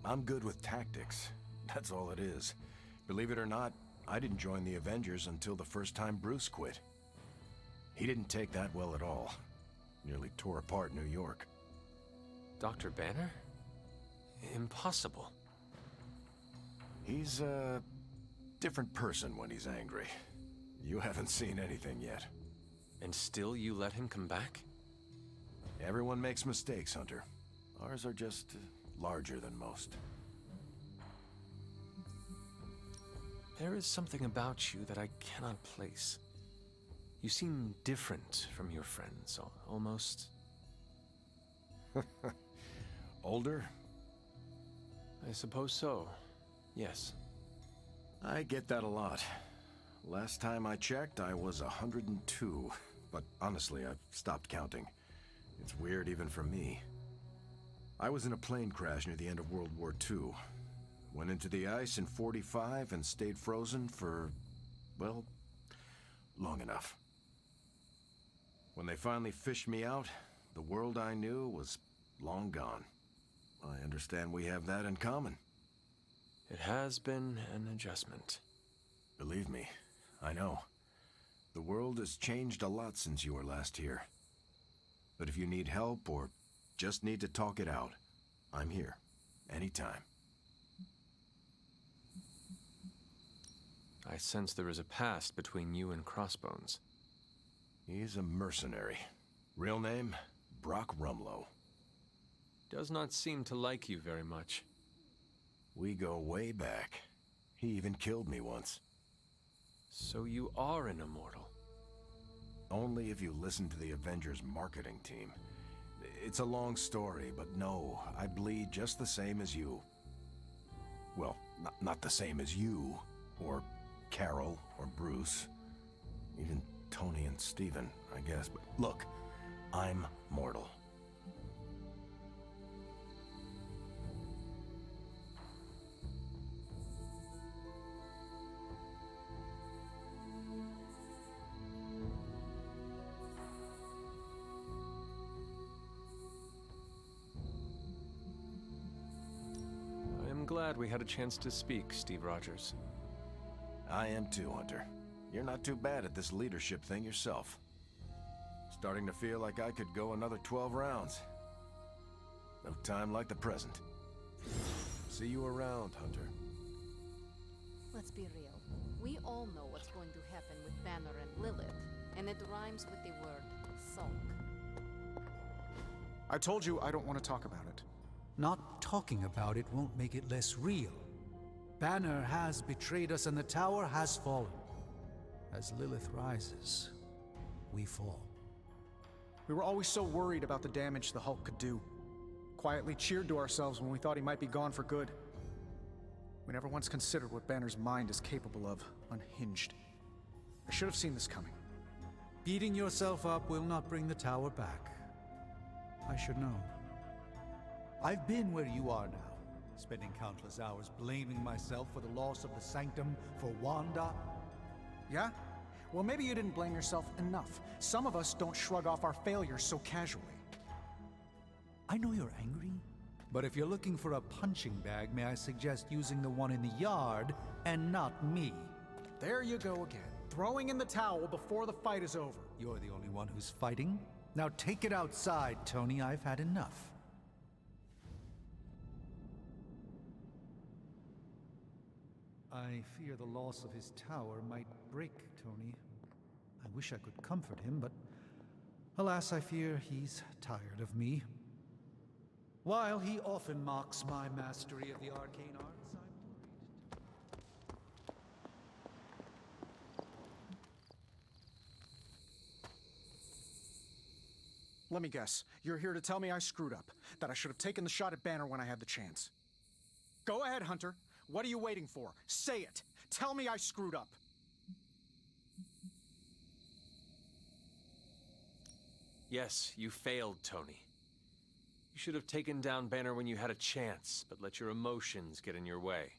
S17: I'm good with tactics. That's all it is. Believe it or not, I didn't join the Avengers until the first time Bruce quit. He didn't take that well at all. Nearly tore apart New York.
S1: Dr. Banner? Impossible.
S17: He's a different person when he's angry. You haven't seen anything yet.
S1: And still you let him come back?
S17: Everyone makes mistakes, Hunter. Ours are just larger than most.
S1: There is something about you that I cannot place. You seem different from your friends, almost...
S17: Older?
S1: I suppose so, yes.
S17: I get that a lot. Last time I checked, I was 102. But honestly, I've stopped counting. It's weird even for me. I was in a plane crash near the end of World War II. Went into the ice in '45 and stayed frozen for, well, long enough. When they finally fished me out, the world I knew was long gone. I understand we have that in common.
S1: It has been an adjustment.
S17: Believe me, I know. The world has changed a lot since you were last here. But if you need help or just need to talk it out, I'm here, anytime.
S1: I sense there is a past between you and Crossbones.
S17: He's a mercenary. Real name, Brock Rumlow.
S1: Does not seem to like you very much.
S17: We go way back. He even killed me once.
S1: So you are an immortal?
S17: Only if you listen to the Avengers marketing team. It's a long story, but no, I bleed just the same as you. Well, not the same as you, or Carol, or Bruce. Even Tony and Steven, I guess. But look, I'm mortal.
S1: I am glad we had a chance to speak, Steve Rogers.
S17: I am too, Hunter. You're not too bad at this leadership thing yourself. Starting to feel like I could go another 12 rounds. No time like the present. See you around, Hunter.
S2: Let's be real. We all know what's going to happen with Banner and Lilith, and it rhymes with the word sulk.
S4: I told you I don't want to talk about it.
S11: Not talking about it won't make it less real. Banner has betrayed us and the tower has fallen. As Lilith rises, we fall.
S4: We were always so worried about the damage the Hulk could do. Quietly cheered to ourselves when we thought he might be gone for good. We never once considered what Banner's mind is capable of, unhinged. I should have seen this coming.
S11: Beating yourself up will not bring the tower back. I should know. I've been where you are now, spending countless hours blaming myself for the loss of the Sanctum, for Wanda.
S4: Yeah? Well, maybe you didn't blame yourself enough. Some of us don't shrug off our failures so casually.
S11: I know you're angry, but if you're looking for a punching bag, may I suggest using the one in the yard and not me?
S4: There you go again, throwing in the towel before the fight is over.
S11: You're the only one who's fighting. Now take it outside, Tony. I've had enough. I fear the loss of his tower might break Tony. I wish I could comfort him, but alas, I fear he's tired of me. While he often mocks my mastery of the arcane arts, I'm
S4: Let me guess, you're here to tell me I screwed up, that I should have taken the shot at Banner when I had the chance. Go ahead, Hunter. What are you waiting for? Say it. Tell me I screwed up.
S1: Yes, you failed, Tony. You should have taken down Banner when you had a chance, but let your emotions get in your way.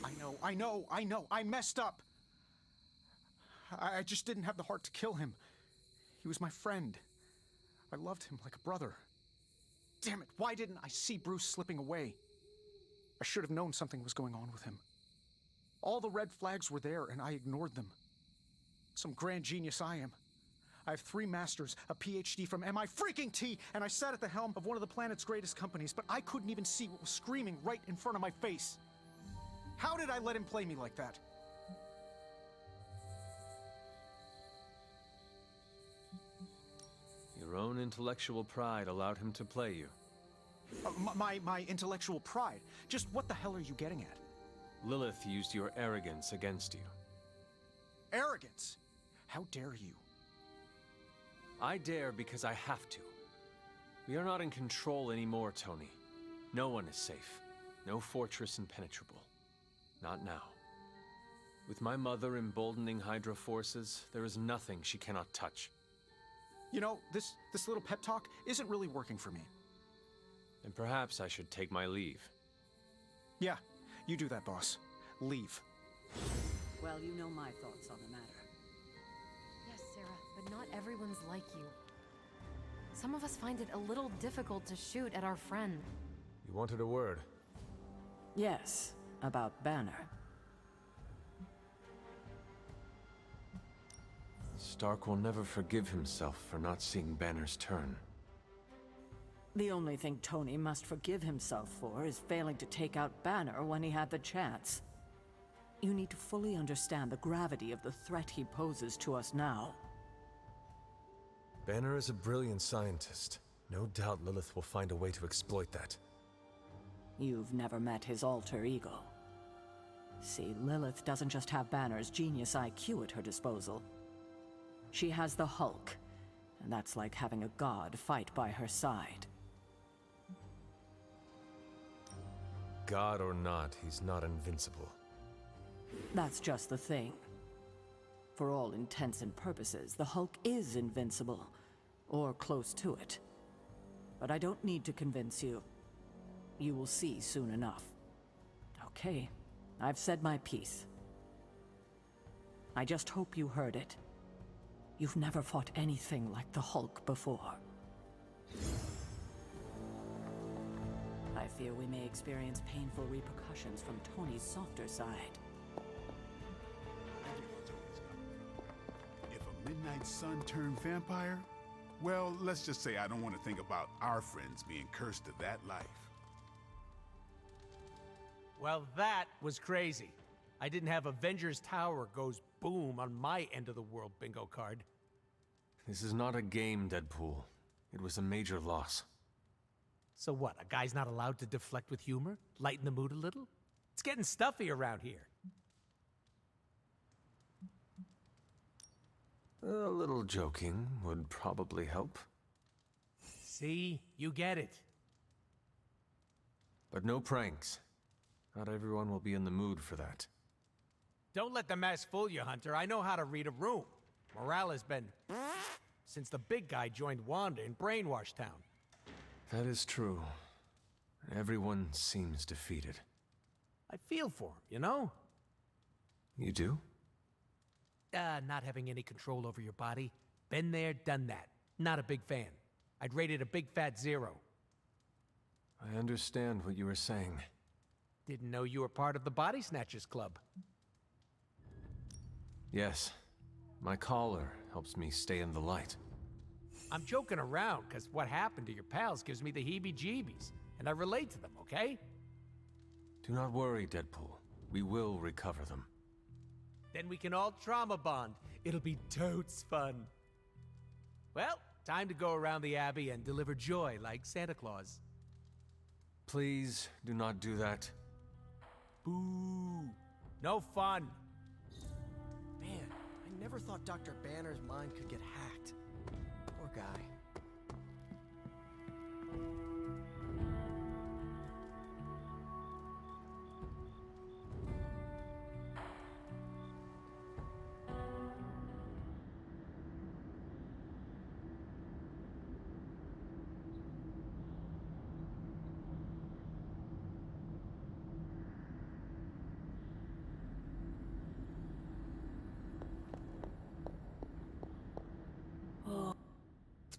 S4: I know. I messed up. I just didn't have the heart to kill him. He was my friend. I loved him like a brother. Damn it, why didn't I see Bruce slipping away? I should have known something was going on with him. All the red flags were there, and I ignored them. Some grand genius I am. I have 3 masters, a PhD from MI and I sat at the helm of one of the planet's greatest companies, but I couldn't even see what was screaming right in front of my face. How did I let him play me like that?
S1: Your own intellectual pride allowed him to play you.
S4: My intellectual pride? Just what the hell are you getting at?
S1: Lilith used your arrogance against you.
S4: Arrogance? How dare you?
S1: I dare because I have to. We are not in control anymore, Tony. No one is safe. No fortress impenetrable. Not now. With my mother emboldening Hydra forces, there is nothing she cannot touch.
S4: You know, this little pep talk isn't really working for me.
S1: And perhaps I should take my leave.
S4: Yeah, you do that, boss. Leave.
S15: Well, you know my thoughts on the matter.
S10: Yes, Sarah, but not everyone's like you. Some of us find it a little difficult to shoot at our friend.
S1: You wanted a word?
S15: Yes, about Banner.
S1: Stark will never forgive himself for not seeing Banner's turn.
S15: The only thing Tony must forgive himself for is failing to take out Banner when he had the chance. You need to fully understand the gravity of the threat he poses to us now.
S1: Banner is a brilliant scientist. No doubt Lilith will find a way to exploit that.
S15: You've never met his alter ego. See, Lilith doesn't just have Banner's genius IQ at her disposal. She has the Hulk, and that's like having a god fight by her side.
S1: God or not, he's not invincible.
S15: That's just the thing. For all intents and purposes, the Hulk is invincible, or close to it. But I don't need to convince you. You will see soon enough. Okay, I've said my piece. I just hope you heard it. You've never fought anything like the Hulk before. I fear we may experience painful repercussions from Tony's softer side.
S6: If a Midnight Sun turned vampire, well, let's just say I don't want to think about our friends being cursed to that life.
S9: Well, that was crazy. I didn't have Avengers Tower goes boom on my end of the world bingo card.
S1: This is not a game, Deadpool. It was a major loss.
S9: So what, a guy's not allowed to deflect with humor? Lighten the mood a little? It's getting stuffy around here.
S1: A little joking would probably help.
S9: See? You get it.
S1: But no pranks. Not everyone will be in the mood for that.
S9: Don't let the mask fool you, Hunter. I know how to read a room. Morale has been since the big guy joined Wanda in Brainwash Town.
S1: That is true. Everyone seems defeated.
S9: I feel for him, you know?
S1: You do?
S9: Not having any control over your body. Been there, done that. Not a big fan. I'd rate it a big fat 0.
S1: I understand what you were saying.
S9: Didn't know you were part of the Body Snatchers Club.
S1: Yes. My collar helps me stay in the light.
S9: I'm joking around, because what happened to your pals gives me the heebie-jeebies, and I relate to them, okay?
S1: Do not worry, Deadpool. We will recover them.
S9: Then we can all trauma bond. It'll be totes fun. Well, time to go around the Abbey and deliver joy like Santa Claus.
S1: Please do not do that.
S9: Boo! No fun!
S8: Man, I never thought Dr. Banner's mind could get hacked. Poor guy.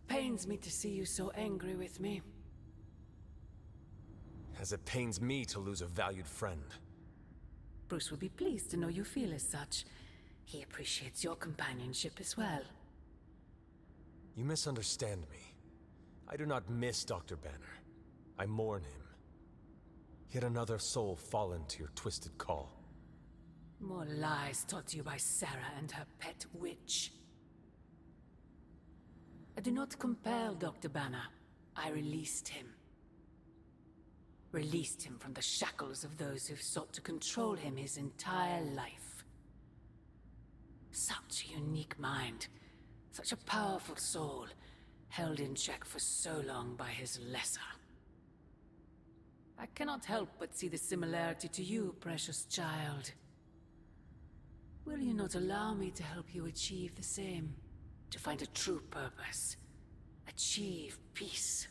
S15: Pains me to see you so angry with me.
S1: As it pains me to lose a valued friend.
S15: Bruce will be pleased to know you feel as such. He appreciates your companionship as well.
S1: You misunderstand me. I do not miss Dr. Banner. I mourn him. Yet another soul fallen to your twisted call.
S15: More lies taught to you by Sarah and her pet witch. I do not compel Dr. Banner. I released him. Released him from the shackles of those who've sought to control him his entire life. Such a unique mind. Such a powerful soul. Held in check for so long by his lesser. I cannot help but see the similarity to you, precious child. Will you not allow me to help you achieve the same? To find a true purpose. Achieve peace.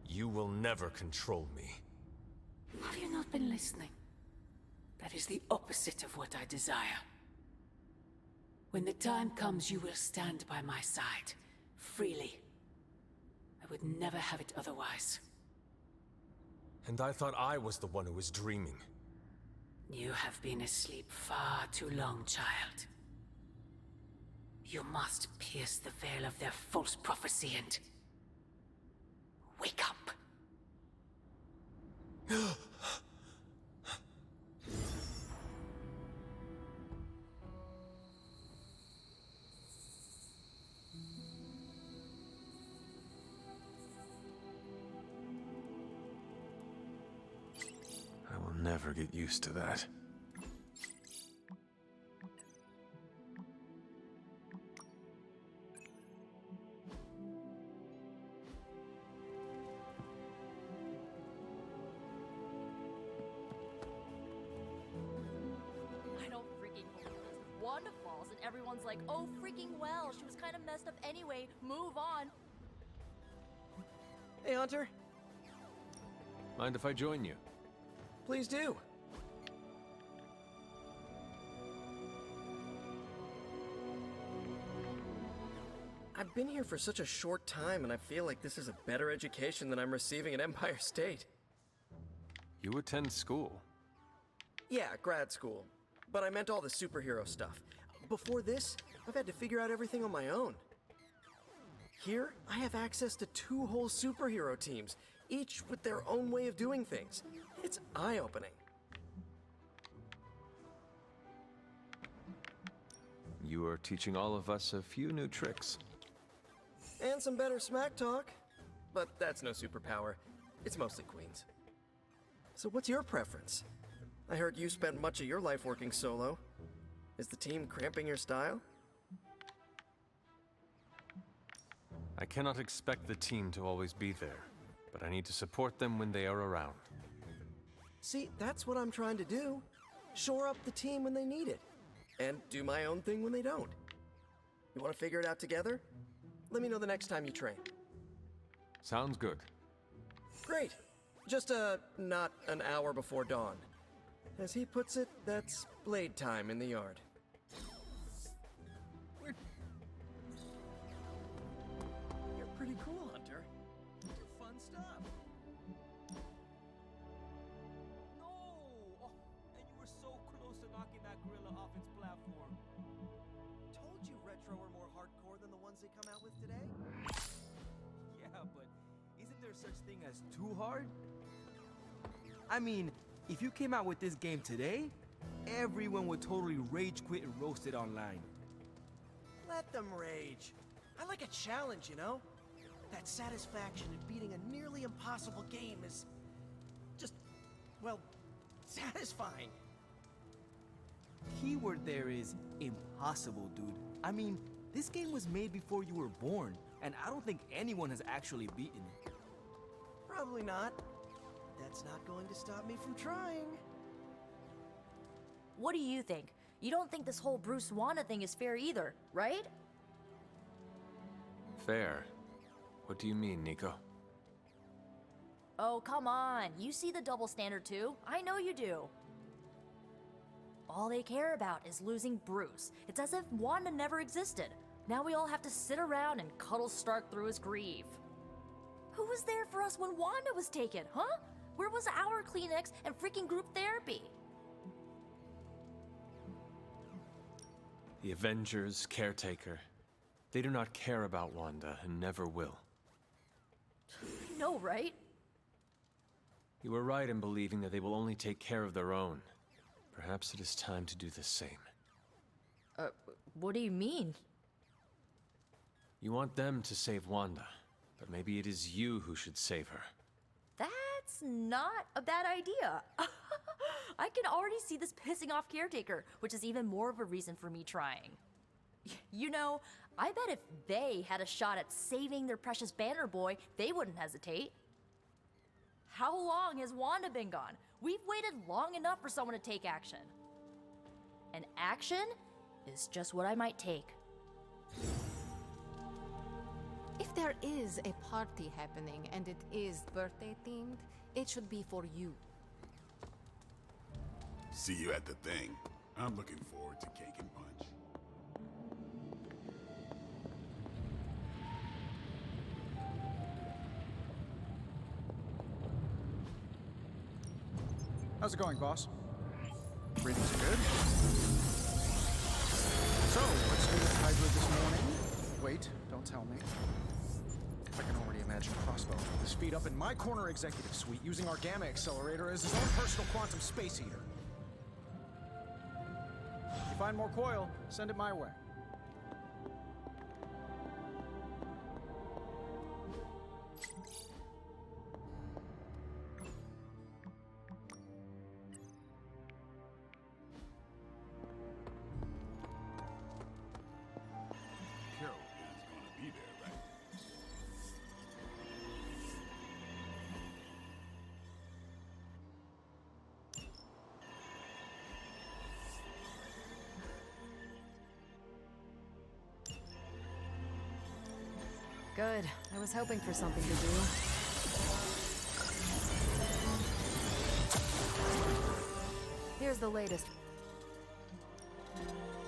S1: You will never control me.
S15: Have you not been listening? That is the opposite of what I desire. When the time comes, you will stand by my side. Freely. I would never have it otherwise.
S1: And I thought I was the one who was dreaming.
S15: You have been asleep far too long, child. You must pierce the veil of their false prophecy and... wake up.
S1: never get used to that.
S10: I don't freaking believe this. Wanda falls and everyone's like, oh freaking well, she was kind of messed up anyway, move on.
S8: Hey, Hunter.
S1: Mind if I join you?
S8: Please do. I've been here for such a short time, and I feel like this is a better education than I'm receiving at Empire State.
S1: You attend school?
S8: Yeah, grad school. But I meant all the superhero stuff. Before this, I've had to figure out everything on my own. Here, I have access to 2 whole superhero teams, each with their own way of doing things. It's eye-opening.
S1: You are teaching all of us a few new tricks.
S8: And some better smack talk. But that's no superpower. It's mostly Queen's. So what's your preference? I heard you spent much of your life working solo. Is the team cramping your style?
S1: I cannot expect the team to always be there, but I need to support them when they are around.
S8: See, that's what I'm trying to do. Shore up the team when they need it. And do my own thing when they don't. You want to figure it out together? Let me know the next time you train.
S1: Sounds good.
S8: Great. Just, not an hour before dawn. As he puts it, that's blade time in the yard. You're pretty cool, Hunter. You do fun stuff.
S7: No! Oh, and you were so close to knocking that gorilla off its platform.
S8: Told you Retro are more hardcore than the ones they come out with today?
S7: Yeah, but isn't there such thing as too hard? I mean, if you came out with this game today, everyone would totally rage quit and roast it online.
S8: Let them rage. I like a challenge, you know? That satisfaction in beating a nearly impossible game is just, well, satisfying.
S7: Keyword there is impossible, dude. I mean, this game was made before you were born, and I don't think anyone has actually beaten it.
S8: Probably not. That's not going to stop me from trying.
S10: What do you think? You don't think this whole Bruce Wanda thing is fair either, right?
S1: Fair? What do you mean, Nico?
S10: Oh, come on. You see the double standard too. I know you do. All they care about is losing Bruce. It's as if Wanda never existed. Now we all have to sit around and cuddle Stark through his grief. Who was there for us when Wanda was taken, huh? Where was our Kleenex and freaking group therapy?
S1: The Avengers, Caretaker. They do not care about Wanda and never will.
S10: I know, right?
S1: You were right in believing that they will only take care of their own. Perhaps it is time to do the same.
S10: What do you mean?
S1: You want them to save Wanda, but maybe it is you who should save her.
S10: That's not a bad idea. I can already see this pissing off Caretaker, which is even more of a reason for me trying. You know, I bet if they had a shot at saving their precious Banner Boy, they wouldn't hesitate. How long has Wanda been gone? We've waited long enough for someone to take action. And action is just what I might take.
S2: If there is a party happening and it is birthday themed, it should be for you.
S6: See you at the thing. I'm looking forward to cake and punch.
S4: How's it going, boss? Readings are good. So, let's do this Hydra this morning. Wait, don't tell me. I can already imagine Crossbow with his feet up in my corner executive suite using our Gamma Accelerator as his own personal quantum space heater. If you find more coil, send it my way.
S2: Good. I was hoping for something to do. Here's the latest.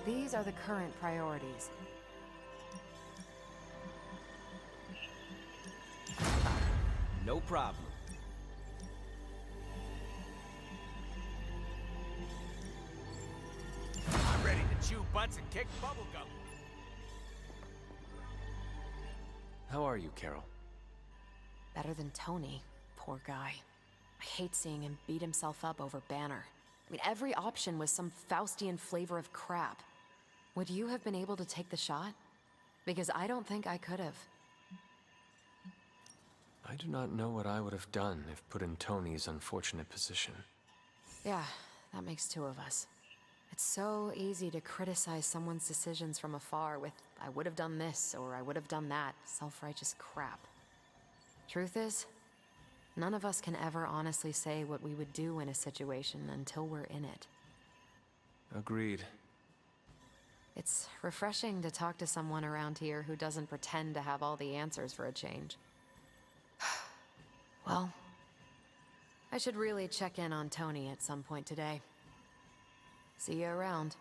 S2: These are the current priorities.
S7: No problem.
S9: I'm ready to chew butts and kick bubblegum.
S1: How are you, Carol?
S2: Better than Tony. Poor guy. I hate seeing him beat himself up over Banner. I mean, every option was some Faustian flavor of crap. Would you have been able to take the shot? Because I don't think I could have.
S1: I do not know what I would have done if put in Tony's unfortunate position.
S2: Yeah, that makes two of us. It's so easy to criticize someone's decisions from afar with, I would have done this or I would have done that, self-righteous crap. Truth is, none of us can ever honestly say what we would do in a situation until we're in it.
S1: Agreed.
S2: It's refreshing to talk to someone around here who doesn't pretend to have all the answers for a change. Well, I should really check in on Tony at some point today. See you around.